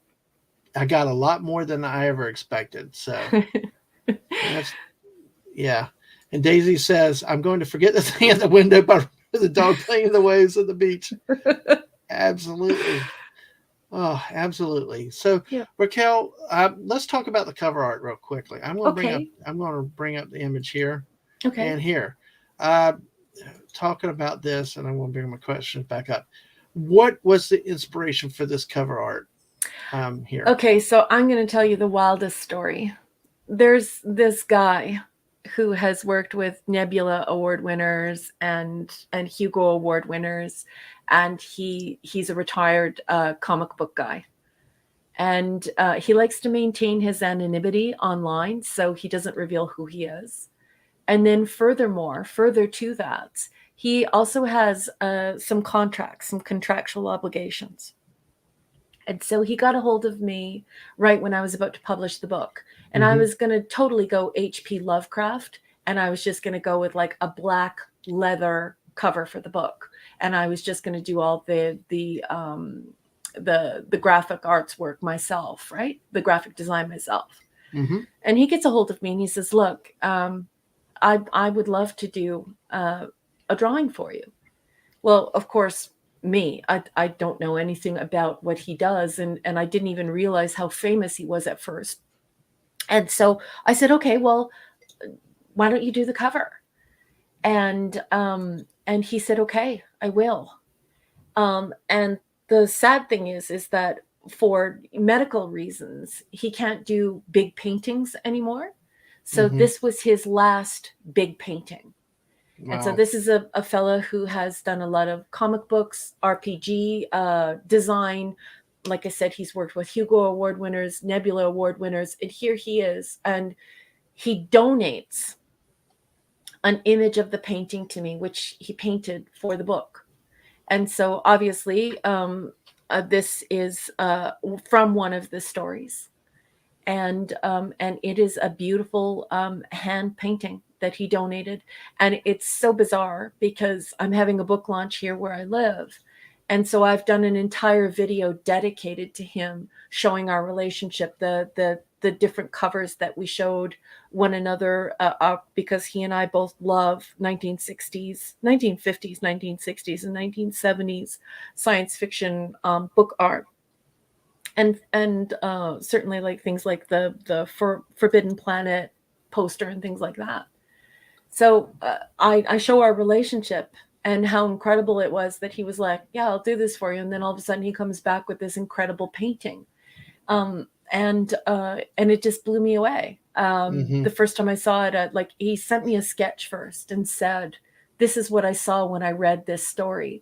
S1: I got a lot more than I ever expected. So that's, yeah. And Daisy says, I'm going to forget the thing at the window, but remember the dog playing in the waves of the beach. Absolutely. Oh, absolutely. So,
S2: Yeah.
S1: Raquel, let's talk about the cover art real quickly.
S2: Okay.
S1: I'm going to bring up the image here
S2: Okay.
S1: and here. Uh, Talking about this, and I'm going to bring my questions back up. What was the inspiration for this cover art here?
S2: Okay, so I'm going to tell you the wildest story. There's this guy who has worked with Nebula Award winners and Hugo Award winners, and he's a retired comic book guy. And he likes to maintain his anonymity online, so he doesn't reveal who he is. And then further to that, he also has some contracts, some contractual obligations. And so he got a hold of me right when I was about to publish the book. And I
S1: Mm-hmm.
S2: was going to totally go H.P. Lovecraft. And I was just going to go with like a black leather cover for the book. And I was just going to do all the graphic arts work myself, right? The graphic design myself.
S1: Mm-hmm.
S2: And he gets a hold of me and he says, look, I would love to do a drawing for you. Well, of course, I don't know anything about what he does, and I didn't even realize how famous he was at first. And so I said, okay, well, why don't you do the cover? And he said, okay, I will. And the sad thing is that for medical reasons, he can't do big paintings anymore. So
S1: Mm-hmm.
S2: this was his last big painting. And so
S1: Wow.
S2: this is a fella who has done a lot of comic books, RPG design. Like I said, he's worked with Hugo Award winners, Nebula Award winners, and here he is. And he donates an image of the painting to me, which he painted for the book. And so obviously, this is from one of the stories. And it is a beautiful hand painting that he donated. And it's so bizarre because I'm having a book launch here where I live, and so I've done an entire video dedicated to him, showing our relationship, the different covers that we showed one another, because he and I both love 1960s, 1950s, 1960s, and 1970s science fiction book art. And certainly like things like the Forbidden Planet poster and things like that. So I show our relationship and how incredible it was that he was like, yeah, I'll do this for you. And then all of a sudden he comes back with this incredible painting. And it just blew me away.
S1: Mm-hmm.
S2: The first time I saw it, like he sent me a sketch first and said, this is what I saw when I read this story.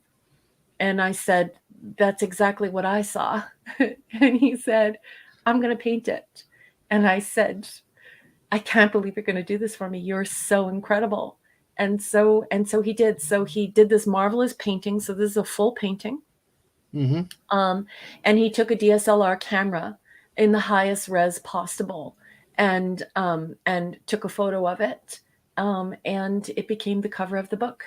S2: And I said, that's exactly what I saw. And he said, I'm going to paint it. And I said, I can't believe you're going to do this for me. You're so incredible. And so he did. So he did this marvelous painting. So this is a full painting.
S1: Mm-hmm.
S2: And he took a DSLR camera in the highest res possible and took a photo of it. And it became the cover of the book.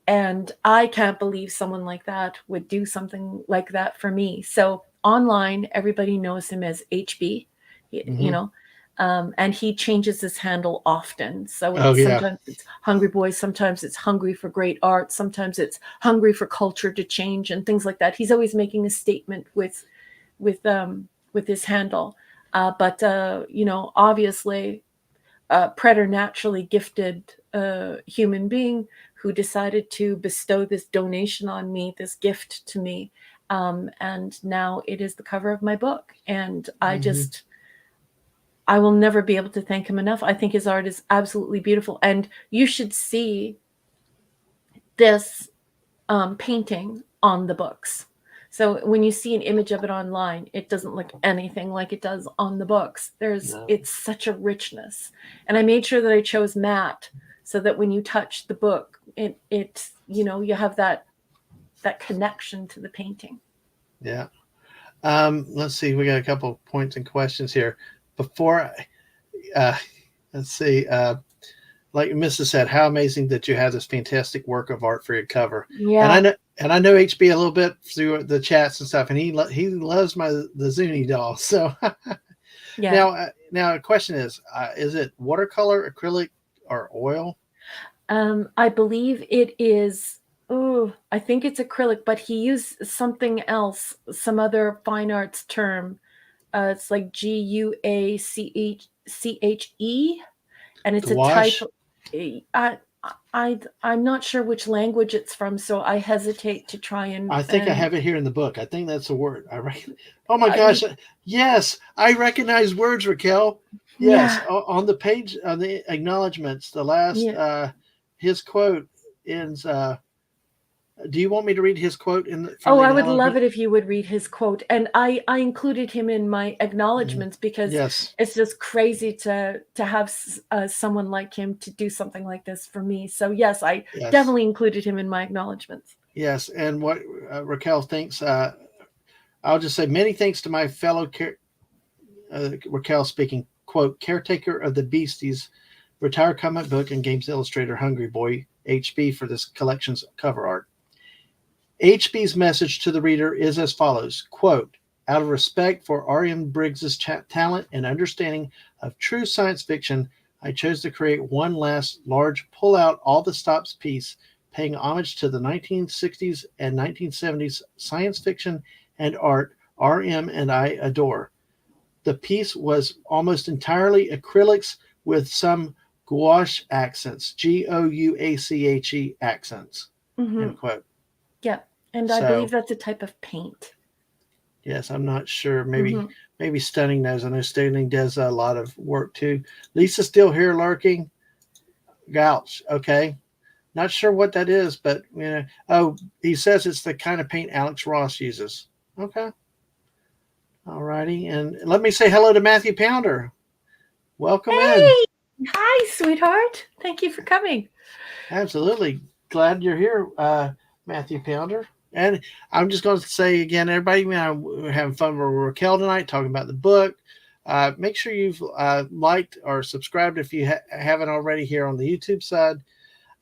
S2: And I can't believe someone like that would do something like that for me. So online, everybody knows him as HB,
S1: Mm-hmm.
S2: and he changes his handle often. So
S1: Oh
S2: it's
S1: yeah.
S2: sometimes it's Hungry Boy, sometimes it's Hungry for Great Art, sometimes it's Hungry for Culture to Change and things like that. He's always making a statement with his handle. But obviously, preternaturally gifted human being who decided to bestow this donation on me, this gift to me. And now it is the cover of my book. And
S1: Hmm.
S2: I will never be able to thank him enough. I think his art is absolutely beautiful. And you should see this painting on the books. So when you see an image of it online, it doesn't look anything like it does on the books.
S1: No.
S2: It's such a richness. And I made sure that I chose matte so that when you touch the book, you have that connection to the painting.
S1: Yeah. Let's see. We got a couple points and questions here. Before, uh, let's see. Like Mrs. said, how amazing that you have this fantastic work of art for your cover. And I
S2: Yeah.
S1: know, and I know HB a little bit through the chats and stuff, and he loves the Zuni doll. So
S2: Yeah.
S1: now the question is it watercolor, acrylic, or oil?
S2: I believe it is. Oh, I think it's acrylic, but he used something else, some other fine arts term. It's like GUACHE, and it's a type.
S1: Gouache.
S2: I, I'm not sure which language it's from, so I hesitate to try
S1: I think I
S2: and
S1: have it here in the book. I think that's the word. Oh my
S2: uh,
S1: gosh! Yes, I recognize words, Raquel. Yes,
S2: yeah,
S1: on the page on the acknowledgments, the last
S2: yeah.
S1: his quote ends. Do you want me to read his quote from
S2: Oh,
S1: the
S2: I would love
S1: acknowledgement?
S2: it if you would read his quote. And I included him in my
S1: Mm.
S2: acknowledgments because
S1: Yes,
S2: it's just crazy to have someone like him to do something like this for me. So yes, I
S1: yes,
S2: definitely included him in my acknowledgments.
S1: yes. And what Raquel thinks, I'll just say many thanks to my fellow Raquel speaking, quote, caretaker of the beasties, retired comic book and games illustrator Hungry Boy, HB, for this collection's cover art. HB's message to the reader is as follows, quote, out of respect for RM Briggs's talent and understanding of true science fiction, I chose to create one last large pull out all the stops piece, paying homage to the 1960s and 1970s science fiction and art RM and I adore. The piece was almost entirely acrylics with some gouache accents, Gouache accents,
S2: Hmm.
S1: end quote.
S2: Yeah, and I believe
S1: So
S2: that's a type of paint.
S1: yes, I'm not sure.
S2: Hmm.
S1: Maybe Stunning knows. I know Stunning does a lot of work too. Lisa's still here lurking. Gouch. Okay. Not sure what that is, but oh, he says it's the kind of paint Alex Ross uses. Okay. All righty. And let me say hello to Matthew Pounder. Welcome in.
S2: Hey, hi, sweetheart. Thank you for coming.
S1: Absolutely. Glad you're here, Matthew Pounder. And I'm just going to say again, everybody, we're having fun with Raquel tonight, talking about the book. Make sure you've liked or subscribed if you haven't already here on the YouTube side.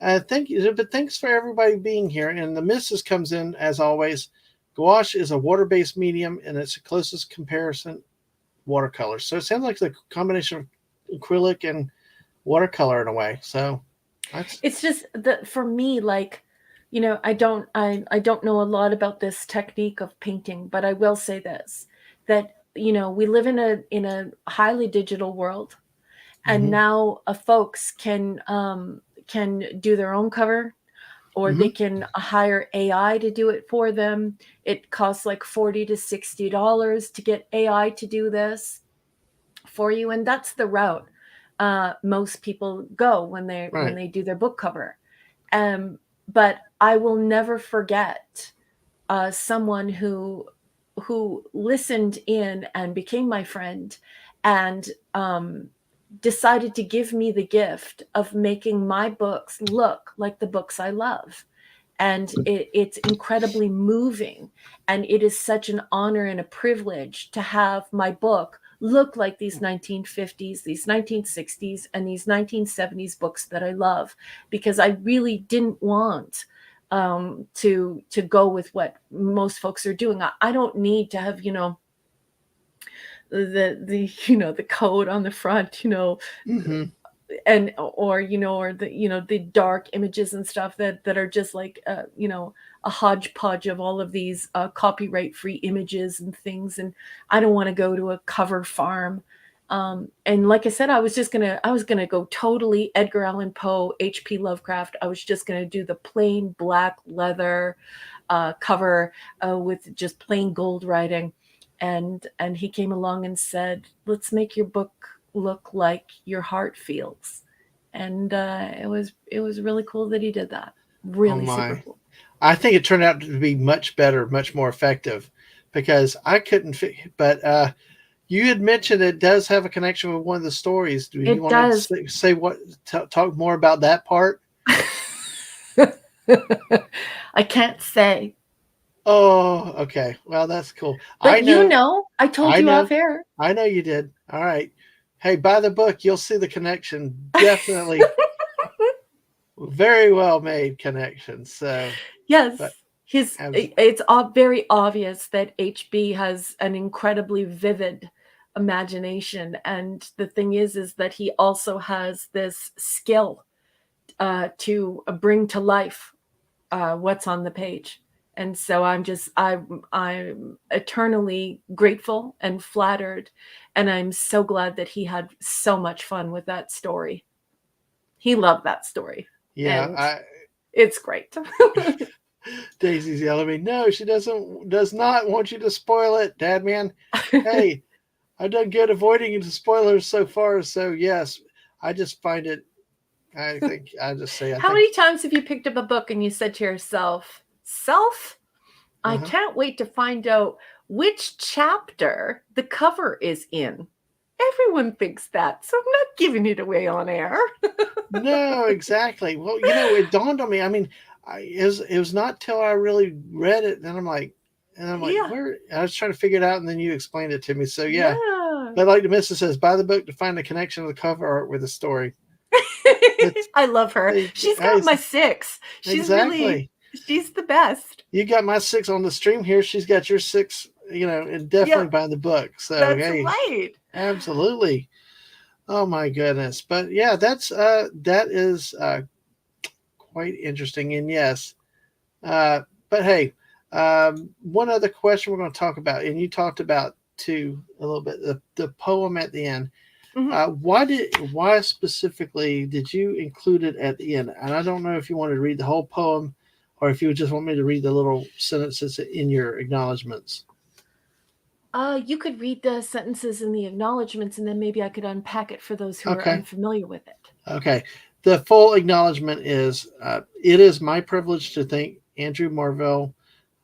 S1: Thank you, but thanks for everybody being here. And the missus comes in as always. Gouache is a water-based medium, and it's the closest comparison watercolor. So it sounds like the combination of acrylic and watercolor in a way. So that's
S2: It's just that for me, like, I don't know a lot about this technique of painting, but I will say this, that we live in a highly digital world, and
S1: mm-hmm,
S2: now folks can do their own cover, or
S1: mm-hmm,
S2: they can hire AI to do it for them. It costs like $40 to $60 to get AI to do this for you, and that's the route most people go when
S1: right.
S2: they do their book cover. um, but I will never forget someone who listened in and became my friend, and decided to give me the gift of making my books look like the books I love. And it's incredibly moving, and it is such an honor and a privilege to have my book look like these 1950s, these 1960s, and these 1970s books that I love, because I really didn't want to go with what most folks are doing. I don't need to have the the code on the front,
S1: Mm-hmm.
S2: and or or the the dark images and stuff that are just like a hodgepodge of all of these copyright free images and things, and I don't want to go to a cover farm. And like I said, I was gonna go totally Edgar Allan Poe, H.P. Lovecraft. I was just gonna do the plain black leather cover with just plain gold writing, and he came along and said, let's make your book look like your heart feels. And it was really cool that he did that.
S1: Oh
S2: Really super
S1: my.
S2: cool.
S1: I think it turned out to be much better, much more effective because I couldn't but you had mentioned it does have a connection with one of the stories. Do you
S2: It
S1: want to
S2: does.
S1: say what, talk more about that part?
S2: I can't say,
S1: Oh, okay. Well, that's cool.
S2: but I told
S1: I
S2: you off
S1: know,
S2: air.
S1: I know you did. All right. Hey, buy the book. You'll see the connection. Definitely very well made connection. So, but
S2: Yes,
S1: abs-
S2: it's very obvious that HB has an incredibly vivid imagination, and the thing is that he also has this skill to bring to life what's on the page. And so I'm eternally grateful and flattered, and I'm so glad that he had so much fun with that story. He loved that story,
S1: yeah,
S2: and it's great.
S1: Daisy's yelling at me. No, she does not want you to spoil it, Dadman. Hey, I've done good avoiding the spoilers so far. So yes, I just find it. I think I just say I
S2: How
S1: think.
S2: many times have you picked up a book and you said to yourself, "Self, I
S1: Uh-huh.
S2: can't wait to find out which chapter the cover is in"? Everyone thinks that, so I'm not giving it away on air.
S1: No, exactly. Well, it dawned on me. I mean, it was not till I really read it, and I'm like,
S2: Yeah,
S1: where? I was trying to figure it out, and then you explained it to me. So yeah,
S2: yeah.
S1: but like the missus says, buy the book to find the connection of the cover art with the story. It's
S2: I love her. She's got my six.
S1: exactly.
S2: She's the best.
S1: You got my six on the stream here. She's got your six. And definitely
S2: Yep,
S1: buy the book. So
S2: that's
S1: hey,
S2: right.
S1: absolutely. Oh my goodness. But yeah, that is quite interesting. And yes, uh, but hey, one other question we're going to talk about, and you talked about too a little bit the poem at the end.
S2: Mhm.
S1: Why specifically did you include it at the end? And I don't know if you wanted to read the whole poem, or if you would just want me to read the little sentences in your acknowledgments.
S2: You could read the sentences in the acknowledgments, and then maybe I could unpack it for those who are
S1: Okay.
S2: unfamiliar with it.
S1: Okay. The full acknowledgement is it is my privilege to thank Andrew Marvell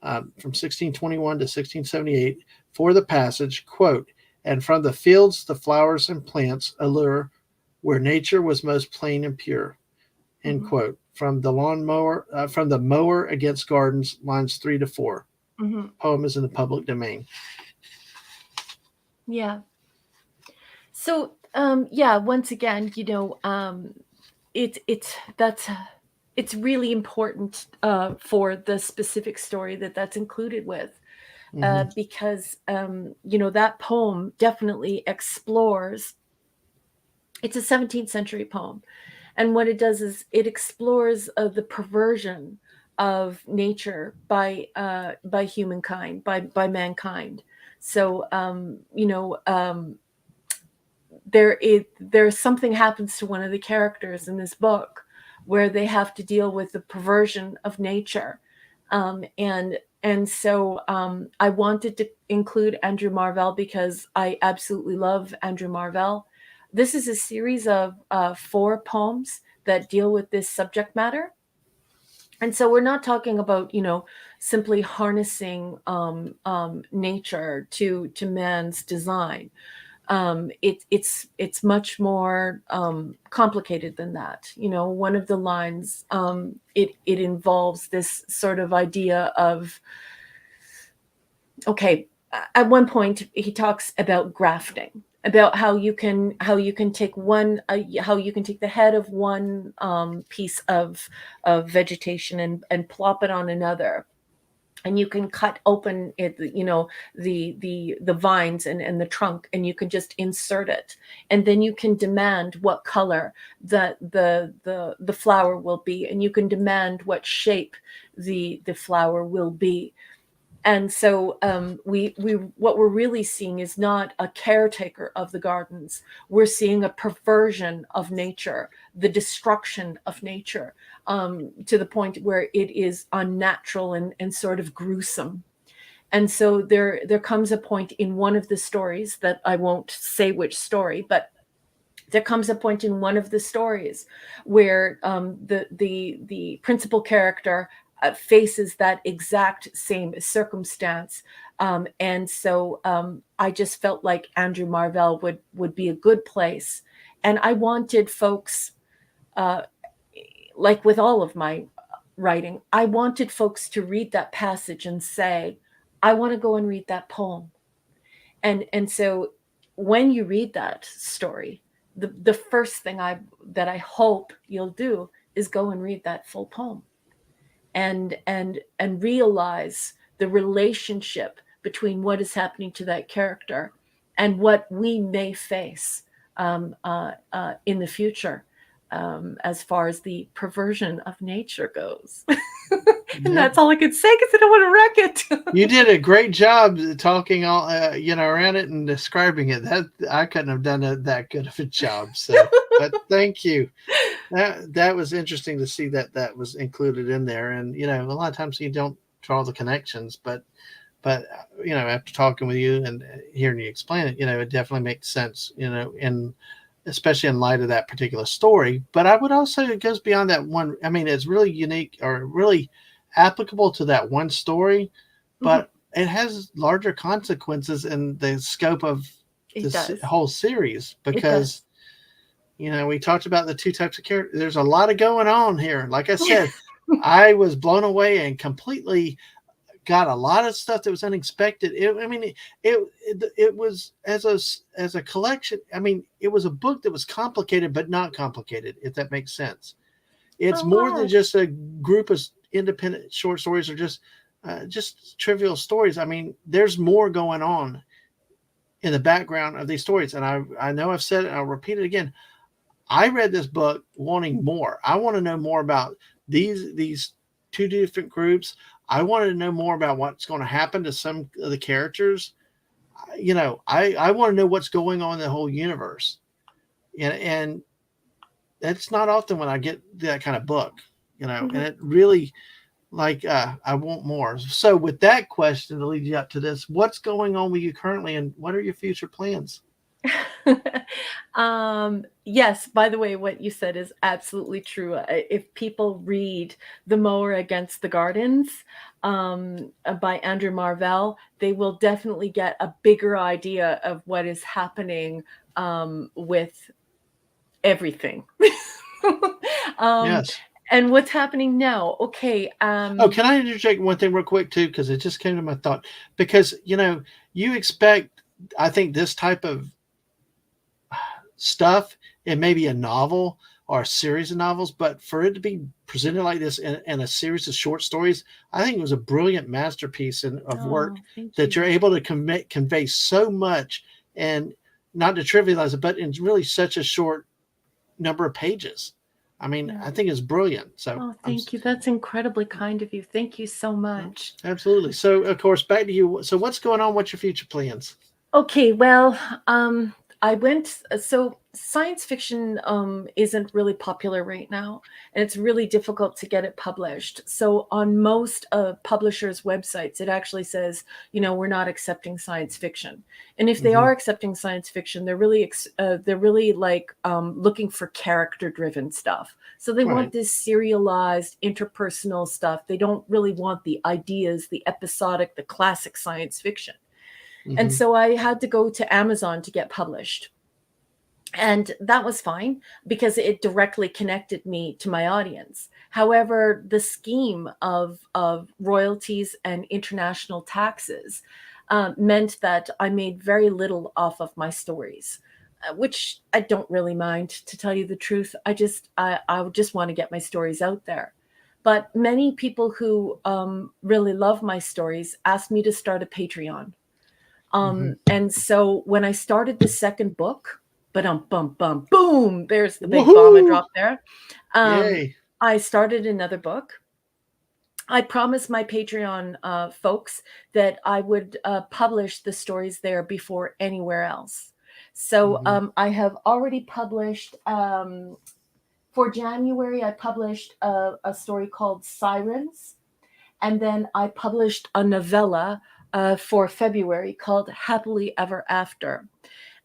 S1: from 1621 to 1678 for the passage, quote, and from the fields, the flowers and plants allure where nature was most plain and pure, end
S2: Hmm.
S1: quote. From the mower against gardens, lines 3 to 4.
S2: Hmm.
S1: Poem is in the public domain.
S2: Yeah. So, yeah, once again, that's it's really important for the specific story that's included with,
S1: Mm-hmm.
S2: because that poem definitely explores. It's a 17th century poem, and what it does is it explores the perversion of nature by humankind, by mankind. So there's something happens to one of the characters in this book where they have to deal with the perversion of nature, and so I wanted to include Andrew Marvell because I absolutely love Andrew Marvell. This is a series of 4 poems that deal with this subject matter, and so we're not talking about simply harnessing nature to man's design. It's much more complicated than that. One of the lines, it involves this sort of idea of, okay, at one point he talks about grafting, about how you can take the head of one piece of vegetation and plop it on another, and you can cut open it, the vines and the trunk, and you can just insert it, and then you can demand what color the flower will be, and you can demand what shape the flower will be. And so we what we're really seeing is not a caretaker of the gardens. We're seeing a perversion of nature, the destruction of nature, to the point where it is unnatural and sort of gruesome. And so there comes a point in one of the stories, that I won't say which story, but there comes a point in one of the stories where the principal character faces that exact same circumstance, and so I just felt like Andrew Marvell would be a good place, and I wanted folks, uh, like with all of my writing, I wanted folks to read that passage and say, "I want to go and read that poem." And so when you read that story, the first thing I hope you'll do is go and read that full poem, and realize the relationship between what is happening to that character and what we may face in the future, as far as the perversion of nature goes. And
S1: Yep.
S2: that's all I could say, because I don't want to wreck it.
S1: You did a great job talking all around it and describing it. That I couldn't have done that good of a job. So, but thank you. That was interesting to see that was included in there. And a lot of times you don't draw the connections, but after talking with you and hearing you explain it, it definitely makes sense. And especially in light of that particular story. But I would also, it goes beyond that one. I mean, it's really unique or really applicable to that one story,
S2: Mhm.
S1: but it has larger consequences in the scope of
S2: It
S1: this
S2: does.
S1: whole series
S2: It
S1: because
S2: does.
S1: we talked about the two types of characters. There's a lot of going on here. Like I said, I was blown away and completely got a lot of stuff that was unexpected. I mean, it was as a collection. I mean, it was a book that was complicated but not complicated. If that makes sense, it's
S2: Oh,
S1: more than
S2: wow.
S1: just a group of independent short stories or just trivial stories. I mean, there's more going on in the background of these stories, and I know I've said it. And I'll repeat it again. I read this book wanting more. I want to know more about these two different groups. I wanted to know more about what's going to happen to some of the characters. I want to know what's going on in the whole universe. And that's not often when I get that kind of book, and
S2: Mhm.
S1: it really like I want more. So with that question to lead you up to this, what's going on with you currently and what are your future plans?
S2: Yes, by the way, what you said is absolutely true. If people read The Mower Against the Gardens, by Andrew Marvell, they will definitely get a bigger idea of what is happening, with everything. um,
S1: Yes.
S2: and what's happening now. Okay.
S1: Oh, can I interject one thing real quick too? Because it just came to my thought. Because you expect, I think, this type of stuff in maybe a novel or a series of novels, but for it to be presented like this in a series of short stories, I think it was a brilliant masterpiece of work
S2: Oh, thank
S1: that you're
S2: you.
S1: able to convey so much and not to trivialize it, but in really such a short number of pages. I mean,
S2: Yeah.
S1: I think it's brilliant. So
S2: Oh, thank you. That's incredibly kind of you. Thank you so much.
S1: absolutely. So of course, back to you. So what's going on? What's your future plans?
S2: Okay, well, I went. So science fiction isn't really popular right now, and it's really difficult to get it published. So on most publishers' websites, it actually says, we're not accepting science fiction. And if they
S1: Mm-hmm.
S2: are accepting science fiction, they're really like looking for character-driven stuff. So they want
S1: Right.
S2: this serialized, interpersonal stuff. They don't really want the ideas, the episodic, the classic science fiction. And
S1: Mm-hmm.
S2: so I had to go to Amazon to get published. And that was fine because it directly connected me to my audience. However, the scheme of royalties and international taxes meant that I made very little off of my stories, which I don't really mind, to tell you the truth. I just want to get my stories out there. But many people who really love my stories asked me to start a Patreon.
S1: Hmm.
S2: And so when I started the second book, but bum bum boom, there's the big bomb I
S1: Woohoo!
S2: dropped there. Um,
S1: Yay!
S2: I started another book. I promised my Patreon folks that I would publish the stories there before anywhere else. So
S1: Hmm.
S2: I have already published for January. I published a story called Sirens, and then I published a novella for February called Happily Ever After.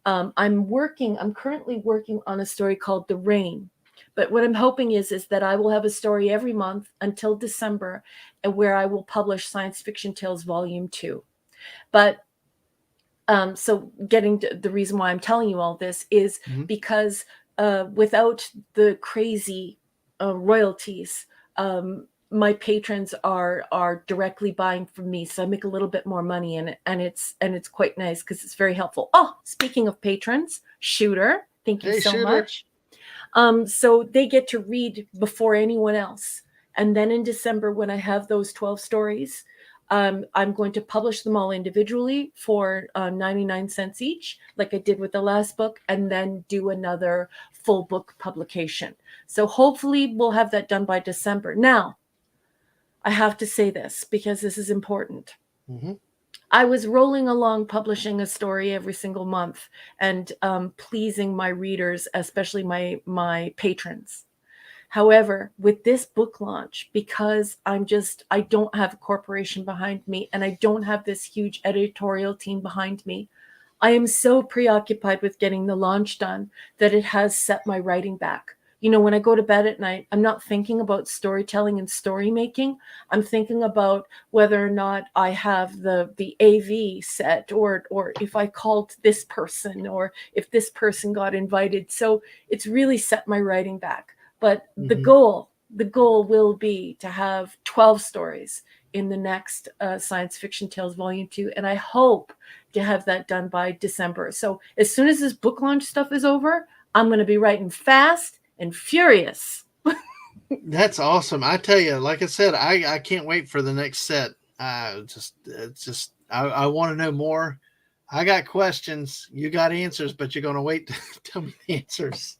S2: I'm currently working on a story called The Rain. But what I'm hoping is that I will have a story every month until December, and where I will publish Science Fiction Tales Volume 2. But so getting to the reason why I'm telling you all this is
S1: Hmm.
S2: because without the crazy royalties, my patrons are directly buying from me, so I make a little bit more money, and it's quite nice because it's very helpful. Oh, speaking of patrons, Shooter, thank you
S1: Hey,
S2: so
S1: shooter.
S2: much. So they get to read before anyone else. And then in December, when I have those 12 stories, I'm going to publish them all individually for 99 cents each, like I did with the last book, and then do another full book publication. So hopefully we'll have that done by December. Now, I have to say this because this is important.
S1: Hmm.
S2: I was rolling along publishing a story every single month and pleasing my readers, especially my patrons. However, with this book launch, because I don't have a corporation behind me and I don't have this huge editorial team behind me, I am so preoccupied with getting the launch done that it has set my writing back. You know, when I go to bed at night, I'm not thinking about storytelling and story making. I'm thinking about whether or not I have the AV set, or if I called this person, or if this person got invited. So it's really set my writing back. But
S1: Hmm.
S2: the goal will be to have 12 stories in the next Science Fiction Tales Volume 2, and I hope to have that done by December. So as soon as this book launch stuff is over, I'm going to be writing fast and furious.
S1: That's awesome. I tell you, like I said, I can't wait for the next set. It's just I want to know more. I got questions. You got answers, but you're going to wait to tell me the answers.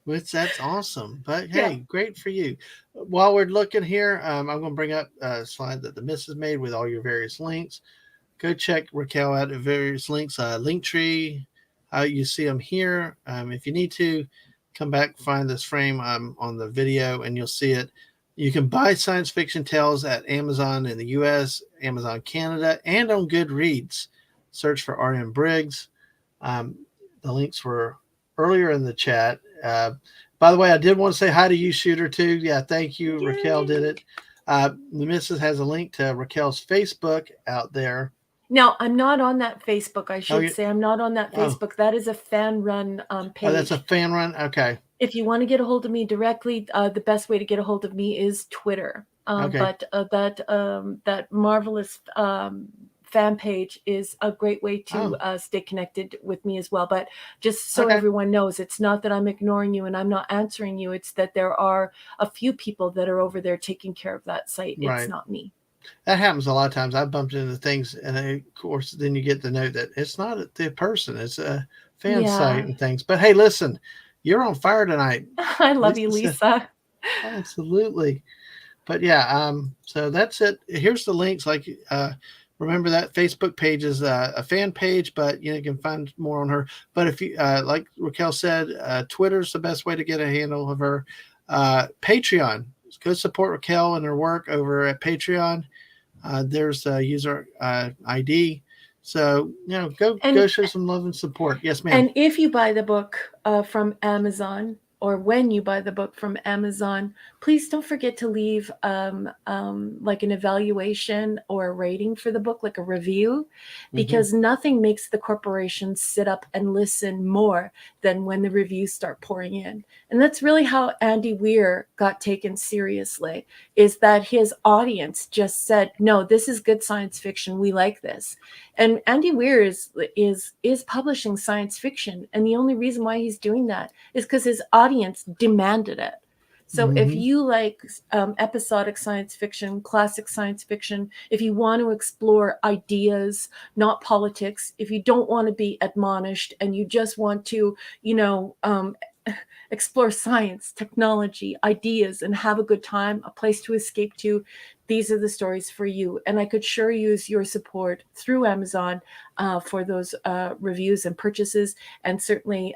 S1: Which that's awesome. But
S2: Yeah.
S1: hey, great for you. While we're looking here, I'm going to bring up a slide that the missus made with all your various links. Go check Raquel out at various links. Linktree, you see them here. If you need to, come back, find this frame on the video, and you'll see it. You can buy Science Fiction Tales at Amazon in the US, Amazon Canada, and on Goodreads. Search for RM Briggs. Um, the links were earlier in the chat. By the way, I did want to say hi to you, Shooter, too. Yeah, thank you. Raquel did
S2: Yay.
S1: it. The missus has a link to Raquel's Facebook out there.
S2: Now, I'm not on that Facebook. I
S1: Oh,
S2: should say I'm not on that
S1: oh,
S2: Facebook. That is a fan run
S1: oh, that's a
S2: page.
S1: fan run. Okay,
S2: If you want to get a hold of me directly, the best way to get a hold of me is Twitter.
S1: okay.
S2: But that marvelous fan page is a great way to
S1: Oh,
S2: stay connected with me as well. But just so
S1: okay.
S2: everyone knows, it's not that I'm ignoring you and I'm not answering you. It's that there are a few people that are over there taking care of that site. It's
S1: Right.
S2: not me.
S1: That happens a lot of times. I bumped into things, and of course, then you get the note that it's not the person; it's a fan site
S2: Yeah.
S1: and things. But hey, listen, you're on fire tonight.
S2: I love you,
S1: Lisa said,
S2: Lisa.
S1: absolutely. But yeah, so that's it. Here's the links. Like, remember that Facebook page is a fan page, but you can find more on her. But if you, like Raquel said, Twitter's the best way to get a handle of her. Patreon, go support Raquel and her work over at Patreon. There's a user ID. So go
S2: And
S1: show some love and support. Yes, ma'am.
S2: And if you buy the book from Amazon, or when you buy the book from Amazon, please don't forget to leave like an evaluation or a rating for the book, like a review,
S1: Mm-hmm.
S2: because nothing makes the corporation sit up and listen more than when the reviews start pouring in. And that's really how Andy Weir got taken seriously, is that his audience just said, no, this is good science fiction. We like this. And Andy Weir is publishing science fiction, and the only reason why he's doing that is because his audience demanded it. So if
S1: Mm-hmm.
S2: you like episodic science fiction, classic science fiction, if you want to explore ideas, not politics, if you don't want to be admonished and you just want to, you know, explore science, technology, ideas, and have a good time, a place to escape to, these are the stories for you. And I could sure use your support through Amazon for those reviews and purchases. And certainly,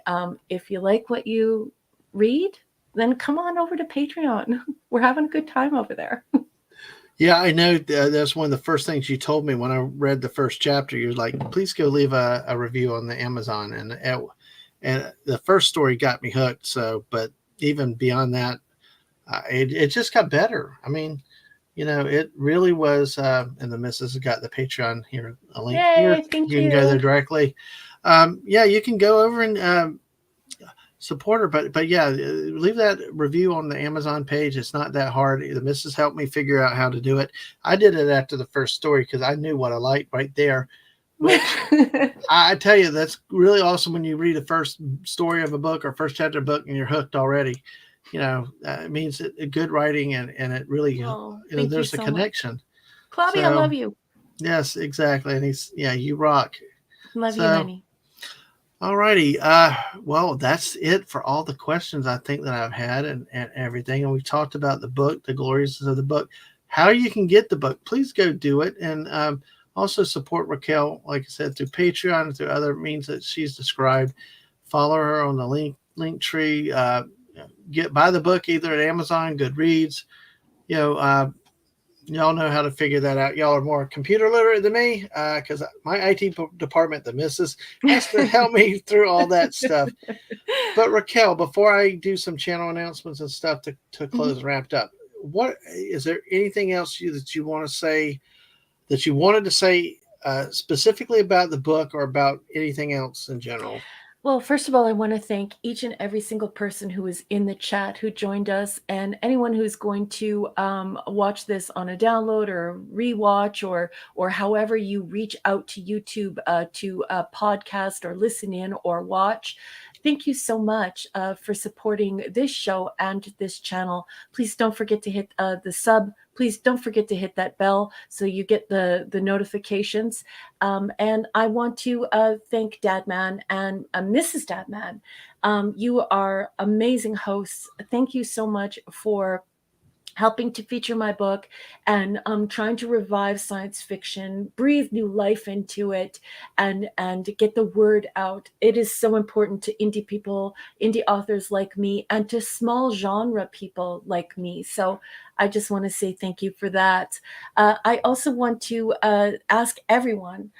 S2: if you like what you read, then come on over to Patreon. We're having a good time over there.
S1: Yeah, I know. That's one of the first things you told me when I read the first chapter. You're like, please go leave a review on the Amazon, and the first story got me hooked. So, but even beyond that, it just got better. I mean, it really was. And the missus has got the Patreon here, a link here.
S2: Yay, thank
S1: You can go there
S2: you.
S1: directly. Yeah, you can go over and support her, but yeah, leave that review on the Amazon page. It's not that hard. The missus helped me figure out how to do it. I did it after the first story because I knew what I liked right there. Which I tell you, that's really awesome when you read the first story of a book or first chapter of a book and you're hooked already. It means good writing, and it really,
S2: Oh, thank you
S1: there's a
S2: so much.
S1: connection.
S2: Claudia, I
S1: So
S2: love you.
S1: yes, exactly. And yeah, you rock.
S2: Love you,
S1: So
S2: Manny.
S1: all righty. Well, that's it for all the questions I think that I've had, and everything. And we've talked about the book, the glories of the book, how you can get the book. Please go do it. And also support Raquel, like I said, through Patreon and through other means that she's described. Follow her on the link tree. Buy the book either at Amazon, Goodreads. You know, y'all know how to figure that out. Y'all are more computer literate than me because my IT department, the missus, has to help me through all that stuff. But Raquel, before I do some channel announcements and stuff to close and wrapped up, what is there anything else that you want to say that you wanted to say specifically about the book or about anything else in general?
S2: Well, first of all, I want to thank each and every single person who was in the chat who joined us, and anyone who's going to watch this on a download or rewatch, or however you reach out to YouTube to podcast or listen in or watch. Thank you so much for supporting this show and this channel. Please don't forget to hit the sub. Please don't forget to hit that bell so you get the notifications. And I want to thank Dadman and Mrs. Dadman. You are amazing hosts. Thank you so much for helping to feature my book and trying to revive science fiction, breathe new life into it, and get the word out. It is so important to indie people, indie authors like me, and to small genre people like me. So I just want to say thank you for that. I also want to ask everyone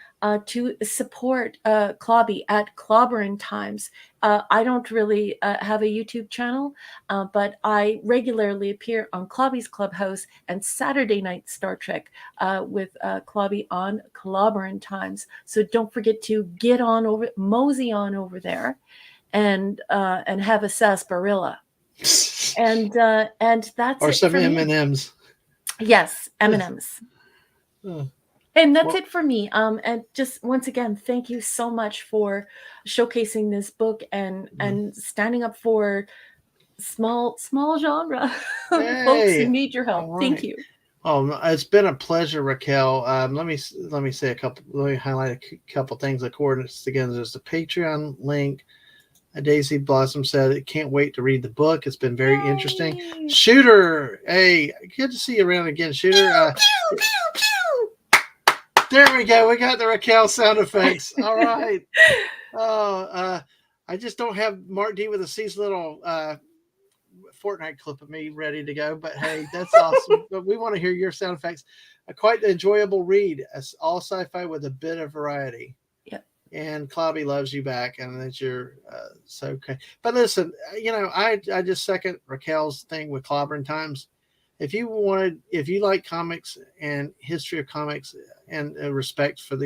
S2: to support Clobby at Clobberin Times. I don't really have a YouTube channel, but I regularly appear on Clobby's Clubhouse and Saturday Night Star Trek with Clobby on Clobberin Times. So don't forget to get on over, mosey on over there, and have a sarsaparilla. And that's
S1: Or
S2: it
S1: some
S2: for me.
S1: M&Ms.
S2: Yes, M&Ms.
S1: Uh,
S2: And that's
S1: well,
S2: it for me. And just once again, thank you so much for showcasing this book and standing up for small genre folks who
S1: hey,
S2: need your help.
S1: all
S2: Thank
S1: right.
S2: you.
S1: Oh, it's been a pleasure, Raquel. Let me say a couple. Let me highlight a couple things. The coordinates again. There's the Patreon link. Daisy Blossom said, "It can't wait to read the book. It's been very interesting."
S2: Yay!
S1: Shooter, hey, good to see you around again, Shooter.
S2: Pew, pew, pew,
S1: There we go. We got the Raquel sound effects. All right. Oh, I just don't have Mark D with a C's little Fortnite clip of me ready to go. But hey, that's awesome. But we want to hear your sound effects. A quite enjoyable read. It's all sci-fi with a bit of variety.
S2: Yep.
S1: And Clobby loves you back, and that you're so okay. But listen, I just second Raquel's thing with Clobbering Times. If you like comics and history of comics and respect for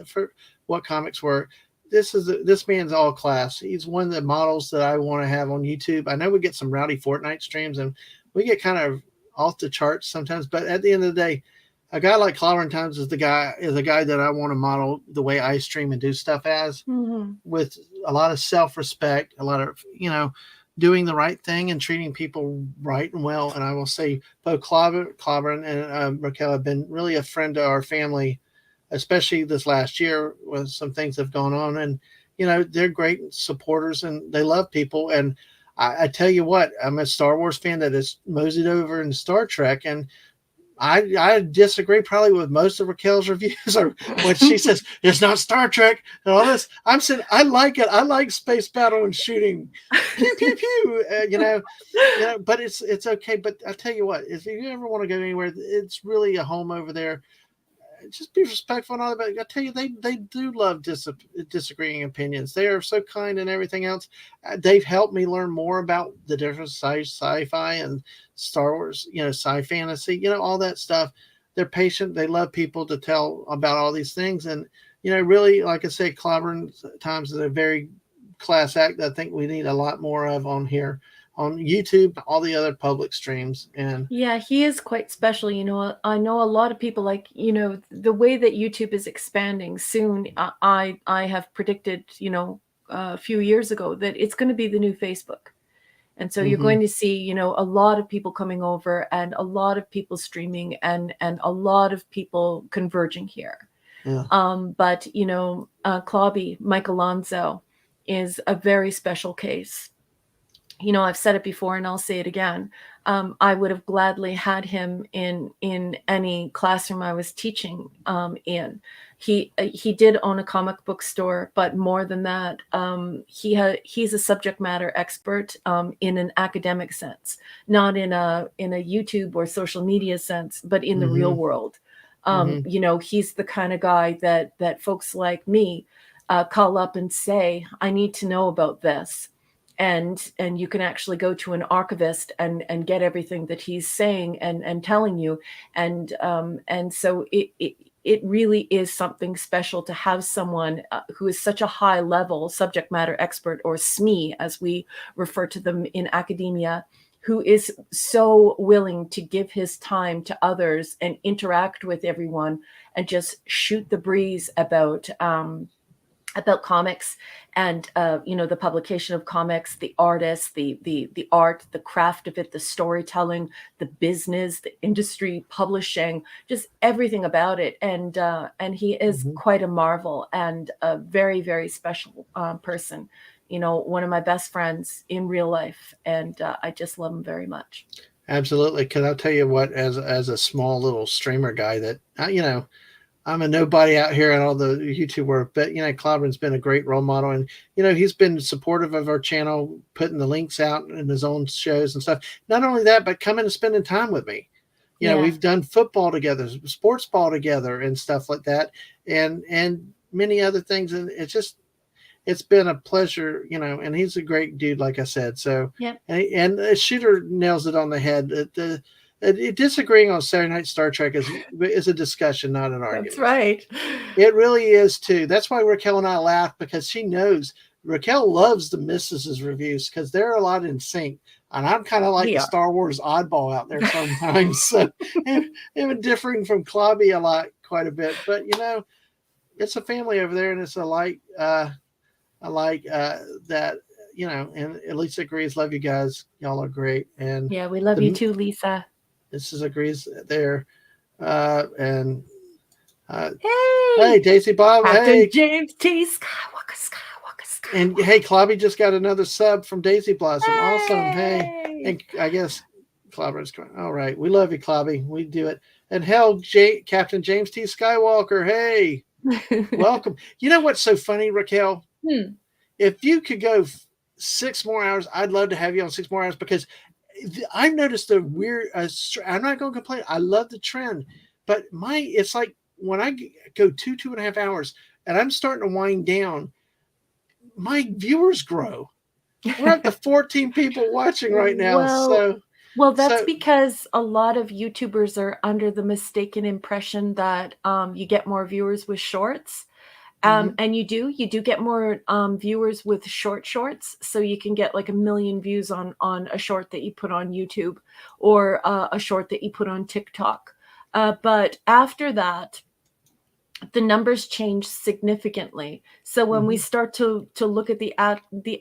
S1: for what comics were, this man's all class. He's one of the models that I want to have on YouTube. I know we get some rowdy Fortnite streams and we get kind of off the charts sometimes, but at the end of the day, a guy like Clobbering Times is a guy that I want to model the way I stream and do stuff as,
S2: Mm-hmm.
S1: with a lot of self-respect, a lot of doing the right thing and treating people right and well. And I will say both Clobber and Raquel have been really a friend to our family, especially this last year with some things that have gone on. And, they're great supporters and they love people. And I tell you what, I'm a Star Wars fan that has moseyed over in Star Trek. And I disagree probably with most of Raquel's reviews or when she says it's not Star Trek and all this. I'm saying I like it. I like space battle and shooting, pew pew pew. But it's okay. But I tell you what, if you ever want to go anywhere, it's really a home over there. Just be respectful and all that. But I tell you, they do love disagreeing opinions. They are so kind and everything else. They've helped me learn more about the different sci-fi and Star Wars, sci fantasy, all that stuff. They're patient. They love people to tell about all these things. And, really, like I say, Clobbering Times is a very class act that I think we need a lot more of on here, on YouTube, all the other public streams. And
S2: Yeah, he is quite special. I know a lot of people like, the way that YouTube is expanding soon. I have predicted, a few years ago that it's going to be the new Facebook. And so you're
S1: mm-hmm,
S2: going to see, a lot of people coming over and a lot of people streaming and a lot of people converging here.
S1: yeah,
S2: But, Clobby, Mike Alonso, is a very special case. I've said it before and I'll say it again. I would have gladly had him in any classroom I was teaching in. He did own a comic book store, but more than that, he's a subject matter expert in an academic sense, not in a YouTube or social media sense, but in the real
S1: mm-hmm,
S2: world.
S1: mm-hmm,
S2: He's the kind of guy that folks like me call up and say, I need to know about this. And you can actually go to an archivist and get everything that he's saying and telling you. And so it really is something special to have someone who is such a high level subject matter expert, or SME, as we refer to them in academia, who is so willing to give his time to others and interact with everyone and just shoot the breeze about comics and the publication of comics, the artists, the art, the craft of it, the storytelling, the business, the industry, publishing, just everything about it. And he is
S1: mm-hmm.
S2: quite a marvel and a very, very special person. One of my best friends in real life, and I just love him very much.
S1: Absolutely. Because I'll tell you what, as a small little streamer guy, that I'm a nobody out here in all the YouTube work, but Clobbering's been a great role model, and he's been supportive of our channel, putting the links out in his own shows and stuff. Not only that, but coming and spending time with me.
S2: Yeah.
S1: We've done football together, sports ball together, and stuff like that, and many other things. And it's been a pleasure, and he's a great dude, like I said. So,
S2: Yep.
S1: and Shooter nails it on the head. Disagreeing on Saturday Night Star Trek is a discussion, not an argument.
S2: That's right.
S1: It really is too. That's why Raquel and I laugh, because she knows Raquel loves the Mrs.'s reviews because they're a lot in sync. And I'm kind of like
S2: We
S1: the
S2: are.
S1: Star Wars oddball out there sometimes. So even differing from Clobby a lot, quite a bit. But it's a family over there, and it's that, and Lisa agrees. Love you guys. Y'all are great. And
S2: Yeah, we love you too, Lisa.
S1: this is agrees there. And
S2: Hey,
S1: hey, Daisy Bob.
S2: Captain
S1: Hey,
S2: James T. Skywalker, Skywalker,
S1: and
S2: Skywalker.
S1: hey, Clobby just got another sub from Daisy Blossom. Awesome. Hey,
S2: Hey.
S1: and I guess Clobber's going. All right, we love you, Clobby. We do it. And hell, Captain James T. Skywalker. Hey, welcome. You know what's so funny, Raquel? If you could go 6 more hours, I'd love to have you on 6 more hours, because I've noticed a weird. I'm not going to complain. I love the trend, but it's like when I go 2.5 hours, and I'm starting to wind down, my viewers grow. We're up to 14 people watching right now.
S2: Well, that's because a lot of YouTubers are under the mistaken impression that you get more viewers with shorts. And you do get more viewers with shorts, so you can get like 1 million views on a short that you put on YouTube, or a short that you put on TikTok. But after that, the numbers change significantly. So when we start to look at the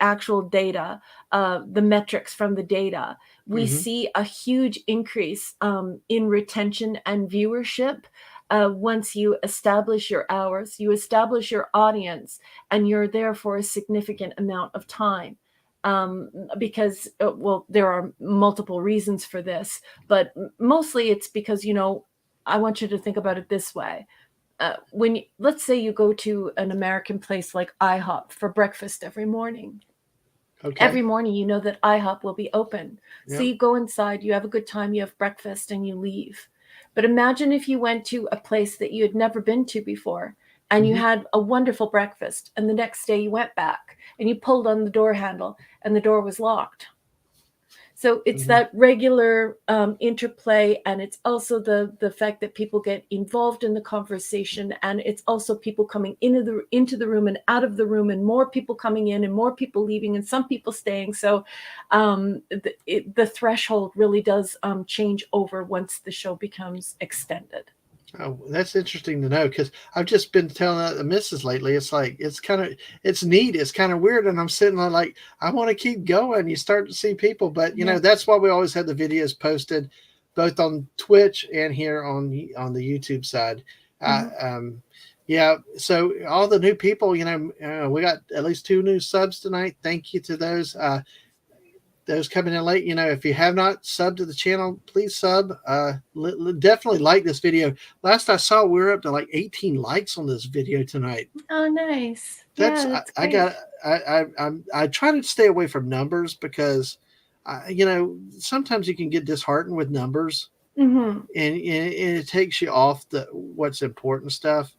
S2: actual data, the metrics from the data, we see a huge increase in retention and viewership. Once you establish your hours, you establish your audience, and you're there for a significant amount of time. Because, well, there are multiple reasons for this, but mostly it's because, I want you to think about it this way. Let's say you go to an American place like IHOP for breakfast every morning.
S1: Okay.
S2: Every morning, you know that IHOP will be open. So
S1: Yep.
S2: you go inside, you have a good time, you have breakfast, and you leave. But imagine if you went to a place that you had never been to before and you had a wonderful breakfast, and the next day you went back and you pulled on the door handle and the door was locked. So it's that regular interplay, and it's also the fact that people get involved in the conversation, and it's also people coming into the room and out of the room, and more people coming in and more people leaving, and some people staying. So the threshold really does change over once the show becomes extended.
S1: Oh, that's interesting to know, because I've just been telling the missus lately. It's like it's neat. It's kind of weird, and I'm sitting there like I want to keep going. You start to see people, but
S2: Yeah.
S1: that's why we always had the videos posted, both on Twitch and here on the YouTube side. Yeah. So all the new people, we got at least 2 new subs tonight. Thank you to those coming in late. If you have not subbed to the channel, please sub. Definitely like this video. Last I saw, we were up to like 18 likes on this video tonight.
S2: Oh, nice.
S1: That's,
S2: Yeah, that's
S1: I
S2: great.
S1: I try to stay away from numbers because sometimes you can get disheartened with numbers, and it takes you off what's important stuff.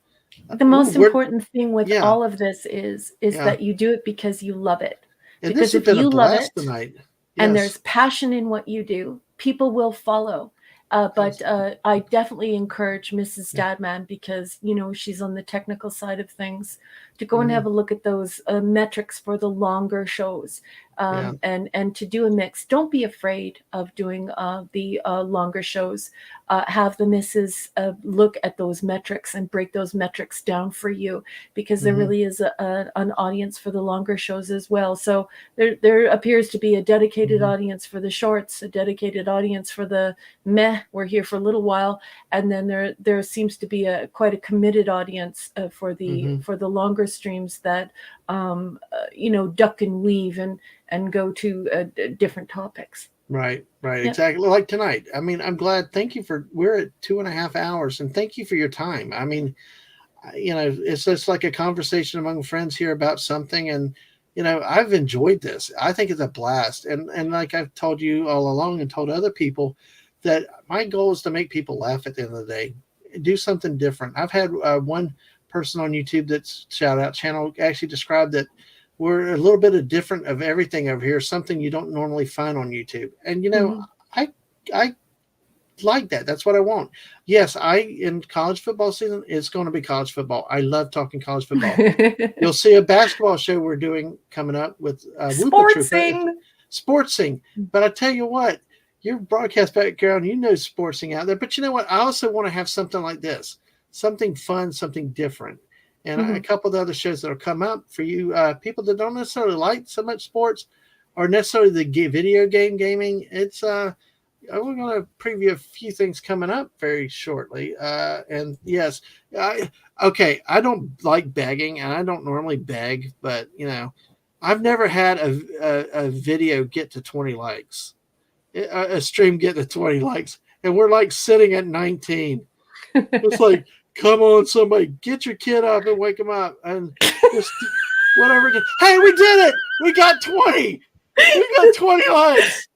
S2: The most important thing with
S1: Yeah.
S2: all of this is that you do it because you love it.
S1: And this
S2: Because
S1: has
S2: if
S1: been a
S2: you love
S1: blast
S2: it
S1: tonight.
S2: and
S1: Yes.
S2: there's passion in what you do, people will follow. But I definitely encourage Mrs. Dadman, because she's on the technical side of things, to go and have a look at those metrics for the longer shows, and to do a mix. Don't be afraid of doing the longer shows. Have the missus look at those metrics and break those metrics down for you, because there really is an audience for the longer shows as well. So there appears to be a dedicated audience for the shorts, a dedicated audience for the meh, we're here for a little while, and then there seems to be quite a committed audience for the longer streams that duck and weave and go to different topics.
S1: Right,
S2: Yep.
S1: exactly. Like tonight. I mean, I'm glad. Thank you we're at 2.5 hours, and thank you for your time. I mean, it's just like a conversation among friends here about something, and I've enjoyed this. I think it's a blast, and like I've told you all along and told other people, that my goal is to make people laugh at the end of the day, do something different. I've had one person on YouTube that's shout out channel actually described that we're a little bit of different of everything over here, something you don't normally find on YouTube. And I like that. That's what I want. Yes, in college football season, it's going to be college football. I love talking college football. You'll see a basketball show we're doing coming up with Sportsing. But I tell you what, your broadcast background, sportsing out there. But you know what? I also want to have something like this, something fun, something different. And a couple of the other shows that will come up for you, people that don't necessarily like so much sports or necessarily the video gaming. It's we're going to preview a few things coming up very shortly. And yes, I don't like begging, and I don't normally beg, but I've never had a video get to 20 likes, a stream get to 20 likes, and we're like sitting at 19. It's like, come on, somebody, get your kid up and wake him up, and just whatever. Hey, we did it! We got 20. We got 20 likes.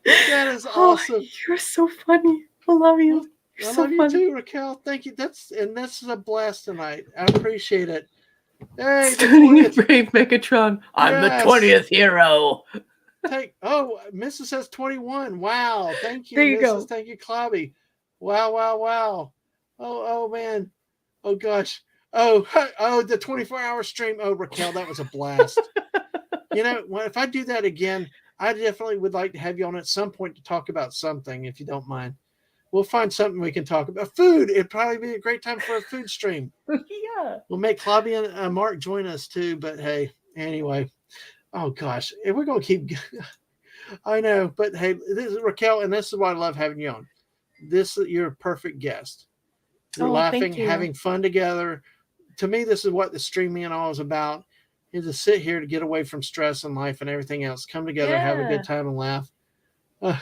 S1: That is awesome.
S2: You're so funny. I love you.
S1: I love you too, Raquel. Thank you. This is a blast tonight. I appreciate it. Hey,
S2: Stunning and brave Megatron. I'm the 20th hero.
S1: Mrs. says 21. Wow. Thank you,
S2: there you
S1: Mrs.
S2: Go.
S1: Thank you, Clobby. Wow. Oh, man. Oh, gosh. Oh, the 24-hour stream. Oh, Raquel, that was a blast. If I do that again, I definitely would like to have you on at some point to talk about something, if you don't mind. We'll find something we can talk about. Food. It'd probably be a great time for a food stream.
S2: Yeah.
S1: We'll make Claudia and Mark join us too. But hey, anyway. Oh gosh, if we're gonna keep, I know. But hey, this is Raquel, and this is why I love having you on. You're a perfect guest. We're
S2: Oh,
S1: laughing,
S2: thank you.
S1: having fun together. To me, this is what the streaming and all is about. Is to sit here to get away from stress and life and everything else. Come together, have a good
S2: Yeah.
S1: time, and laugh. Uh,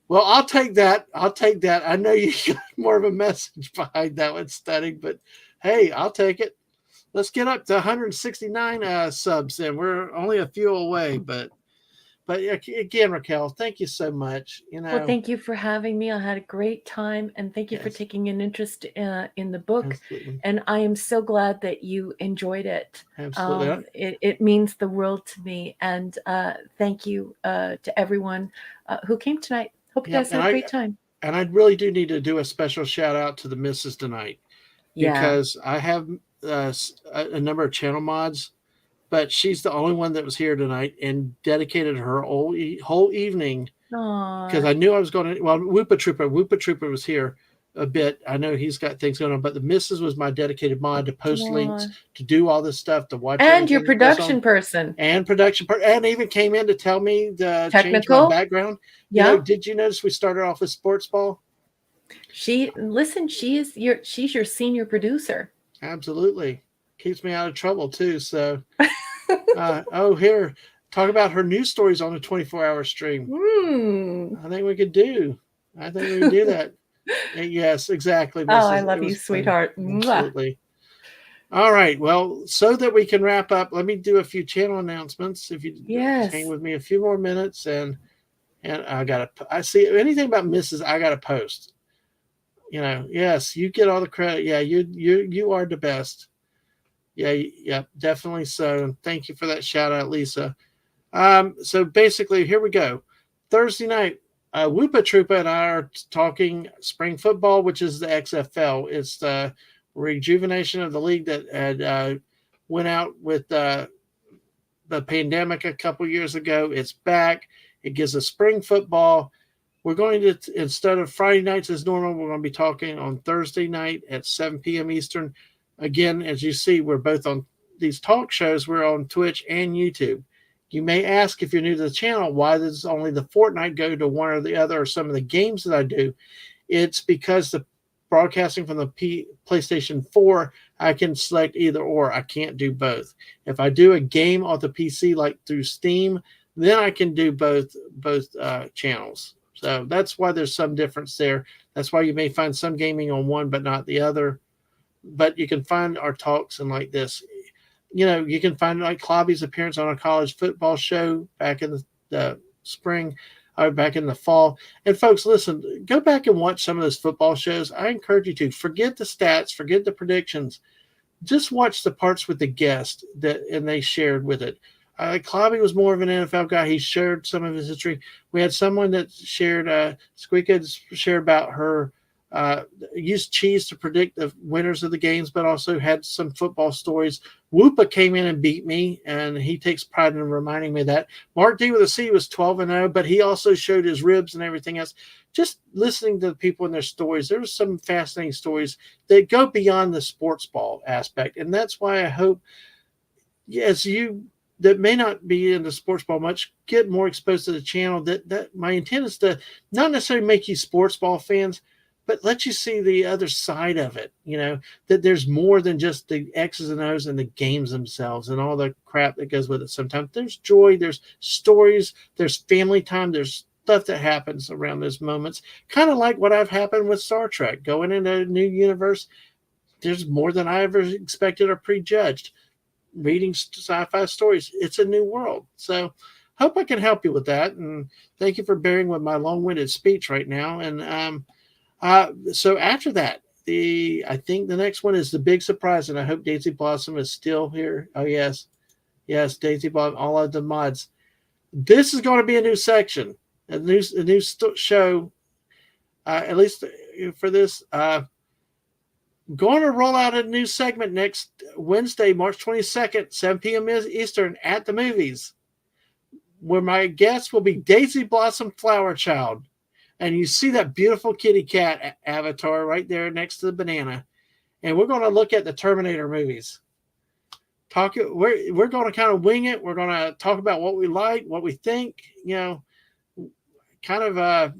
S1: well, I'll take that. I'll take that. I know you got more of a message behind that one, studying, but hey, I'll take it. Let's get up to 169 subs, and we're only a few away. But again, Raquel, thank you so much.
S2: Well, thank you for having me. I had a great time, and thank you for
S1: Yes,
S2: taking an interest in the book.
S1: absolutely,
S2: And I am so glad that you enjoyed it.
S1: absolutely.
S2: It means the world to me. And thank you to everyone who came tonight. Hope you
S1: Yep,
S2: guys had a great time.
S1: and I really do need to do a special shout out to the missus tonight
S2: Yeah.
S1: because I have a number of channel mods, but she's the only one that was here tonight and dedicated her whole evening because
S2: Aw.
S1: I knew I was going to. Well, Whoopa Trooper was here a bit. I know he's got things going on, but the missus was my dedicated mod to post
S2: Aw.
S1: links, to do all this stuff, to watch
S2: And your
S1: everything that goes on,
S2: production person.
S1: and and even came in to tell me to change my
S2: Technical.
S1: background.
S2: Yeah.
S1: Did you notice we started off with sports ball?
S2: She's your senior producer.
S1: Absolutely, keeps me out of trouble too. So, here, talk about her news stories on a 24-hour stream. I think we could do. I think we could do that. Yes, exactly,
S2: Oh, I
S1: Mrs.
S2: love
S1: It
S2: you,
S1: was fun.
S2: sweetheart. Mwah.
S1: Absolutely. All right. Well, so that we can wrap up, let me do a few channel announcements. If you hang
S2: Yes.
S1: with me a few more minutes, and I see anything about Mrs. I gotta post. Yes, you get all the credit. Yeah, you are the best. Yeah, definitely so. And thank you for that shout out, Lisa. So basically, here we go. Thursday night, Whoopa Troopa and I are talking spring football, which is the XFL. It's the rejuvenation of the league that had went out with the pandemic a couple years ago. It's back. It gives us spring football. We're going to, instead of Friday nights as normal, we're going to be talking on Thursday night at 7 p.m. Eastern. Again, as you see, we're both on these talk shows. We're on Twitch and YouTube. You may ask, if you're new to the channel, why does only the Fortnite go to one or the other, or some of the games that I do? It's because the broadcasting from the PlayStation 4, I can select either or. I can't do both. If I do a game on the PC, like through Steam, then I can do both channels. So that's why there's some difference there. That's why you may find some gaming on one but not the other. But you can find our talks and like this. You can find like Clobby's appearance on a college football show back in the spring or back in the fall. And folks, listen, go back and watch some of those football shows. I encourage you to forget the stats, forget the predictions. Just watch the parts with the guest and they shared with it. Clobby was more of an NFL guy. He shared some of his history. We had someone that shared, Squeaka shared about her used cheese to predict the winners of the games, but also had some football stories. Whoopa came in and beat me, and he takes pride in reminding me of that. Mark D with a C was 12-0, but he also showed his ribs and everything else. Just listening to the people and their stories, there were some fascinating stories that go beyond the sports ball aspect, and that's why I hope, as you that may not be into sports ball much, get more exposed to the channel. That my intent is to not necessarily make you sports ball fans, but let you see the other side of it. That there's more than just the X's and O's and the games themselves and all the crap that goes with it. Sometimes there's joy, there's stories, there's family time, there's stuff that happens around those moments. Kind of like what I've happened with Star Trek, going into a new universe. There's more than I ever expected or prejudged. Reading sci-fi stories, it's a new world. So hope I can help you with that, and thank you for bearing with my long-winded speech right now. And so after that, I think the next one is the big surprise, and I hope Daisy Blossom is still here. Oh yes, Daisy Blossom, all of the mods. This is going to be a new section, a new show, at least for this. Going to roll out a new segment next Wednesday, March 22nd, 7 p.m. Eastern at the movies, where my guest will be Daisy Blossom Flower Child. and you see that beautiful kitty cat avatar right there next to the banana. And we're going to look at the Terminator movies. We're going to kind of wing it. We're going to talk about what we like, what we think, kind of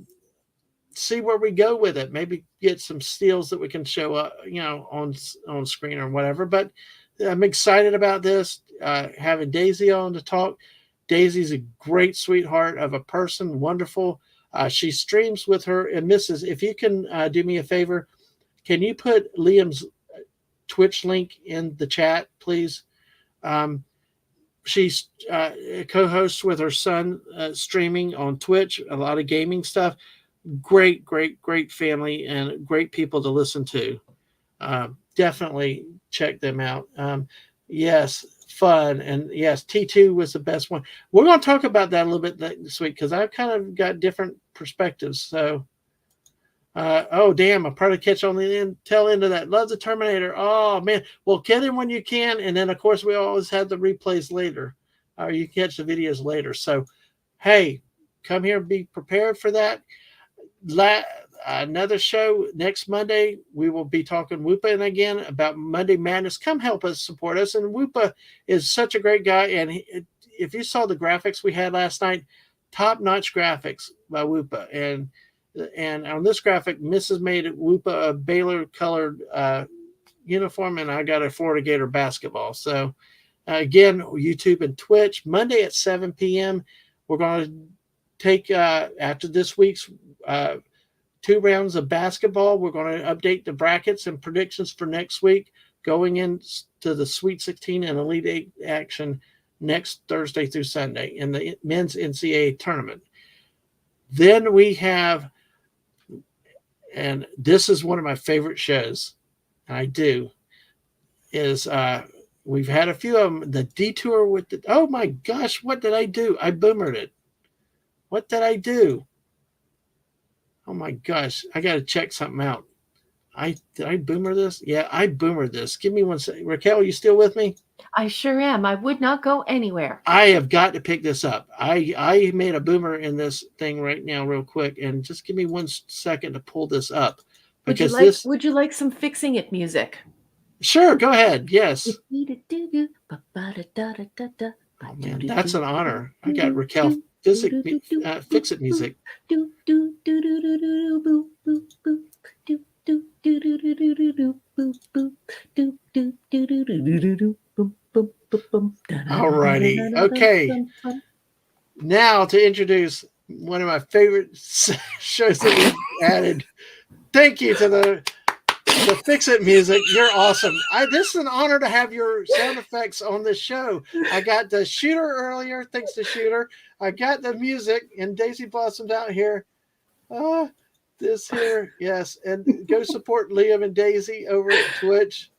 S1: see where we go with it. Maybe get some steals that we can show up, on screen or whatever. But I'm excited about this. Having Daisy on to talk. Daisy's a great sweetheart of a person, wonderful. She streams with her and Mrs. If you can do me a favor, can you put Liam's Twitch link in the chat, please? She's co-hosts with her son streaming on Twitch, a lot of gaming stuff. Great family and great people to listen to. Definitely check them out. Yes, fun. And yes, T2 was the best one. We're going to talk about that a little bit this week because I've kind of got different perspectives. So, oh, damn, I'll probably catch on the tail end of that. Love the Terminator. Oh, man. Well, get in when you can. And then, of course, we always have the replays later. Or you catch the videos later. So, hey, come here, be prepared for that. Another show next Monday. We will be talking Whoopa and again about Monday Madness. Come help us, support us. And Whoopa is such a great guy. And if you saw the graphics we had last night, top-notch graphics by Whoopa. And on this graphic, Mrs. made Whoopa a Baylor colored uniform, and I got a Florida Gator basketball. So again, YouTube and Twitch Monday at 7 p.m. We're going to take after this week's 2 rounds of basketball. We're going to update the brackets and predictions for next week, going into the Sweet 16 and Elite 8 action next Thursday through Sunday in the men's NCAA tournament. Then we have, and this is one of my favorite shows, we've had a few of them. The Detour with oh my gosh, what did I do? I boomered it. What did I do? Oh my gosh, I got to check something out. Did I boomer this? Yeah, I boomered this. Give me one second. Raquel, you still with me?
S2: I sure am. I would not go anywhere.
S1: I have got to pick this up. I made a boomer in this thing right now real quick, and just give me 1 second to pull this up.
S2: Because would you like some Fixing It music?
S1: Sure, go ahead. Yes. Oh man, that's an honor. I got Raquel Fix It music. All righty. Okay. Now to introduce one of my favorite shows that we've added. Thank you to the Fix It music. You're awesome. This is an honor to have your sound effects on this show. I got the Shooter earlier. Thanks to Shooter. I got the music, and Daisy blossomed out here. This here. Yes. And go support Liam and Daisy over at Twitch.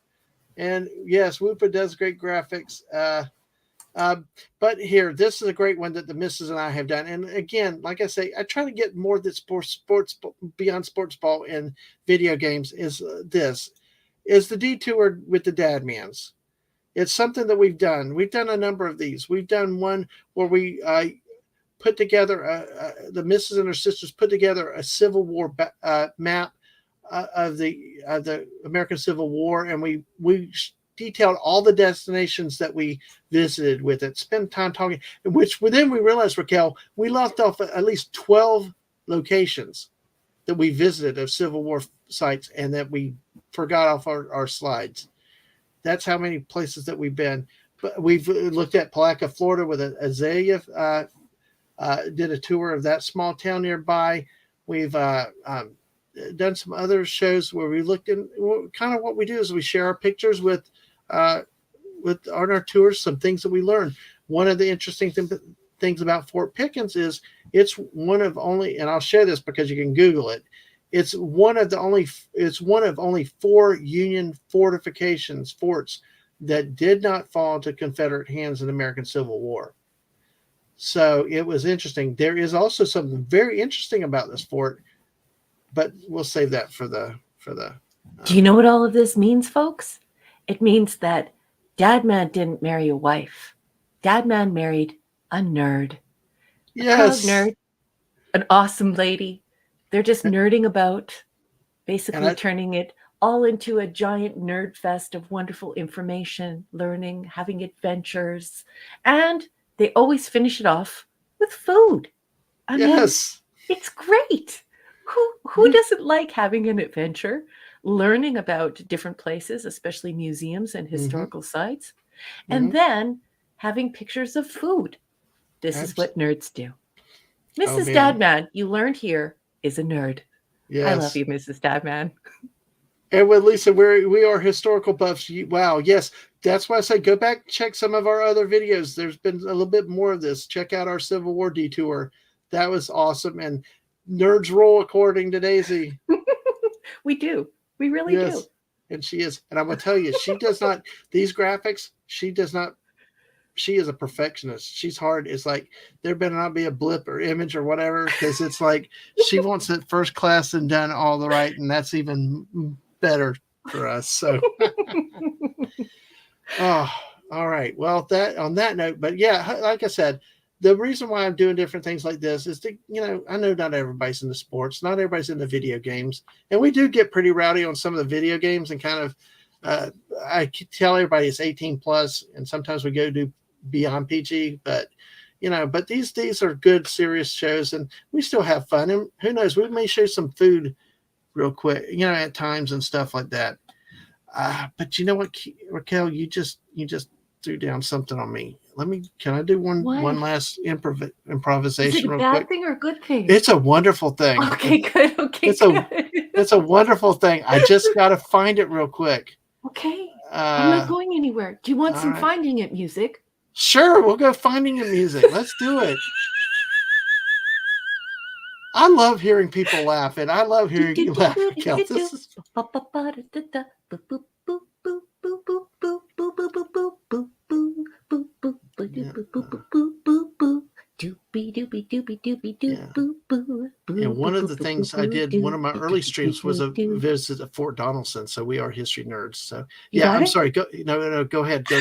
S1: And yes, Whoopa does great graphics. But here, this is a great one that the missus and I have done. And again, like I say, I try to get more that sports beyond sports ball and video games is the Detour with the Dadmans. It's something that we've done. We've done a number of these. We've done one where we put together, the missus and her sisters put together a Civil War map of the American Civil War, and we detailed all the destinations that we visited with it, spent time talking, which then we realized, Raquel, we left off at least 12 locations that we visited of Civil War sites and that we forgot off our slides. That's how many places that we've been. But we've looked at Palaca, Florida with Azalea, did a tour of that small town nearby. We've done some other shows where we looked in. Kind of what we do is we share our pictures with on our tours, some things that we learned. One of the interesting things about Fort Pickens is it's one of only, and I'll share this because you can Google it. It's one of only 4 Union forts that did not fall into Confederate hands in the American Civil War. So it was interesting. There is also something very interesting about this fort, but we'll save that for the.
S2: Do you know what all of this means, folks? It means that Dadman didn't marry a wife. Dadman married a nerd.
S1: Yes.
S2: A proud nerd, an awesome lady They're just nerding about, basically
S1: I,
S2: turning it all into a giant nerd fest of wonderful information, learning, having adventures, and they always finish it off with food. I mean,
S1: yes.
S2: it's great. Who
S1: Mhm,
S2: doesn't like having an adventure, learning about different places, especially museums and
S1: mhm,
S2: historical sites, and
S1: mhm.
S2: then having pictures of food? This is
S1: Abs-
S2: what nerds do.
S1: oh
S2: Mrs.
S1: man,
S2: Dadman, you learned here, is a nerd. I love
S1: yes.
S2: you, Mrs. Dadman.
S1: And with Lisa, we are historical buffs. Wow, yes, that's why I say go back, check some of our other videos. There's been a little bit more of this. Check out our Civil War detour. That was awesome. And nerds roll according to Daisy.
S2: We do. We really do.
S1: Yes, and she is. And I'm gonna tell you, she does not these graphics. She does not. She is a perfectionist. She's hard. It's like there better not be a blip or image or whatever because it's like she wants it first class and done all the right, and that's even better for us. So, oh, all right. Well, that on that note, but yeah, like I said, the reason why I'm doing different things like this is to, I know not everybody's into sports, not everybody's into video games, and we do get pretty rowdy on some of the video games and kind of. Uh, I tell everybody it's 18 plus, and sometimes we go do beyond PG, but but these are good, serious shows, and we still have fun. And who knows, we may show some food real quick, at times and stuff like that. But you know what, Raquel, you just threw down something on me. Can I do one
S2: What?
S1: last
S2: Is it
S1: improvisation
S2: a
S1: real
S2: bad
S1: quick?
S2: thing or a good thing?
S1: It's a wonderful thing.
S2: Okay, good. Okay,
S1: It's a
S2: good.
S1: it's a wonderful thing. I just got to find it real quick.
S2: Okay. I'm not
S1: Uh,
S2: going anywhere. Do you want
S1: all
S2: some
S1: right,
S2: finding it music?
S1: sure, we'll go finding a music. Let's do it. I love hearing people laugh, and I love hearing you laugh, Raquel. This is yeah, yeah. And one of the things I did, one of my early streams was a visit to Fort Donaldson. So we are history nerds. So
S2: You
S1: yeah,
S2: got
S1: I'm
S2: it?
S1: sorry. Go no, go ahead. Go.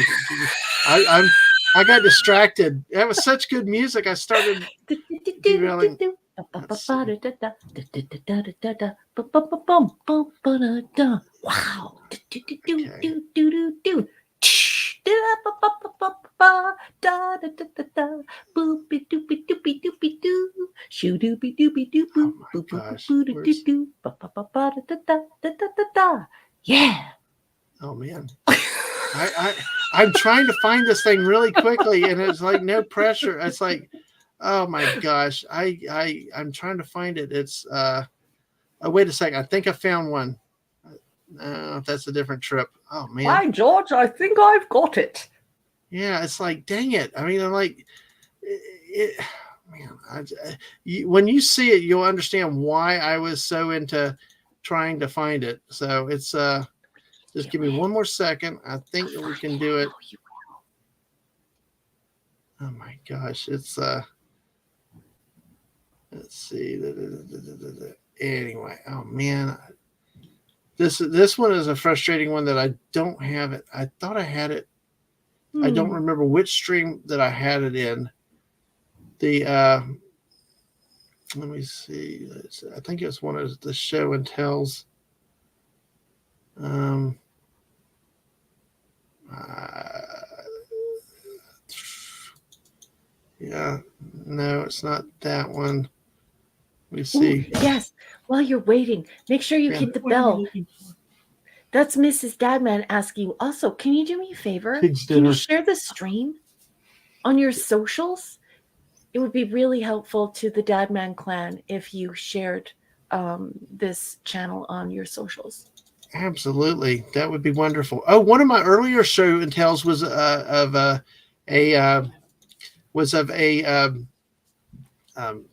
S1: I got distracted. That was such good music. I started derailing. Let's see.
S2: Wow.
S1: Okay. Oh my gosh. Where's
S2: Yeah.
S1: oh man. I I'm trying to find this thing really quickly and it's like no pressure. It's like, oh my gosh. I'm trying to find it. It's oh wait a second. I think I found one. That's a different trip. Oh man.
S2: By George, I think I've got it.
S1: Yeah, it's like dang it. I mean, I'm like man, when you see it, you'll understand why I was so into trying to find it. So it's just
S2: Do
S1: give me
S2: it.
S1: one more second. I think that we
S2: Find
S1: can
S2: it.
S1: do it.
S2: Oh, you
S1: Oh my gosh, it's let's see. Anyway, oh man, this one is a frustrating one that I don't have it. I thought I had it. I don't
S2: will.
S1: remember which stream that I had it in. The let me see. I think it was one of the show and tells. Um, uh, yeah, no, it's not that one. Let me
S2: Ooh,
S1: see.
S2: yes. While you're waiting, make sure you
S1: Yeah,
S2: hit the
S1: what are we
S2: bell.
S1: looking for?
S2: That's Mrs. Dadman asking you. Also, can you do me a favor?
S1: Pig's
S2: Can you
S1: dinner.
S2: share the stream on your socials? It would be really helpful to the Dadman clan if you shared this channel on your socials.
S1: Absolutely, that would be wonderful. Oh, one of my earlier show and tells was of a was of a um,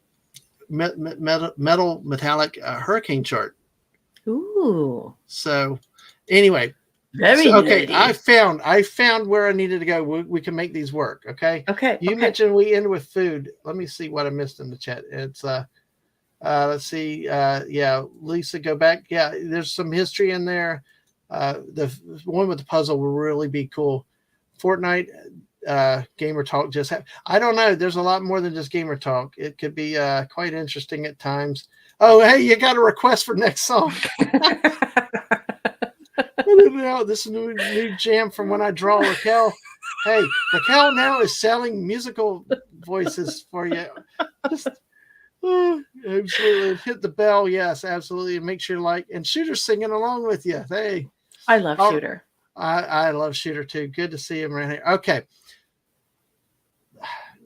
S1: metallic hurricane chart.
S2: Ooh,
S1: So, anyway,
S2: very
S1: so okay,
S2: nerdy.
S1: I found where I needed to go. We can make these work. Okay,
S2: Okay,
S1: you
S2: okay.
S1: mentioned we end with food. Let me see what I missed in the chat. It's let's see. Yeah, Lisa, go back. Yeah, there's some history in there. The one with the puzzle will really be cool. Fortnite gamer talk I don't know. There's a lot more than just gamer talk. It could be quite interesting at times. Oh, hey, you got a request for next song? No, this is new jam from When I Draw, Raquel. Hey, Raquel now is selling musical voices for you. Just absolutely hit the bell. Yes, absolutely. And make sure you like, and Shooter's singing along with you. Hey,
S2: I love Shooter.
S1: I love Shooter too. Good to see him right here. Okay.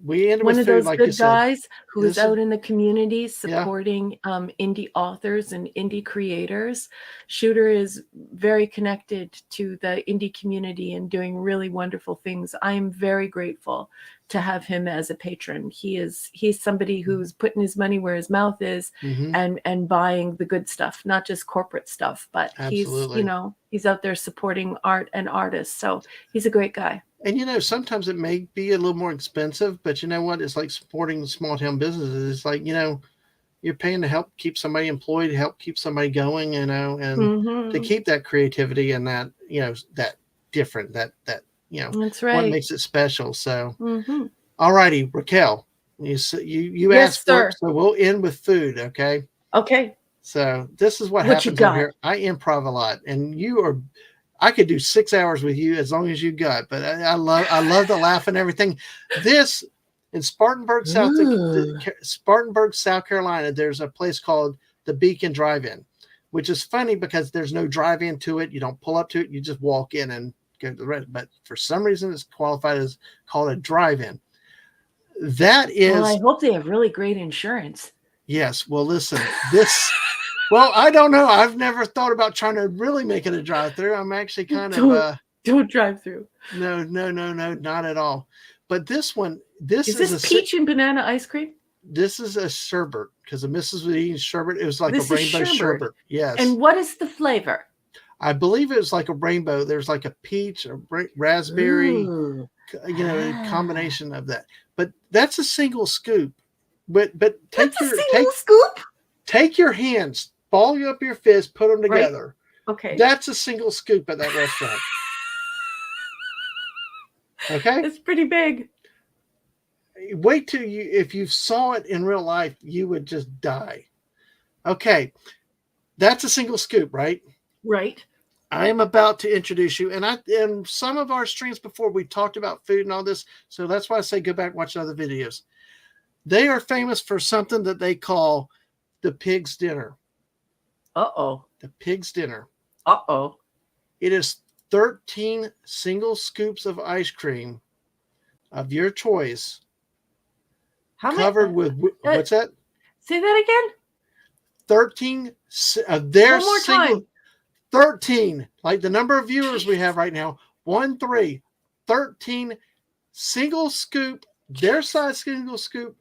S1: We ended
S2: One
S1: with
S2: of
S1: food,
S2: those
S1: like you
S2: good
S1: said.
S2: guys who is
S1: This is-
S2: out in the community supporting indie authors and indie creators. Shooter is very connected to the indie community and doing really wonderful things. I am very grateful to have him as a patron. He's somebody who's putting his money where his mouth is and buying the good stuff, not just corporate stuff, but
S1: Absolutely.
S2: he's out there supporting art and artists. So he's a great guy.
S1: And sometimes it may be a little more expensive, but you know what? It's like supporting small town businesses. It's like, you're paying to help keep somebody employed, help keep somebody going, and to keep that creativity and that, that different, that
S2: That's right.
S1: what makes it special. So, all righty, Raquel, you
S2: Yes,
S1: asked for it,
S2: sir.
S1: so we'll end with food, okay?
S2: Okay.
S1: So this is what
S2: What you
S1: happens
S2: got?
S1: over here. I improv a lot, and I could do 6 hours with you as long as you got, but I love the laugh and everything. This in Spartanburg, South Carolina, there's a place called the Beacon Drive-In, which is funny because there's no drive-in to it. You don't pull up to it. You just walk in and go to the rest. But for some reason, it's qualified as called a drive-in. That is.
S2: Well, I hope they have really great insurance.
S1: Yes. Well, listen, this. Well, I don't know. I've never thought about trying to really make it a drive-through. I'm actually kind of
S2: don't drive through.
S1: No, not at all. But this one,
S2: is this peach and banana ice cream?
S1: This is a sherbet because the missus was eating sherbet. It was like
S2: this
S1: a rainbow sherbet. Yes.
S2: And what is the flavor?
S1: I believe it was like a rainbow. There's like a peach, a raspberry, a combination of that. But that's a single scoop. But take
S2: scoop.
S1: Take your hands, ball you up your fist, put them together.
S2: Right. Okay.
S1: That's a single scoop at that restaurant. Okay.
S2: It's pretty big.
S1: Wait till if you saw it in real life, you would just die. Okay. That's a single scoop, right?
S2: Right.
S1: I am about to introduce you, and some of our streams before we talked about food and all this, so that's why I say go back and watch other videos. They are famous for something that they call the pig's dinner.
S2: Uh-oh.
S1: The pig's dinner.
S2: Uh-oh.
S1: It is 13 single scoops of ice cream of your choice. Covered with what's that?
S2: Say that again.
S1: 13 of their
S2: One more time.
S1: 13, like the number of viewers we have right now. 13 single scoop, their size single scoop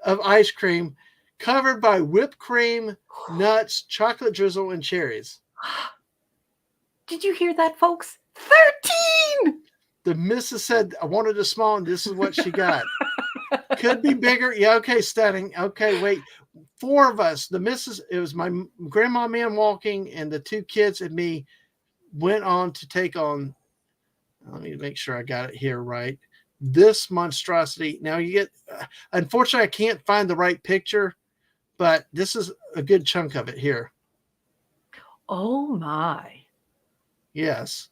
S1: of ice cream covered by whipped cream, nuts, chocolate drizzle, and cherries.
S2: Did you hear that, folks? 13!
S1: The missus said, I wanted a small, and this is what she got. Could be bigger. Yeah, okay, stunning. Okay, wait. 4 of us, the missus, it was my grandma man walking, and the 2 kids and me went on to take on, let me make sure I got it here right, this monstrosity. Now you get, unfortunately, I can't find the right picture, but this is a good chunk of it here.
S2: Oh, my.
S1: Yes.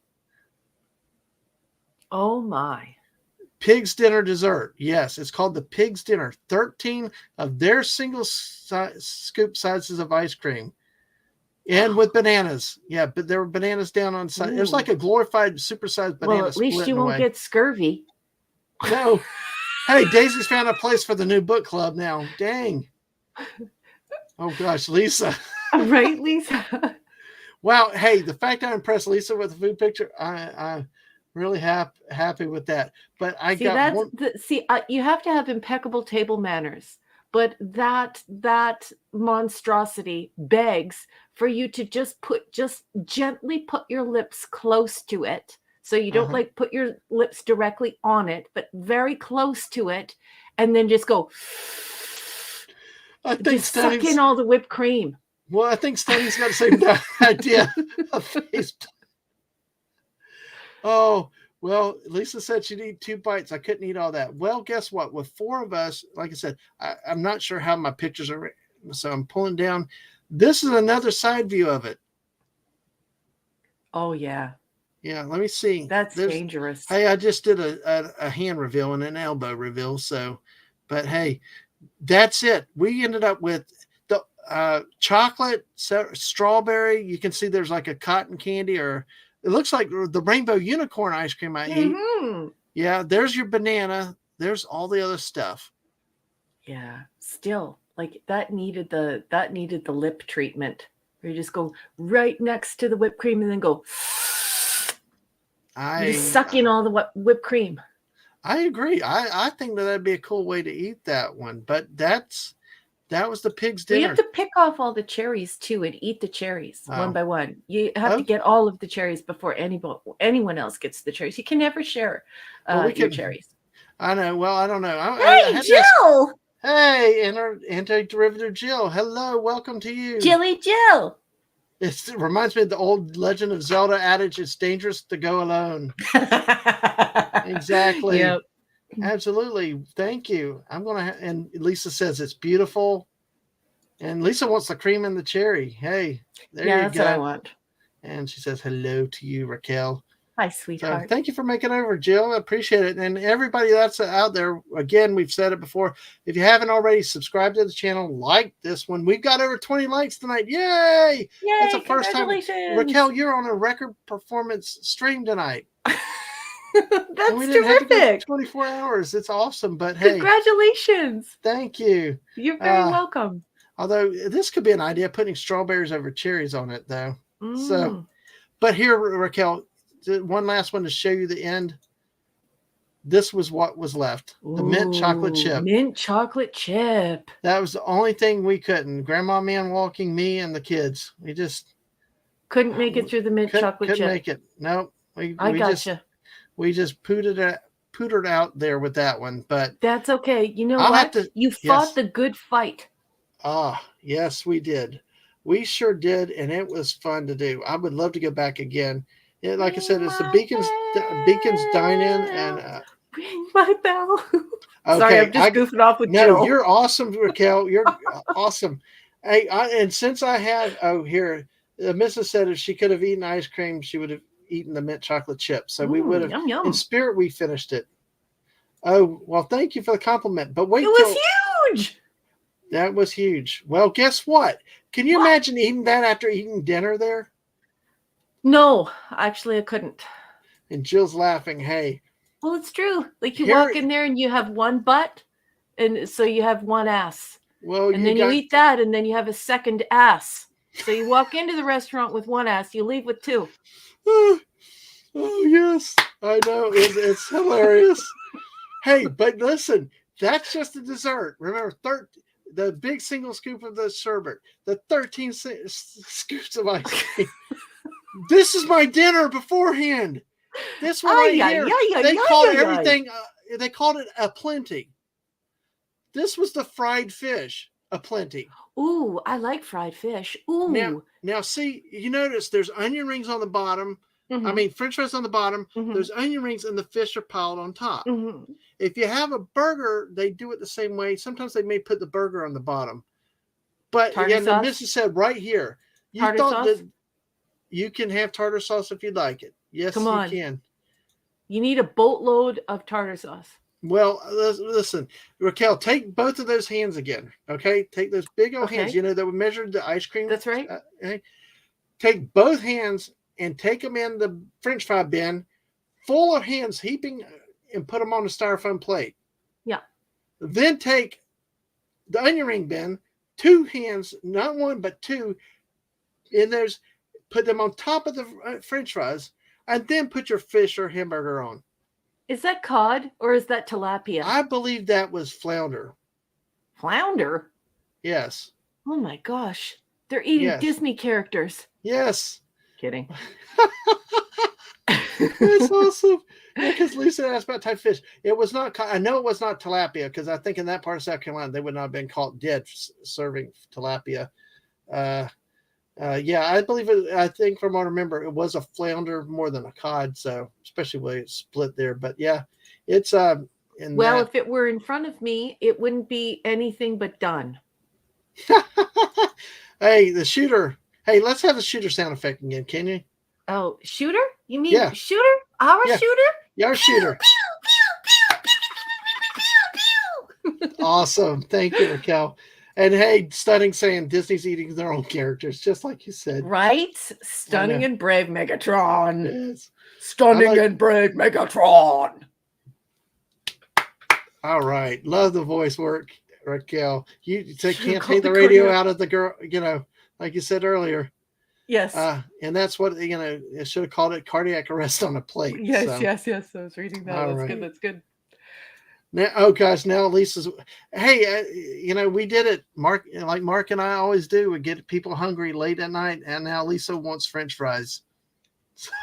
S2: Oh, my.
S1: Pig's dinner dessert. Yes, it's called the Pig's Dinner. 13 of their single scoop sizes of ice cream. And with bananas. Yeah, but there were bananas down on side. It was like a glorified supersized banana.
S2: Well, at least you won't get scurvy.
S1: No. Hey, Daisy's found a place for the new book club now. Dang. Oh, gosh, Lisa.
S2: Right, Lisa?
S1: Wow. Hey, the fact I impressed Lisa with the food picture, I'm really happy with that. But you
S2: have to have impeccable table manners. But that monstrosity begs for you to just gently put your lips close to it. So you don't like put your lips directly on it, but very close to it, and then just go.
S1: I think
S2: just suck in all the whipped cream.
S1: Well, I think Stunny's got the same idea of face. Oh, well, Lisa said she'd eat 2 bites. I couldn't eat all that. Well, guess what? With 4 of us, like I said, I'm not sure how my pictures are So I'm pulling down. This is another side view of it.
S2: Oh yeah,
S1: Yeah, let me see.
S2: that's dangerous.
S1: Hey, I just did a hand reveal and an elbow reveal. So, but hey, that's it. We ended up with the chocolate, strawberry. You can see there's like a cotton candy, or it looks like the rainbow unicorn ice cream I ate. Yeah, there's your banana. There's all the other stuff.
S2: Yeah, still like that needed the lip treatment. Where you just go right next to the whipped cream and then go. You just suck in all the whipped cream.
S1: I agree. I think that'd be a cool way to eat that one. But that was the pig's dinner.
S2: You have to pick off all the cherries too and eat the cherries one by one. You have to get all of the cherries before anyone else gets the cherries. You can never share your cherries.
S1: I know. Well, I don't know.
S2: Hey, Jill!
S1: Hey, anti-derivative Jill. Hello, welcome to you.
S2: Jilly Jill.
S1: It reminds me of the old Legend of Zelda adage, it's dangerous to go alone. Exactly. Yep. Absolutely. Thank you. And Lisa says it's beautiful. And Lisa wants the cream and the cherry. Hey, there you go.
S2: That's what I want.
S1: And she says hello to you, Raquel.
S2: Hi, sweetheart.
S1: So thank you for making over, Jill. I appreciate it. And everybody that's out there, again, we've said it before. If you haven't already, subscribe to the channel, like this one. We've got over 20 likes tonight. Yay! That's the first time. Raquel, you're on a record performance stream tonight.
S2: That's we didn't terrific.
S1: Have to go 24 hours. It's awesome. But hey,
S2: congratulations.
S1: Thank you.
S2: You're very welcome.
S1: Although this could be an idea, putting strawberries over cherries on it, though. So, but here, Raquel, one last one to show you the end. This was what was left. The mint chocolate chip.
S2: Mint chocolate chip.
S1: That was the only thing we couldn't. Grandma man walking, me and the kids. We just
S2: couldn't make it through the mint chocolate chip.
S1: Couldn't make it. No.
S2: I gotcha.
S1: We just pootered out there with that one. But
S2: that's okay. You know what? You fought the good fight.
S1: Ah, yes, we did. We sure did, and it was fun to do. I would love to go back again. Yeah, like I said, it's the Beacons Dine-In, and
S2: ring my bell.
S1: Okay,
S2: sorry, I'm just goofing off with Jill.
S1: No, you're awesome, Raquel. You're awesome. Hey, and since I have here, Mrs. said if she could have eaten ice cream, she would have eaten the mint chocolate chip. So we would have.
S2: Yum, yum.
S1: In spirit, we finished it. Oh well, thank you for the compliment. But wait,
S2: it was huge.
S1: That was huge. Well, guess what? Can you imagine eating that after eating dinner there?
S2: No, actually, I couldn't.
S1: And Jill's laughing. Hey.
S2: Well, it's true. Like you walk in there and you have one butt, and so you have one ass.
S1: Well,
S2: and then you eat that, and then you have a second ass. So you walk into the restaurant with one ass, you leave with two.
S1: Oh yes, I know. It's hilarious. Hey, but listen, that's just a dessert. Remember, the big single scoop of the sherbet, the 13 scoops of ice cream. This is my dinner beforehand. This one right here. They called everything. They called it a plenty. This was the fried fish, a plenty.
S2: Ooh, I like fried fish. Ooh.
S1: Now see, you notice there's onion rings on the bottom. Mm-hmm. I mean, French fries on the bottom. Mm-hmm. There's onion rings, and the fish are piled on top. Mm-hmm. If you have a burger, they do it the same way. Sometimes they may put the burger on the bottom. But again, the missus said right here, you thought that you can have tartar sauce if you'd like it. Yes, you can.
S2: You need a boatload of tartar sauce.
S1: Well, listen, Raquel, take both of those hands again. Okay, take those big old hands. You know that we measured the ice cream.
S2: That's right.
S1: Take both hands and take them in the French fry bin, full of hands, heaping, and put them on a styrofoam plate.
S2: Yeah.
S1: Then take the onion ring bin, 2 hands, not one but 2, in those. Put them on top of the French fries, and then put your fish or hamburger on.
S2: Is that cod or is that tilapia?
S1: I believe that was flounder.
S2: Flounder?
S1: Yes.
S2: Oh my gosh. They're eating Disney characters.
S1: Yes.
S2: Kidding.
S1: That's awesome. Because Lisa asked about type of fish. It was not, I know it was not tilapia, because I think in that part of South Carolina, they would not have been caught dead serving tilapia. I believe it. I think from what I remember, it was a flounder more than a cod. So especially when it's split there, but yeah, it's
S2: if it were in front of me, it wouldn't be anything but done.
S1: Hey, the shooter. Hey, let's have the shooter sound effect again, can you?
S2: Oh, shooter? You mean
S1: Yeah,
S2: shooter? Our
S1: yeah,
S2: shooter?
S1: yeah, our
S2: Pew,
S1: shooter.
S2: pew, pew, pew, pew, pew.
S1: Awesome. Thank you, Raquel. And hey, stunning saying Disney's eating their own characters, just like you said.
S2: Right?
S1: I know.
S2: Stunning and brave Megatron.
S1: Yes. I
S2: Stunning
S1: like.
S2: and brave Megatron.
S1: All right. Love the voice work, Raquel. You
S2: You
S1: can't
S2: called
S1: take
S2: me
S1: the radio
S2: cardiac.
S1: out of the girl, like you said earlier.
S2: Yes.
S1: And that's what, I should have called it cardiac arrest on a plate.
S2: Yes,
S1: So,
S2: yes, yes. I was reading that.
S1: all
S2: That's
S1: right.
S2: good. That's good.
S1: Now, oh gosh, now Lisa's. Hey, we did it. Mark and I always do. We get people hungry late at night, and now Lisa wants French fries.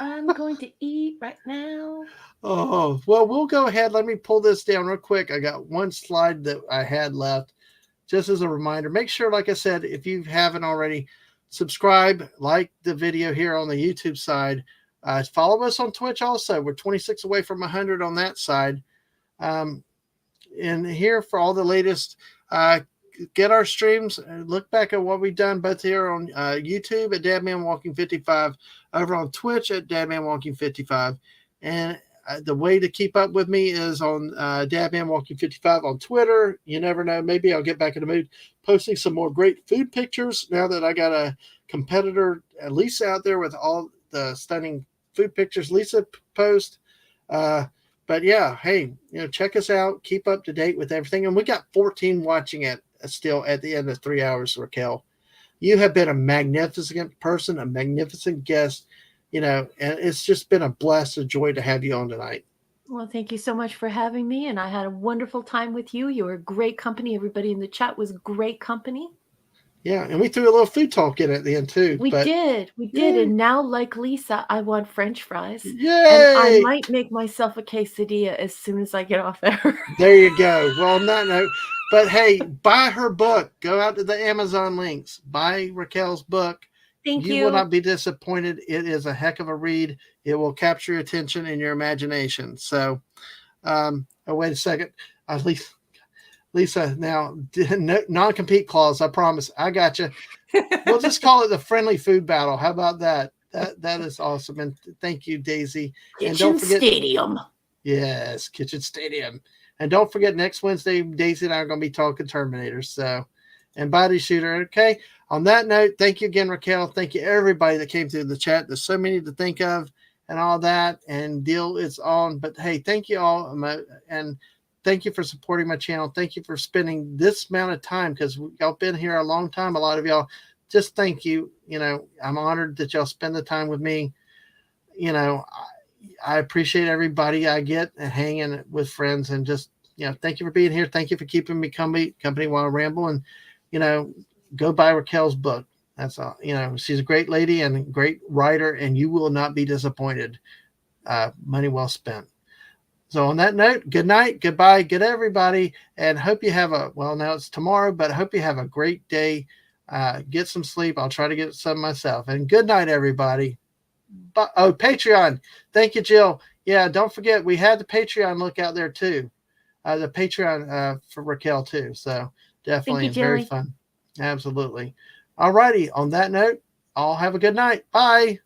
S2: I'm going to eat right now.
S1: Oh, well, we'll go ahead. Let me pull this down real quick. I got one slide that I had left. Just as a reminder, make sure, like I said, if you haven't already, subscribe, like the video here on the YouTube side. Follow us on Twitch also. We're 26 away from 100 on that side. Um, and here for all the latest, uh, get our streams. Look back at what we've done both here on YouTube at Dadman Walking 55, over on Twitch at Dadman Walking 55. And the way to keep up with me is on Dadman Walking 55 on Twitter. You never know. Maybe I'll get back in the mood posting some more great food pictures now that I got a competitor, Lisa, out there with all the stunning food pictures Lisa post. But yeah, hey, check us out. Keep up to date with everything. And we got 14 watching it still at the end of 3 hours, Raquel. You have been a magnificent person, a magnificent guest, and it's just been a blessed, a joy to have you on tonight.
S2: Well, thank you so much for having me. And I had a wonderful time with you. You were great company. Everybody in the chat was great company.
S1: Yeah, and we threw a little food talk in at the end too.
S2: We
S1: But
S2: did. We did.
S1: yay,
S2: And now, like Lisa, I want French fries. And I
S1: yay!
S2: might make myself a quesadilla as soon as I get off there.
S1: There you go. Well, on that note, but hey, buy her book. Go out to the Amazon links. Buy Raquel's book.
S2: Thank
S1: You will
S2: you.
S1: not be disappointed. It is a heck of a read. It will capture your attention and your imagination. So, oh, wait a second. Lisa, now, non-compete clause. I promise. I got you. We'll just call it the friendly food battle. How about that? That is awesome. And thank you, Daisy. And don't
S2: Kitchen
S1: forget,
S2: Stadium.
S1: yes, Kitchen Stadium. And don't forget, next Wednesday, Daisy and I are going to be talking Terminators. So, and Body Shooter. Okay. On that note, thank you again, Raquel. Thank you, everybody that came through the chat. There's so many to think of and all that. And deal is on. But hey, thank you all. And thank you for supporting my channel. Thank you for spending this amount of time, because y'all been here a long time. A lot of y'all. Just thank you. I'm honored that y'all spend the time with me. I appreciate everybody I get and hanging with friends, and just, thank you for being here. Thank you for keeping me company while I ramble, and, go buy Raquel's book. That's all. She's a great lady and a great writer, and you will not be disappointed. Money well spent. So on that note, good night, goodbye, good everybody, and hope you have now it's tomorrow, but I hope you have a great day. Get some sleep. I'll try to get some myself. And good night, everybody. Patreon. Thank you, Jill. Yeah, don't forget, we had the Patreon look out there too. The Patreon for Raquel too. So
S2: Thank
S1: definitely
S2: you,
S1: very
S2: Jilly.
S1: fun. Absolutely. All righty. On that note, all have a good night. Bye.